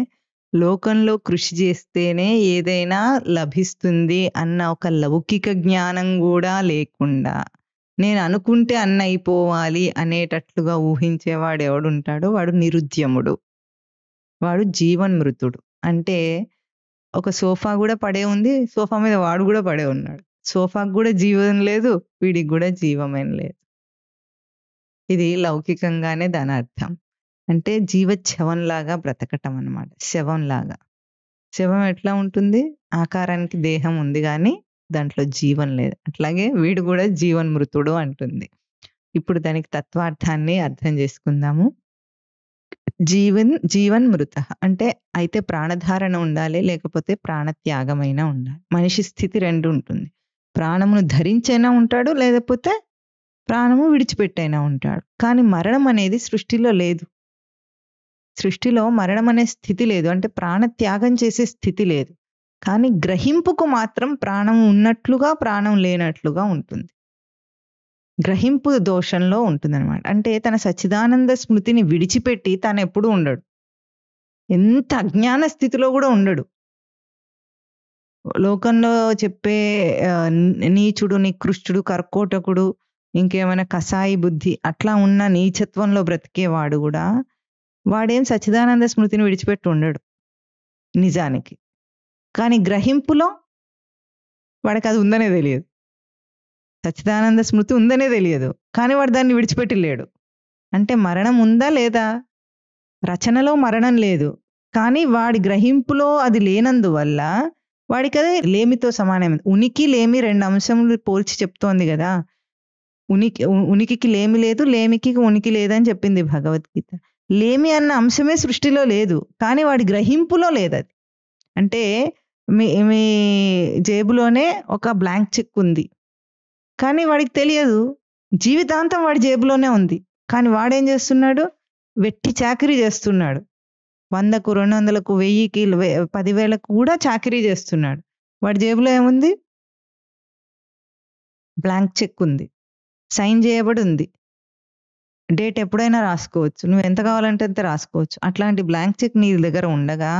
లోకంలో కృషి జేస్తేనే ఏదైనా లభిస్తుంది అన్న ఒక లౌకిక జ్ఞానం గూడా లేకుండా, నేను అనుకుంటే అన్నయిపోవాలి అనేటట్లుగా ఊహించేవాడు ఎవడుంటాడో వాడు నిరుద్యముడు. వాడు జీవన్మృతుడు. అంటే ఒక సోఫా గూడా పడే ఉంది. సోఫా మీద వాడు గూడా పడే ఉన్నాడు. సోఫాకి గూడా జీవం లేదు. వీడికి గూడా జీవమేం లేదు. ఇది లౌకికంగానే దానర్థం. అంటే జీవచ్ఛవంలాగా బ్రతకటం అన్నమాట. శవంలాగా. శవం ఎట్లా ఉంటుంది? ఆకారానికి దేహం ఉంది గానీ, దాంట్లో జీవం లేదు. అట్లాగే వీడు గూడా జీవన్మృతుడు అంటుంది. ఇప్పుడు దానికి తత్వార్థాన్ని అర్థం చేసుకుందాము. జీవన్మృతః అంటే అయితే ప్రాణధారణ ఉండాలి. లేకపోతే ప్రాణత్యాగమైనా ఉండాలి. మనిషి స్థితి 2 ఉంటుంది. ప్రాణమును ధరించైనా ఉంటాడు. లేకపోతే ప్రాణము విడిచిపెట్టైనా ఉంటాడు. కానీ మరణం అనేది సృష్టిలో లేదు. సృష్టిలో మరణం అనే స్థితి లేదు. అంటే ప్రాణత్యాగం చేసే స్థితి లేదు. కానీ గ్రహింపుకు మాత్రం ప్రాణం ఉన్నట్లుగా, ప్రాణం లేనట్లుగా ఉంటుంది. గ్రహింపు దోషంలో ఉంటుందనమాట. అంటే తన సచ్చిదానంద స్మృతిని విడిచిపెట్టి తానెప్పుడూ ఉండడు. ఎంత అజ్ఞాన స్థితిలో గూడా ఉండడు. లోకంలో చెప్పే నీచుడు, నికృష్టుడు, కర్కోటకుడు, ఇంకేమైనా కసాయి బుద్ధి అట్లా ఉన్న నీచత్వంలో బ్రతికేవాడు గూడా, వాడేం సచ్చిదానంద స్మృతిని విడిచిపెట్టి ఉండడు నిజానికి. కానీ గ్రహింపులో వాడికది ఉందనే తెలియదు. సచ్చిదానంద స్మృతి ఉందనే తెలియదు. కానీ వాడు దాన్ని విడిచిపెట్టి లేడు. అంటే మరణం ఉందా లేదా? రచనలో మరణం లేదు. కానీ వాడి గ్రహింపులో అది లేనందువల్ల వాడికది లేమితో సమానమైంది. ఉనికి, లేమి 2 అంశములు పోల్చి చెప్తోంది గదా! ఉనికికి లేమి లేదు, లేమికి ఉనికి లేదని చెప్పింది భగవద్గీత. లేమి అన్న అంశమే సృష్టిలో లేదు. కానీ వాడి గ్రహింపులో లేదది. అంటే మీ జేబులోనే ఒక బ్లాంక్ చెక్ ఉంది. కానీ వాడికి తెలియదు. జీవితాంతం వాడి జేబులోనే ఉంది. కానీ వాడేం చేస్తున్నాడు? వెట్టి చాకిరీ చేస్తున్నాడు. 100కు, 200కు, 1000కి, 10,000కు కూడా చాకిరీ చేస్తున్నాడు. వాడి జేబులో ఏముంది? బ్లాంక్ చెక్ ఉంది. సైన్ చేయబడి ఉంది. డేట్ ఎప్పుడైనా రాసుకోవచ్చు. నువ్వు ఎంత కావాలంటే అంత రాసుకోవచ్చు. అట్లాంటి బ్లాంక్ చెక్ నీ దగ్గర ఉండగా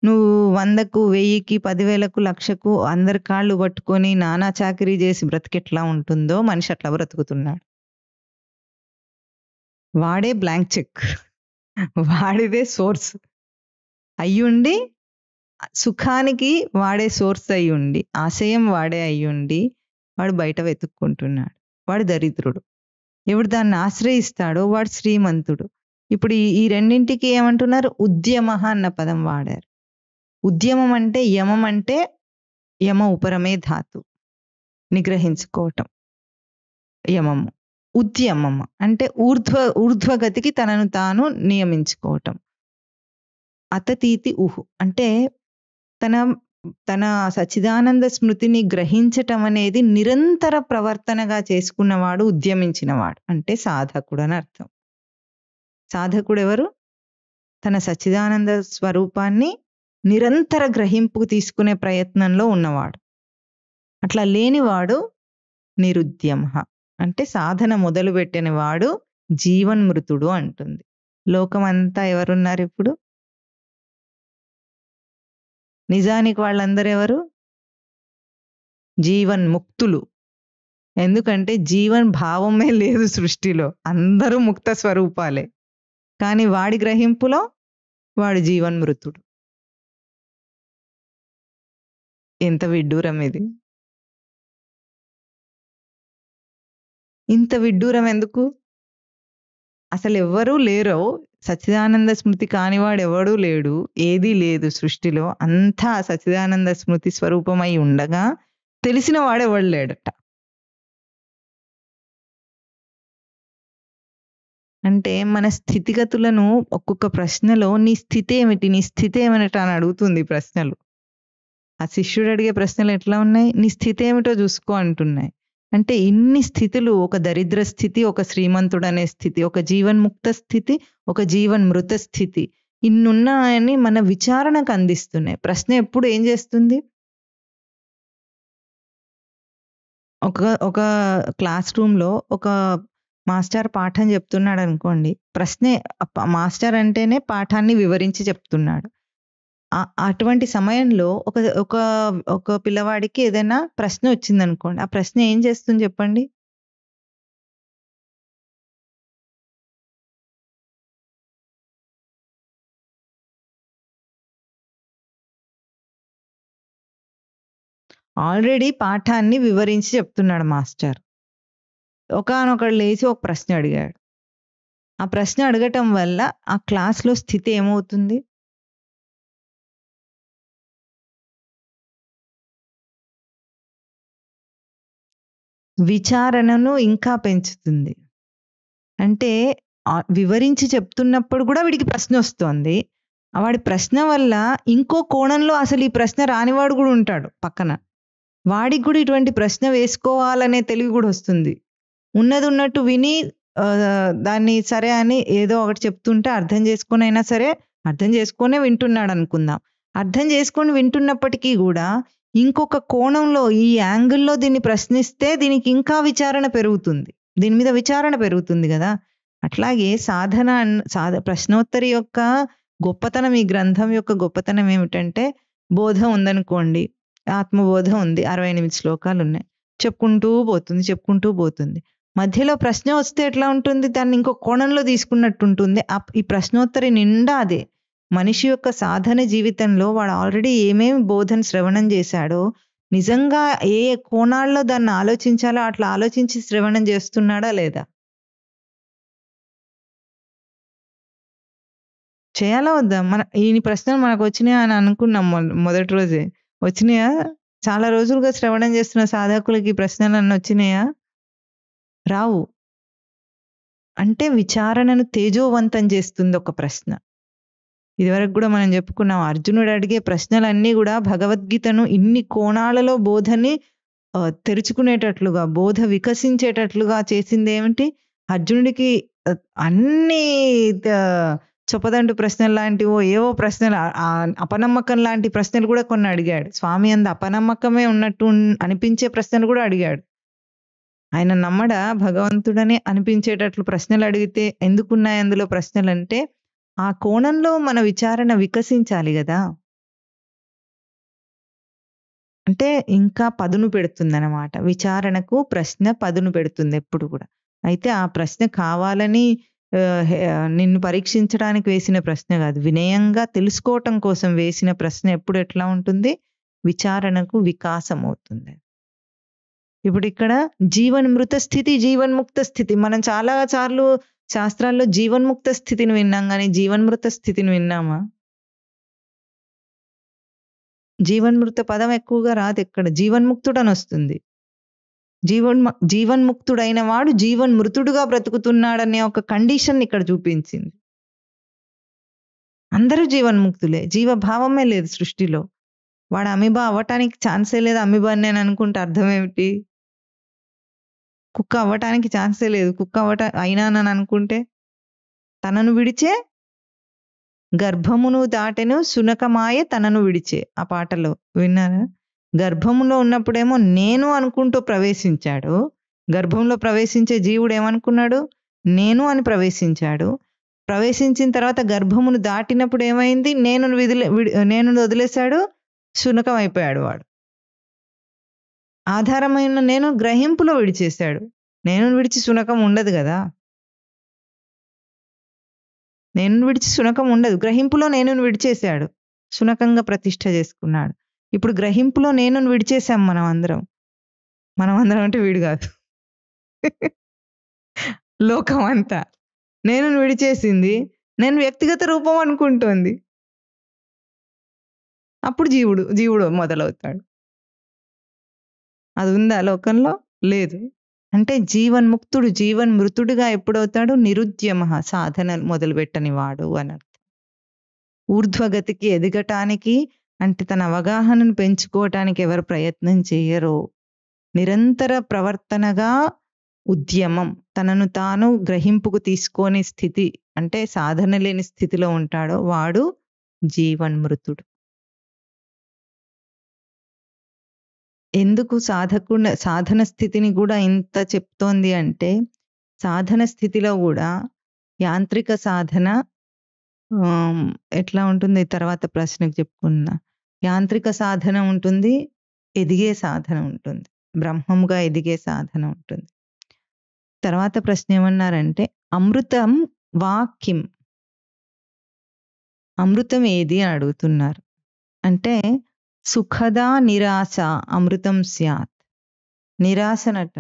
నువ్వు 100కు, 1000కి, 10,000కు, 1,00,000కు అందరి కాళ్ళు పట్టుకొని నానా చాకిరీ చేసి బ్రతికెట్లా ఉంటుందో మనిషి అట్లా బ్రతుకుతున్నాడు. వాడే బ్లాంక్ చెక్. వాడిదే సోర్స్ అయ్యుండి, సుఖానికి వాడే సోర్స్ అయ్యుండి, ఆశయం వాడే అయ్యుండి వాడు బయట వెతుక్కుంటున్నాడు. వాడు దరిద్రుడు. ఎవడు దాన్ని ఆశ్రయిస్తాడో వాడు శ్రీమంతుడు. ఇప్పుడు ఈ రెండింటికి ఏమంటున్నారు? ఉద్యమః అన్న పదం వాడారు. ఉద్యమం అంటే యమం అంటే యమ ఉపరమే ధాతు, నిగ్రహించుకోవటం యమము. ఉద్యమం అంటే ఊర్ధ్వగతికి తనను తాను నియమించుకోవటం. అతతీతి ఉహు అంటే తన సచ్చిదానంద స్మృతిని గ్రహించటం అనేది నిరంతర ప్రవర్తనగా చేసుకున్నవాడు ఉద్యమించినవాడు అంటే సాధకుడు అని అర్థం. సాధకుడు ఎవరు? తన సచ్చిదానంద స్వరూపాన్ని నిరంతర గ్రహింపుకు తీసుకునే ప్రయత్నంలో ఉన్నవాడు. అట్లా లేనివాడు నిరుద్యమ అంటే సాధన మొదలుపెట్టిన వాడు జీవన్మృతుడు అంటుంది. లోకమంతా ఎవరున్నారు ఇప్పుడు? నిజానికి వాళ్ళందరూ ఎవరు? జీవన్ముక్తులు. ఎందుకంటే జీవన్ భావమే లేదు సృష్టిలో, అందరూ ముక్త స్వరూపాలే. కానీ వాడి గ్రహింపులో వాడు జీవన్మృతుడు. ఎంత విడ్డూరం ఇది! ఇంత విడ్డూరం ఎందుకు? అసలు ఎవ్వరూ లేరో, సచ్చిదానంద స్మృతి కానివాడు ఎవడూ లేడు, ఏదీ లేదు సృష్టిలో, అంతా సచ్చిదానంద స్మృతి స్వరూపమై ఉండగా తెలిసిన వాడెవడు లేడట. అంటే మన స్థితిగతులను ఒక్కొక్క ప్రశ్నలో నీ స్థితి ఏమిటి, నీ స్థితి ఏమిటి అని అడుగుతుంది ప్రశ్నలు. ఆ శిష్యుడు అడిగే ప్రశ్నలు ఎట్లా ఉన్నాయి? నీ స్థితి ఏమిటో చూసుకో అంటున్నాయి. అంటే ఇన్ని స్థితులు, ఒక దరిద్ర స్థితి, ఒక శ్రీమంతుడు అనే స్థితి, ఒక జీవన్ముక్త స్థితి, ఒక జీవన్మృత స్థితి, ఇన్నున్నాయని మన విచారణకు అందిస్తున్నాయి. ప్రశ్న ఎప్పుడు ఏం చేస్తుంది? ఒక క్లాస్ రూమ్లో ఒక మాస్టర్ పాఠం చెప్తున్నాడు అనుకోండి, ప్రశ్నే మాస్టర్ అంటేనే పాఠాన్ని వివరించి చెప్తున్నాడు. అటువంటి సమయంలో ఒక పిల్లవాడికి ఏదైనా ప్రశ్న వచ్చిందనుకోండి, ఆ ప్రశ్న ఏం చేస్తుంది చెప్పండి? ఆల్రెడీ పాఠాన్ని వివరించి చెప్తున్నాడు మాస్టర్. ఒకానొకడు లేచి ఒక ప్రశ్న అడిగాడు. ఆ ప్రశ్న అడగటం వల్ల ఆ క్లాస్‌లో స్థితి ఏమవుతుంది? విచారణను ఇంకా పెంచుతుంది. అంటే వివరించి చెప్తున్నప్పుడు కూడా వీడికి ప్రశ్న వస్తోంది. వాడి ప్రశ్న వల్ల ఇంకో కోణంలో అసలు ఈ ప్రశ్న రానివాడు కూడా ఉంటాడు పక్కన. వాడికి కూడా ఇటువంటి ప్రశ్న వేసుకోవాలనే తెలివి కూడా వస్తుంది. ఉన్నది ఉన్నట్టు విని దాన్ని సరే అని ఏదో ఒకటి చెప్తుంటే అర్థం చేసుకొనైనా సరే, అర్థం చేసుకొనే వింటున్నాడు అనుకుందాం. అర్థం చేసుకొని వింటున్నప్పటికీ కూడా ఇంకొక కోణంలో, ఈ యాంగిల్‌లో దీన్ని ప్రశ్నిస్తే దీనికి ఇంకా విచారణ పెరుగుతుంది. దీని మీద విచారణ పెరుగుతుంది గదా! అట్లాగే ప్రశ్నోత్తరి యొక్క గొప్పతనం, ఈ గ్రంథం యొక్క గొప్పతనం ఏమిటంటే, బోధ ఉందనుకోండి, ఆత్మబోధ ఉంది. 68 శ్లోకాలున్నాయి. చెప్పుకుంటూ పోతుంది. మధ్యలో ప్రశ్న వస్తే ఎట్లా ఉంటుంది? దాన్ని ఇంకో కోణంలో తీసుకున్నట్టుంటుంది. ఈ ప్రశ్నోత్తరి నిండా అదే. మనిషి యొక్క సాధన జీవితంలో వాడు ఆల్రెడీ ఏమేమి బోధన శ్రవణం చేశాడో, నిజంగా ఏ కోణాల్లో దాన్ని ఆలోచించాలో అట్లా ఆలోచించి శ్రవణం చేస్తున్నాడా లేదా? చేయాలా వద్దా? ఈ ప్రశ్నలు మనకు వచ్చినాయా అని అనుకున్నాం మొదటి రోజే. వచ్చినాయా? చాలా రోజులుగా శ్రవణం చేస్తున్న సాధకులకి ఈ ప్రశ్నలన్నీ వచ్చినాయా? రావు. అంటే విచారణను తేజోవంతం చేస్తుంది ఒక ప్రశ్న. ఇదివరకు కూడా మనం చెప్పుకున్నాం. అర్జునుడు అడిగే ప్రశ్నలన్నీ కూడా భగవద్గీతను ఇన్ని కోణాలలో బోధని తెరుచుకునేటట్లుగా, బోధ వికసించేటట్లుగా చేసింది ఏమిటి? అర్జునుడికి అన్నీ చొప్పదంటు ప్రశ్నల్లాంటివో ఏవో ప్రశ్నలు అపనమ్మకం లాంటి ప్రశ్నలు కూడా కొన్ని అడిగాడు. స్వామి అంత అపనమ్మకమే ఉన్నట్టు అనిపించే ప్రశ్నలు కూడా అడిగాడు. ఆయన నమ్మడా భగవంతుడని అనిపించేటట్లు ప్రశ్నలు అడిగితే ఎందుకున్నాయి అందులో ప్రశ్నలంటే, ఆ కోణంలో మన విచారణ వికసించాలి గదా! అంటే ఇంకా పదును పెడుతుందనమాట. విచారణకు ప్రశ్న పదును పెడుతుంది ఎప్పుడు గూడా. అయితే ఆ ప్రశ్న కావాలని నిన్ను పరీక్షించడానికి వేసిన ప్రశ్న గాదు. వినయంగా తెలుసుకోవటం కోసం వేసిన ప్రశ్న ఎప్పుడు ఎట్లా ఉంటుంది? విచారణకు వికాసమవుతుంది. ఇప్పుడిక్కడ జీవన్మృత స్థితి, జీవన్ముక్త స్థితి. మనం చాలా సార్లు శాస్త్రాల్లో జీవన్ముక్త స్థితిని విన్నాం గానీ, జీవన్మృత స్థితిని విన్నామా? జీవన్మృత పదం ఎక్కువగా రాదెక్కడ. జీవన్ముక్తుడనొస్తుంది. జీవన్ముక్తుడైన వాడు జీవన్మృతుడుగా బ్రతుకుతున్నాడనే ఒక కండిషన్ ఇక్కడ చూపించింది. అందరూ జీవన్ముక్తులే. జీవభావమే లేదు సృష్టిలో. వాడు అమీబా అవ్వటానికి ఛాన్సే లేదు. అమీబాని నేను అనుకుంటే అర్థమేమిటి? కుక్క అవ్వటానికి ఛాన్సే లేదు. కుక్క అయినానని అనుకుంటే తనను విడిచే గర్భమును దాటెను సునకమాయ తనను విడిచే. ఆ పాటలో విన్నారా? గర్భములో ఉన్నప్పుడేమో నేను అనుకుంటూ ప్రవేశించాడు. గర్భంలో ప్రవేశించే జీవుడు ఏమనుకున్నాడు? నేను అని ప్రవేశించాడు. ప్రవేశించిన తర్వాత గర్భమును దాటినప్పుడు ఏమైంది? నేను వదిలేశాడు. శునకం అయిపోయాడు వాడు. ఆధారమైన నేను గ్రహింపులో విడిచేశాడు. నేను విడిచి శునకం ఉండదు కదా! నేను విడిచి శునకం ఉండదు. గ్రహింపులో నేను విడిచేశాడు. శునకంగా ప్రతిష్ఠ చేసుకున్నాడు. ఇప్పుడు గ్రహింపులో నేను విడిచేశాం మనం అందరం. మనం అందరం అంటే వీడు కాదు. లోకం అంతా. నేను విడిచేసింది. నేను వ్యక్తిగత రూపం అనుకుంటోంది. అప్పుడు జీవుడు మొదలవుతాడు. అది ఉందా లోకంలో? లేదు. అంటే జీవన్ముక్తుడు జీవన్మృతుడుగా ఎప్పుడవుతాడు? నిరుద్యమః సాధన మొదలుపెట్టని వాడు అనర్థం. ఊర్ధ్వగతికి ఎదగటానికి అంటే తన అవగాహనను పెంచుకోవటానికి ఎవరు ప్రయత్నం చేయరో, నిరంతర ప్రవర్తనగా ఉద్యమం తనను తాను గ్రహింపుకు తీసుకోని స్థితి అంటే సాధన లేని స్థితిలో ఉంటాడో వాడు జీవన్మృతుడు. ఎందుకు సాధన స్థితిని కూడా ఇంత చెప్తోంది అంటే, సాధన స్థితిలో కూడా యాంత్రిక సాధన ఎట్లా ఉంటుంది తర్వాత ప్రశ్నకు చెప్పుకున్నా. యాంత్రిక సాధన ఉంటుంది, ఎదిగే సాధన ఉంటుంది. బ్రహ్మముగా ఎదిగే సాధన ఉంటుంది. తర్వాత ప్రశ్న ఏమన్నారంటే, అమృతం వా కిం? అమృతం ఏది అని అడుగుతున్నారు. అంటే సుఖదా నిరాశ అమృతం స్యాత్. నిరాశనట.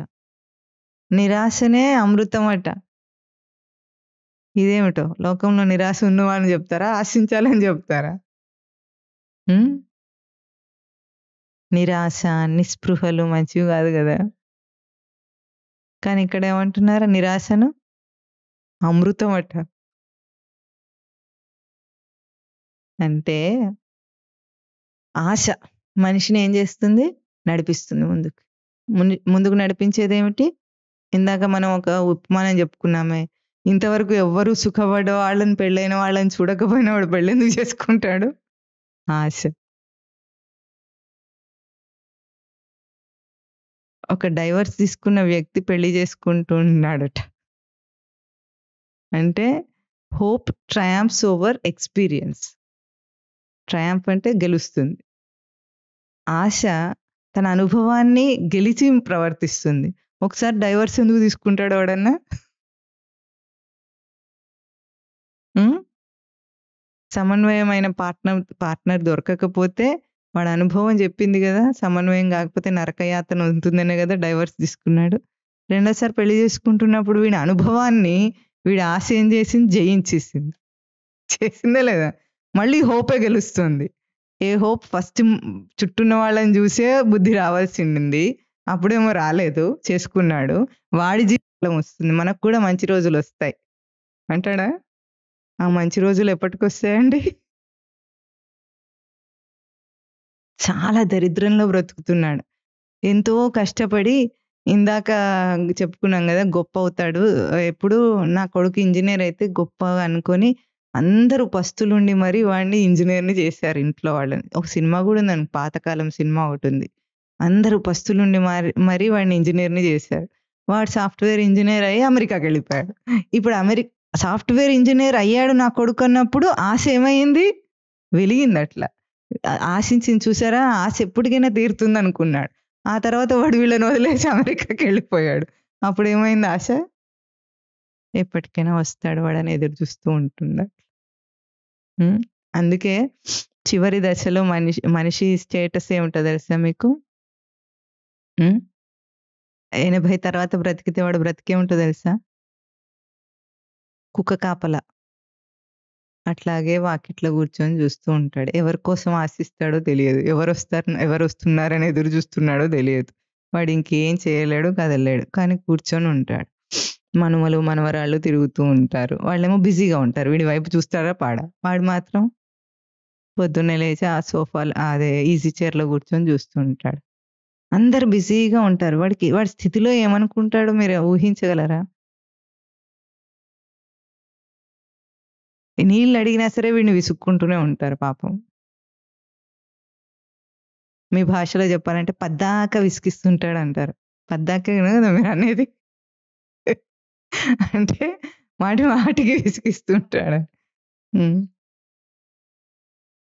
నిరాశనే అమృతం అట. ఇదేమిటో లోకంలో నిరాశ ఉన్నవాళ్ళని చెప్తారా? ఆశించాలని చెప్తారా? నిరాశ, నిస్పృహలు మంచివి కాదు కదా! కానీ ఇక్కడ ఏమంటున్నారు? నిరాశను అమృతం అట. అంటే ఆశ మనిషిని ఏం చేస్తుంది? నడిపిస్తుంది ముందుకు. ముందుకు నడిపించేదేమిటి? ఇందాక మనం ఒక ఉపమానం చెప్పుకున్నామే. ఇంతవరకు ఎవ్వరూ సుఖపడే వాళ్ళని పెళ్ళైన వాళ్ళని చూడకపోయినా వాడు పెళ్ళెందుకు చేసుకుంటాడు? ఆశ. ఒక డైవర్స్ తీసుకున్న వ్యక్తి పెళ్లి చేసుకుంటున్నాడట. అంటే హోప్ ట్రయాంప్స్ ఓవర్ ఎక్స్‌పీరియన్స్. ట్రయాంప్ అంటే గెలుస్తుంది. ఆశ తన అనుభవాన్ని గెలిచి ప్రవర్తిస్తుంది. ఒకసారి డైవర్స్ ఎందుకు తీసుకుంటాడు ఎవడన్నా? సమన్వయమైన పార్ట్నర్ దొరకకపోతే వాడి అనుభవం చెప్పింది కదా! సమన్వయం కాకపోతే నరకయాతన ఉంటుందనే కదా డైవర్స్ తీసుకున్నాడు. రెండోసారి పెళ్లి చేసుకుంటున్నప్పుడు వీడి అనుభవాన్ని వీడి ఆశ ఏం చేసింది? జయించేసింది. చేసిందా లేదా? మళ్ళీ హోపే గెలుస్తుంది. A hope? ఫస్ట్ చుట్టూన్న వాళ్ళని చూసే బుద్ధి రావాల్సింది. అప్పుడేమో రాలేదు, చేసుకున్నాడు. వాడి జీవితం వస్తుంది. మనకు కూడా మంచి రోజులు వస్తాయి అంటాడా? ఆ మంచి రోజులు ఎప్పటికొస్తాయండి? చాలా దరిద్రంలో బ్రతుకుతున్నాడు. ఎంతో కష్టపడి ఇందాక చెప్పుకున్నాం గదా! గొప్పవుతాడు. ఎప్పుడు నా కొడుకు ఇంజినీర్ అయితే గొప్పగా అనుకోని అందరూ పస్తులుండి మరి వాడిని ఇంజినీర్‌ని చేశారు ఇంట్లో వాళ్ళని. ఒక సినిమా గూడా ఉందండి. పాతకాలం సినిమా ఒకటుంది. అందరూ పస్తులుండి మరి వాడిని ఇంజినీర్‌ని చేశారు. వాడు సాఫ్ట్‌వేర్ ఇంజినీర్ అయ్యి అమెరికాకెళ్ళిపోయాడు. ఇప్పుడు సాఫ్ట్‌వేర్ ఇంజినీర్ అయ్యాడు నా కొడుకన్నప్పుడు ఆశ ఏమైంది? వెలిగిందట్లా. ఆశించింది చూసారా? ఆశ ఎప్పటికైనా తీరుతుందనుకున్నాడు. ఆ తర్వాత వాడు వీళ్ళని వదిలేసి అమెరికాకెళ్ళిపోయాడు. అప్పుడేమైంది ఆశ? ఎప్పటికైనా వస్తాడు వాడని ఎదురు చూస్తూ ఉంటుందా? హ్మ్. అందుకే చివరి దశలో మనిషి స్టేటస్ ఏముంటదో తెలుసా మీకు? హ్మ్. 80 తర్వాత బ్రతికితే వాడు బ్రతికేముంటదో తెలుసా? కుక్క కాపలా. అట్లాగే వాకిట్లో కూర్చొని చూస్తూ ఉంటాడు. ఎవరి కోసం ఆశిస్తాడో తెలియదు. ఎవరొస్తున్నారని ఎదురు చూస్తున్నాడో తెలియదు. వాడు ఇంకేం చేయలేడు, కదలలేడు. కానీ కూర్చొని ఉంటాడు. మనుమలు, మనవరాళ్ళు తిరుగుతూ ఉంటారు. వాళ్ళేమో బిజీగా ఉంటారు. వీడి వైపు చూస్తాడా పాడా? వాడు మాత్రం పొద్దున్నే లేచి ఆ అదే ఈజీ చైర్‌లో కూర్చొని చూస్తూ ఉంటాడు. అందరూ బిజీగా ఉంటారు. వాడి స్థితిలో ఏమనుకుంటాడో మీరు ఊహించగలరా? నీళ్ళడిగినా సరే వీడిని విసుక్కుంటూనే ఉంటారు పాపం. మీ భాషలో చెప్పాలంటే పద్దాక విసిగిస్తుంటాడంటారు. పద్దాకేనా కదా మీరనేది? అంటే మాటి మాటికి విసిగిస్తుంటాడు. హ్మ్.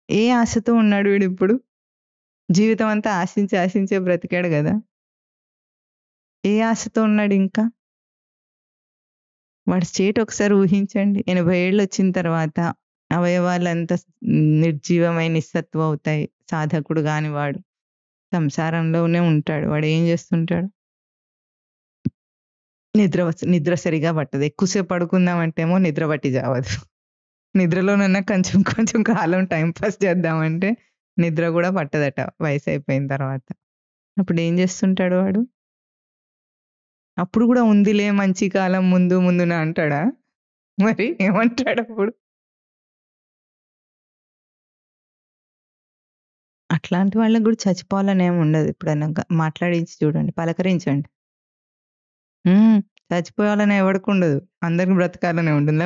ఏ ఆశతో ఉన్నాడు వీడిప్పుడు? జీవితం అంతా ఆశించే బ్రతికాడు గదా! ఏ ఆశతో ఉన్నాడింకా? వాడి స్టేట్ ఒకసారి ఊహించండి. 80 ఏళ్ళొచ్చిన తర్వాత అవయవాలంతా నిర్జీవమై నిస్సత్తువ అవుతాయి. సాధకుడు గాని వాడు. సంసారంలోనే ఉంటాడు. వాడేం జేస్తుంటాడు? నిద్ర సరిగా పట్టదు. ఎక్కువ సేపు పడుకుందామంటేమో నిద్ర పట్టి జావదు. నిద్రలోనన్నా కొంచెం కొంచెం కాలం టైమ్ పాస్ చేద్దామంటే నిద్ర గూడా పట్టదట వయసయిపోయిన తర్వాత. అప్పుడేం జేస్తుంటాడు వాడు? అప్పుడు గూడా ఉందిలే మంచి కాలం ముందు ముందున అంటాడా? మరి ఏమంటాడప్పుడు? అట్లాంటి వాళ్ళకి గూడా చచ్చిపోవాలని ఏమి ఉండదు. ఎప్పుడైనా మాట్లాడించి చూడండి. పలకరించండి. హ్మ్. చచ్చిపోవాలని ఎవడికుండదు. అందరికి బ్రతకాలనే ఉంటుంది.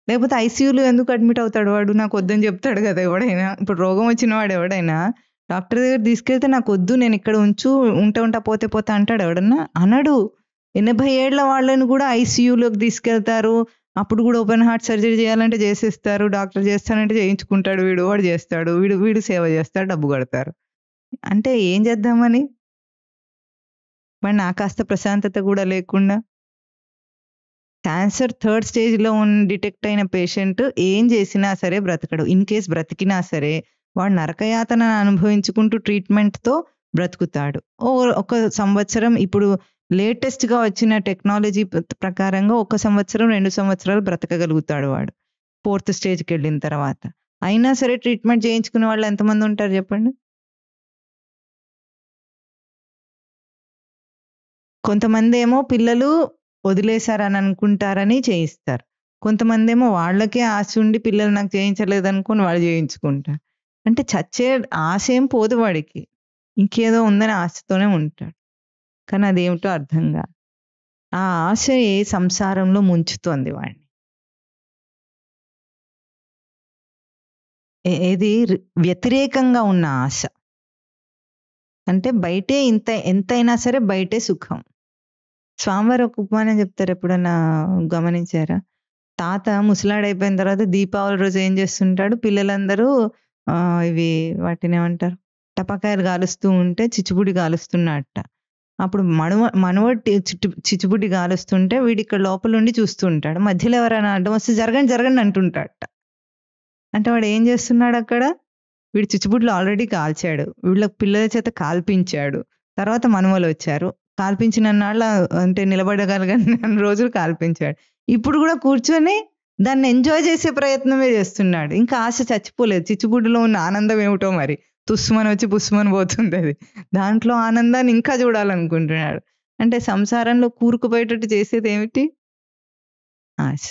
లేకపోతే ఐసీయూలో ఎందుకు అడ్మిట్ అవుతాడు వాడు? నాకొద్దని చెప్తాడు గదా! ఎవడైనా. ఇప్పుడు రోగం వచ్చిన వాడు ఎవడైనా డాక్టర్ దగ్గరికి తీసుకెళ్తే నాకొద్దు నేనిక్కడ ఉంటా పోతే పోతా అంటాడా ఎవడన్నా? అనడు. 80 ఏళ్ల వాళ్ళని గూడా ఐసీయూలోకి తీసుకెళ్తారు. అప్పుడు గూడా ఓపెన్ హార్ట్ సర్జరీ చేయాలంటే చేసేస్తారు. డాక్టర్ చేస్తానంటే చేయించుకుంటాడు వీడు. వాడు చేస్తాడు. వీడు సేవ చేస్తాడు. డబ్బు కడతారు. అంటే ఏం చేద్దామని? మరి నా కాస్త ప్రశాంతత గూడా లేకుండా క్యాన్సర్ థర్డ్ స్టేజ్‌లో డిటెక్ట్ అయిన పేషెంట్ ఏం చేసినా సరే బ్రతకడు. ఇన్ కేస్ బ్రతికినా సరే వాడు నరకయాతనను అనుభవించుకుంటూ ట్రీట్‌మెంట్‌తో బ్రతుకుతాడు. ఒక సంవత్సరం ఇప్పుడు లేటెస్ట్‌గా వచ్చిన టెక్నాలజీ ప్రకారంగా 1 సంవత్సరం, 2 సంవత్సరాలు బ్రతకగలుగుతాడు వాడు. ఫోర్త్ స్టేజ్‌కెళ్ళిన తర్వాత. అయినా సరే ట్రీట్‌మెంట్ చేయించుకునే వాళ్ళు ఎంతమంది ఉంటారు చెప్పండి? కొంతమందేమో పిల్లలు వదిలేసారని అనుకుంటారని చేయిస్తారు. కొంతమందేమో వాళ్ళకే ఆశ ఉండి పిల్లలు నాకు చేయించలేదనుకోని వాళ్ళు చేయించుకుంటారు. అంటే చచ్చే ఆశేం పోదు వాడికి. ఇంకేదో ఉందని ఆశతోనే ఉంటాడు. కానీ అదేమిటో అర్థం గాదు. ఆ ఆశయే సంసారంలో ముంచుతోంది వాడిని. ఏది వ్యతిరేకంగా ఉన్న ఆశ. అంటే బయటే ఎంతైనా సరే బయటే సుఖం. స్వామివారు ఒక ఉపమానం చెప్తారు ఎప్పుడన్నా గమనించారా? తాత ముసలాడైపోయిన తర్వాత దీపావళి రోజు ఏం చేస్తుంటాడు, పిల్లలందరూ ఇవి వాటినేమంటారు? టపాకాయలు కాలుస్తూ ఉంటే చిచ్చుబుడ్డి కాలుస్తున్నాడట. అప్పుడు మనవడు చిచ్చుబుడ్డి కాలుస్తుంటే వీడిక్కడ లోపలుండి చూస్తూ ఉంటాడు. మధ్యలో ఎవరైనా అడ్డం వస్తే జరగండి, జరగండి అంటుంటాడట. అంటే వాడు ఏం చేస్తున్నాడక్కడ? వీడు చిచ్చుబుడ్లు ఆల్రెడీ కాల్చాడు. వీళ్ళ పిల్లల చేత కాల్పించాడు. తర్వాత మనవలొచ్చారు. కాల్పించినన్నాళ్ళ అంటే నిలబడగలిగినన్ని రోజులు కాల్పించాడు. ఇప్పుడు గూడా కూర్చొని దాన్ని ఎంజాయ్ చేసే ప్రయత్నమే చేస్తున్నాడు. ఇంకా ఆశ చచ్చిపోలేదు. చిచ్చుబుడ్డిలో ఉన్న ఆనందం ఏమిటో మరి. తుస్సుమనొచ్చి పుస్సుమని పోతుందది. దాంట్లో ఆనందాన్ని ఇంకా చూడాలనుకుంటున్నాడు. అంటే సంసారంలో కూరుకుపోయేటట్టు చేసేదేమిటి? ఆశ.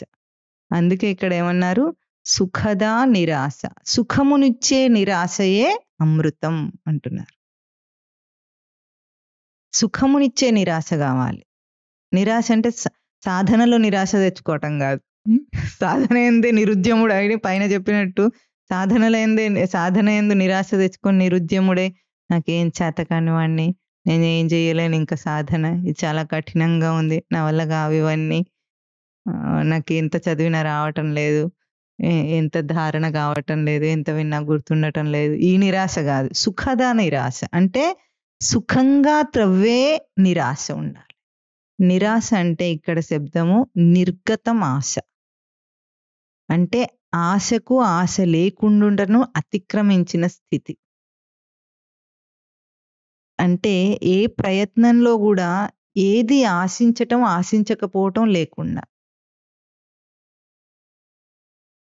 అందుకే ఇక్కడేమన్నారు? సుఖదా నిరాశ. సుఖమునిచ్చే నిరాశయే అమృతం అంటున్నారు. సుఖమునిచ్చే నిరాశ కావాలి. నిరాశ అంటే సాధనలో నిరాశ తెచ్చుకోవటం కాదు. సాధన ఏందే నిరుద్యముడు పైన చెప్పినట్టు సాధన ఎందు నిరాశ తెచ్చుకొని నిరుద్యముడే నాకేం చేతకాని వాడిని, నేను ఏం చేయలేను ఇంకా సాధన, ఇది చాలా కఠినంగా ఉంది, నా వల్ల కావు ఇవన్నీ, నాకు ఎంత చదివినా రావటం లేదు, ఎంత ధారణ కావటం లేదు, ఎంత విన్నా గుర్తుండటం లేదు, ఈ నిరాశ కాదు. సుఖద నిరాశ అంటే సుఖంగా త్రవ్వే నిరాశ ఉండాలి. నిరాశ అంటే ఇక్కడ శబ్దము నిర్గతం ఆశ, అంటే ఆశకు ఆశ లేకుండుటను అతిక్రమించిన స్థితి. అంటే ఏ ప్రయత్నంలో కూడా ఏది ఆశించటం ఆశించకపోవటం లేకుండా,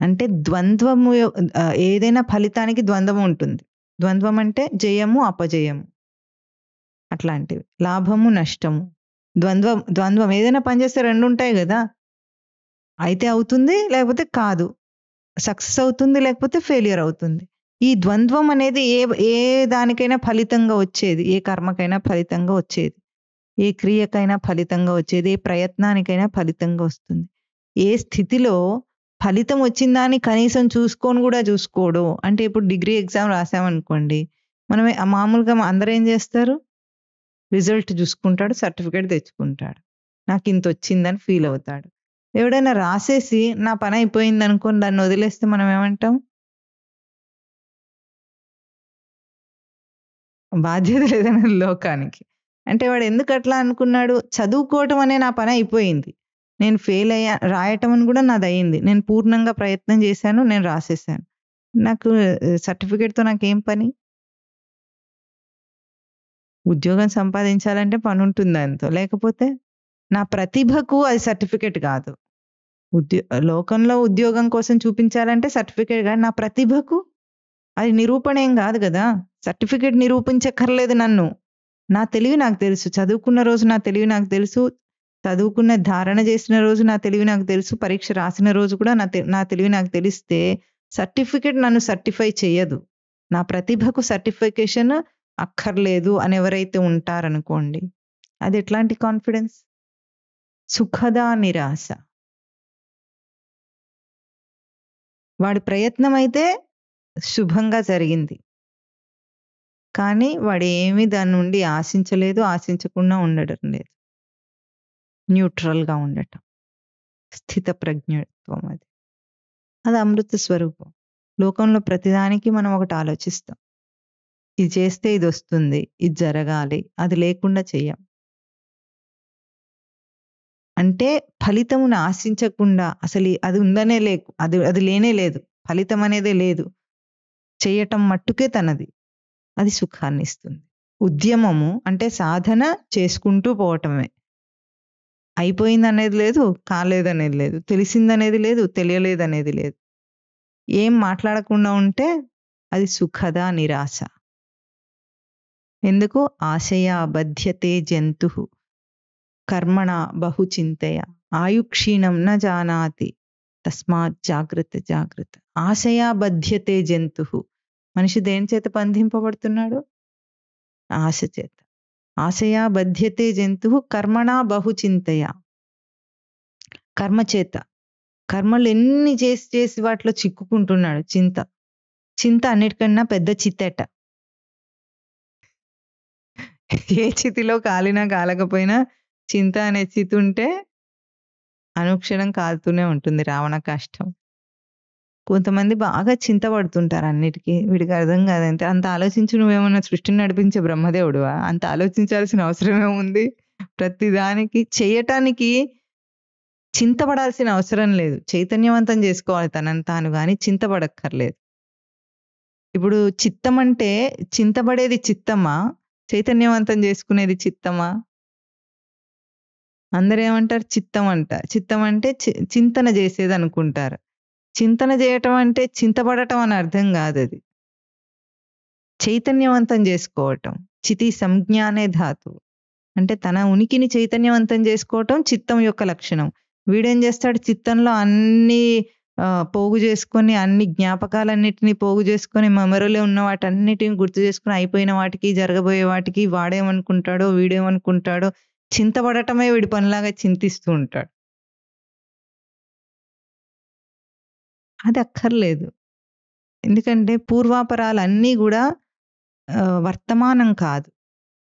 అంటే ద్వంద్వము, ఏదైనా ఫలితానికి ద్వంద్వం ఉంటుంది. ద్వంద్వం అంటే జయము అపజయము అట్లాంటివి, లాభము నష్టము. ద్వంద్వం ఏదైనా పనిచేస్తే రెండు ఉంటాయి కదా, అయితే అవుతుంది లేకపోతే కాదు, సక్సెస్ అవుతుంది లేకపోతే ఫెయిలియర్ అవుతుంది. ఈ ద్వంద్వం అనేది ఏ దానికైనా ఫలితంగా వచ్చేది, ఏ కర్మకైనా ఫలితంగా వచ్చేది, ఏ క్రియకైనా ఫలితంగా వచ్చేది, ఏ ప్రయత్నానికైనా ఫలితంగా వస్తుంది. ఏ స్థితిలో ఫలితం వచ్చిందాన్ని కనీసం చూసుకొని కూడా చూసుకోడు. అంటే ఇప్పుడు డిగ్రీ ఎగ్జామ్ రాసామనుకోండి, మనమే మామూలుగా అందరూ ఏం చేస్తారు, రిజల్ట్ చూసుకుంటాడు, సర్టిఫికేట్ తెచ్చుకుంటాడు, నాకు ఇంత వచ్చిందని ఫీల్ అవుతాడు. ఎవడైనా రాసేసి నా పని అయిపోయింది అనుకోని దాన్ని వదిలేస్తే మనం ఏమంటాం, బాధ్యత లేదన్న లోకానికి. అంటే వాడు ఎందుకు అట్లా అనుకున్నాడు, చదువుకోవటం అనే నా పని అయిపోయింది, నేను ఫెయిల్ అయ్యా, రాయటం అని కూడా నాది అయింది, నేను పూర్ణంగా ప్రయత్నం చేశాను, నేను రాసేసాను, నాకు సర్టిఫికేట్తో నాకేం పని. ఉద్యోగం సంపాదించాలంటే పని ఉంటుంది దాంతో, లేకపోతే నా ప్రతిభకు అది సర్టిఫికేట్ కాదు. లోకంలో ఉద్యోగం కోసం చూపించాలంటే సర్టిఫికేట్ కాదు, నా ప్రతిభకు అది నిరూపణ ఏం కాదు కదా, సర్టిఫికేట్ నిరూపించక్కర్లేదు నన్ను, నా తెలివి నాకు తెలుసు, చదువుకున్న రోజు నా తెలివి నాకు తెలుసు, చదువుకున్న ధారణ చేసిన రోజు నా తెలివి నాకు తెలుసు, పరీక్ష రాసిన రోజు కూడా నా తెలివి నాకు తెలిస్తే సర్టిఫికేట్ నన్ను సర్టిఫై చేయదు. నా ప్రతిభకు సర్టిఫికేషన్ అక్కర్లేదు అని ఎవరైతే ఉంటారనుకోండి, అది ఎట్లాంటి కాన్ఫిడెన్స్, సుఖదా నిరాశ. వాడి ప్రయత్నం అయితే శుభంగా జరిగింది, కానీ వాడు ఏమీ దాని నుండి ఆశించలేదు, ఆశించకుండా ఉండటం లేదు, న్యూట్రల్గా ఉండటం, స్థిత ప్రజ్ఞత్వం. అది అమృత స్వరూపం. లోకంలో ప్రతిదానికి మనం ఒకటి ఆలోచిస్తాం, ఇది చేస్తే ఇది వస్తుంది, ఇది జరగాలి, అది లేకుండా చెయ్యం. అంటే ఫలితమును ఆశించకుండా, అసలు అది ఉందనే అది లేనే లేదు, ఫలితం అనేదే లేదు, చేయటం మట్టుకే తనది, అది సుఖాన్ని ఇస్తుంది. ఉద్యమము అంటే సాధన చేసుకుంటూ పోవటమే, అయిపోయింది అనేది లేదు, కాలేదనేది లేదు, తెలిసిందనేది లేదు, తెలియలేదనేది లేదు. ఏం మాట్లాడకుండా ఉంటే అది సుఖదా నిరాశ. ఎందుకు, ఆశయా బధ్యతే జంతు కర్మణ బహుచింతయ ఆయుక్షీణం న జానాతి తస్మాత్ జాగ్రత్త జాగ్రత్త. ఆశయా బధ్యతే జంతు, మనిషి దేని చేత బంధింపబడుతున్నాడు, ఆశ చేత. ఆశయా బధ్యతే జంతు కర్మణ బహుచింతయ, కర్మ చేత, కర్మలు ఎన్ని చేసి చేసి వాటిలో చిక్కుకుంటున్నాడు. చింత అన్నిటికన్నా పెద్ద చిత్తట. ఏ చితిలో కాలినా కాలకపోయినా చింత అనే చితి ఉంటే అనుక్షణం కాలుతూనే ఉంటుంది రావణ కాష్టం. కొంతమంది బాగా చింతపడుతుంటారు అన్నిటికీ, వీడికి అర్థం కాదంటే, అంత ఆలోచించి నువ్వేమన్నా సృష్టిని నడిపించే బ్రహ్మదేవుడువా, అంత ఆలోచించాల్సిన అవసరం ఏముంది, ప్రతిదానికి చేయటానికి చింతపడాల్సిన అవసరం లేదు, చైతన్యవంతం చేసుకోవాలి తనని తాను, కానీ చింతపడక్కర్లేదు. ఇప్పుడు చిత్తం అంటే చింతపడేది చిత్తమా, చైతన్యవంతం చేసుకునేది చిత్తమా? అందరూ ఏమంటారు, చిత్తం అంట. చిత్తం అంటే చింతన చేసేది అనుకుంటారు. చింతన చేయటం అంటే చింతపడటం అని అర్థం కాదు, అది చైతన్యవంతం చేసుకోవటం. చితి సంజ్ఞానే ధాతువు, అంటే తన ఉనికిని చైతన్యవంతం చేసుకోవటం చిత్తం యొక్క లక్షణం. వీడేం చేస్తాడు, చిత్తంలో అన్ని పోగు చేసుకొని అన్ని జ్ఞాపకాలన్నిటిని పోగు చేసుకొని మెమరీలో ఉన్న వాటన్నిటిని గుర్తు చేసుకొని అయిపోయిన వాటికి జరగబోయే వాటికి వాడేమనుకుంటాడో వీడేమనుకుంటాడో చింతపడటమే వీడి పనిలాగా చింతిస్తూ ఉంటాడు. అది అక్కర్లేదు. ఎందుకంటే పూర్వాపరాలన్నీ కూడా వర్తమానం కాదు.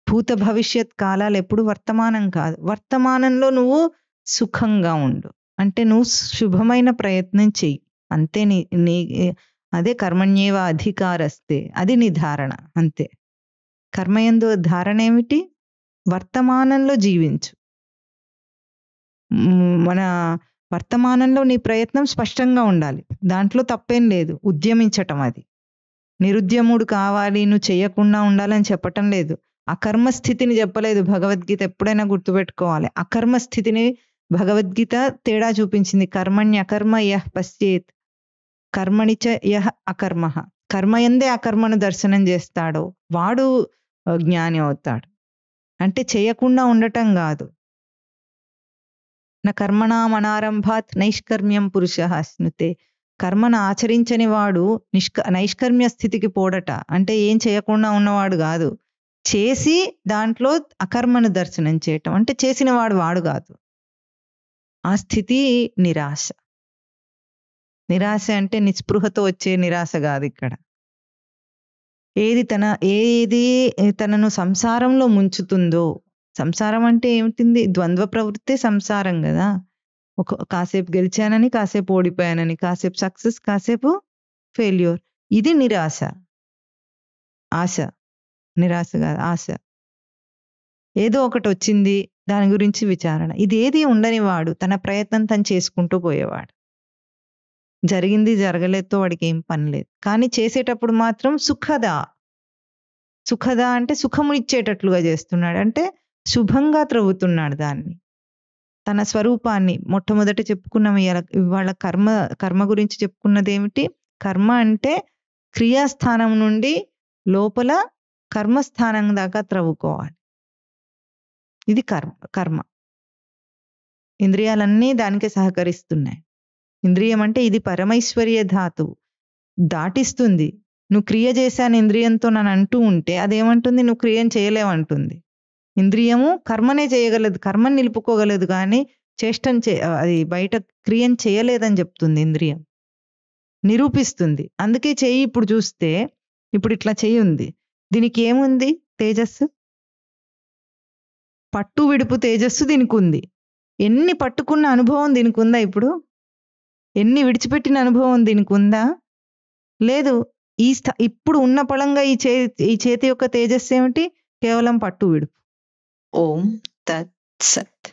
భూత భవిష్యత్ కాలాలు ఎప్పుడు వర్తమానం కాదు. వర్తమానంలో నువ్వు సుఖంగా ఉండు. అంటే నువ్వు శుభమైన ప్రయత్నం చెయ్యి. అంతే. నీ అదే కర్మణ్యేవ అధికారస్తే, అది నీ ధారణ అంతే. కర్మయందు ధారణ ఏమిటి? వర్తమానంలో జీవించు. మన వర్తమానంలో నీ ప్రయత్నం స్పష్టంగా ఉండాలి. దాంట్లో తప్పేం లేదు. ఉద్యమించటం అది. నిరుద్యముడు కావాలి, నువ్వు చేయకుండా ఉండాలని చెప్పటం లేదు. అకర్మ స్థితిని చెప్పలేదు భగవద్గీత. ఎప్పుడైనా గుర్తుపెట్టుకోవాలి. అకర్మ స్థితిని భగవద్గీత తేడా చూపించింది. కర్మణ్య అకర్మ యః పశ్యేత్ కర్మణిచ యః అకర్మ. కర్మయందే అకర్మను దర్శనం చేస్తాడో వాడు జ్ఞాని అవుతాడు. అంటే చేయకుండా ఉండటం కాదు. నా కర్మణామనారంభాత్ నైష్కర్మ్యం పురుషః స్నుతే. కర్మను ఆచరించని వాడు నైష్కర్మ్య స్థితికి పోడట. అంటే ఏం చేయకుండా ఉన్నవాడు కాదు, చేసి దాంట్లో అకర్మను దర్శనం చేయటం. అంటే చేసిన వాడు కాదు. ఆ స్థితి నిరాశ. నిరాశ అంటే నిస్పృహతో వచ్చే నిరాశ కాదు ఇక్కడ. ఏది తనను సంసారంలో ముంచుతుందో. సంసారం అంటే ఏమిటింది? ద్వంద్వ ప్రవృత్తే సంసారం కదా. కాసేపు గెలిచానని, కాసేపు ఓడిపోయానని, కాసేపు సక్సెస్, కాసేపు ఫెయిల్యూర్. ఇది నిరాశ. ఆశ. నిరాశ కాదు, ఆశ. ఏదో ఒకటి వచ్చింది, దాని గురించి విచారణ. ఇదేది ఉండని వాడు తన ప్రయత్నం తను చేసుకుంటూ పోయేవాడు. జరిగింది జరగలేదో వాడికి ఏం పని లేదు. కానీ చేసేటప్పుడు మాత్రం సుఖద అంటే సుఖము ఇచ్చేటట్లుగా చేస్తున్నాడు. అంటే శుభంగా త్రవ్వుతున్నాడు దాన్ని. తన స్వరూపాన్ని మొట్టమొదట చెప్పుకున్నాం. ఇవాళ కర్మ గురించి చెప్పుకున్నది ఏమిటి? కర్మ అంటే క్రియాస్థానం నుండి లోపల కర్మస్థానం దాకా త్రవ్వుకోవాలి. ఇది కర్మ. ఇంద్రియాలన్నీ దానికే సహకరిస్తున్నాయి. ఇంద్రియం అంటే ఇది పరమైశ్వర్య ధాతువు, దాటిస్తుంది. నువ్వు క్రియ చేశాను ఇంద్రియంతో నన్ను అంటూ ఉంటే అదేమంటుంది? నువ్వు క్రియం చేయలేవంటుంది. ఇంద్రియము కర్మనే చేయగలదు, కర్మని నిలుపుకోగలదు, కానీ అది బయట క్రియం చేయలేదని చెప్తుంది. ఇంద్రియం నిరూపిస్తుంది. అందుకే చెయ్యి ఇప్పుడు చూస్తే, ఇప్పుడు ఇట్లా చెయ్యి ఉంది, దీనికి ఏముంది? తేజస్సు. పట్టు విడుపు తేజస్సు దీనికి ఉంది. ఎన్ని పట్టుకున్న అనుభవం దీనికి ఉందా? ఇప్పుడు ఎన్ని విడిచిపెట్టిన అనుభవం దీనికి ఉందా? లేదు. ఇప్పుడు ఉన్న పళంగా ఈ చేతి యొక్క తేజస్సు ఏమిటి? కేవలం పట్టు విడుపు. ఓం తత్ సత్.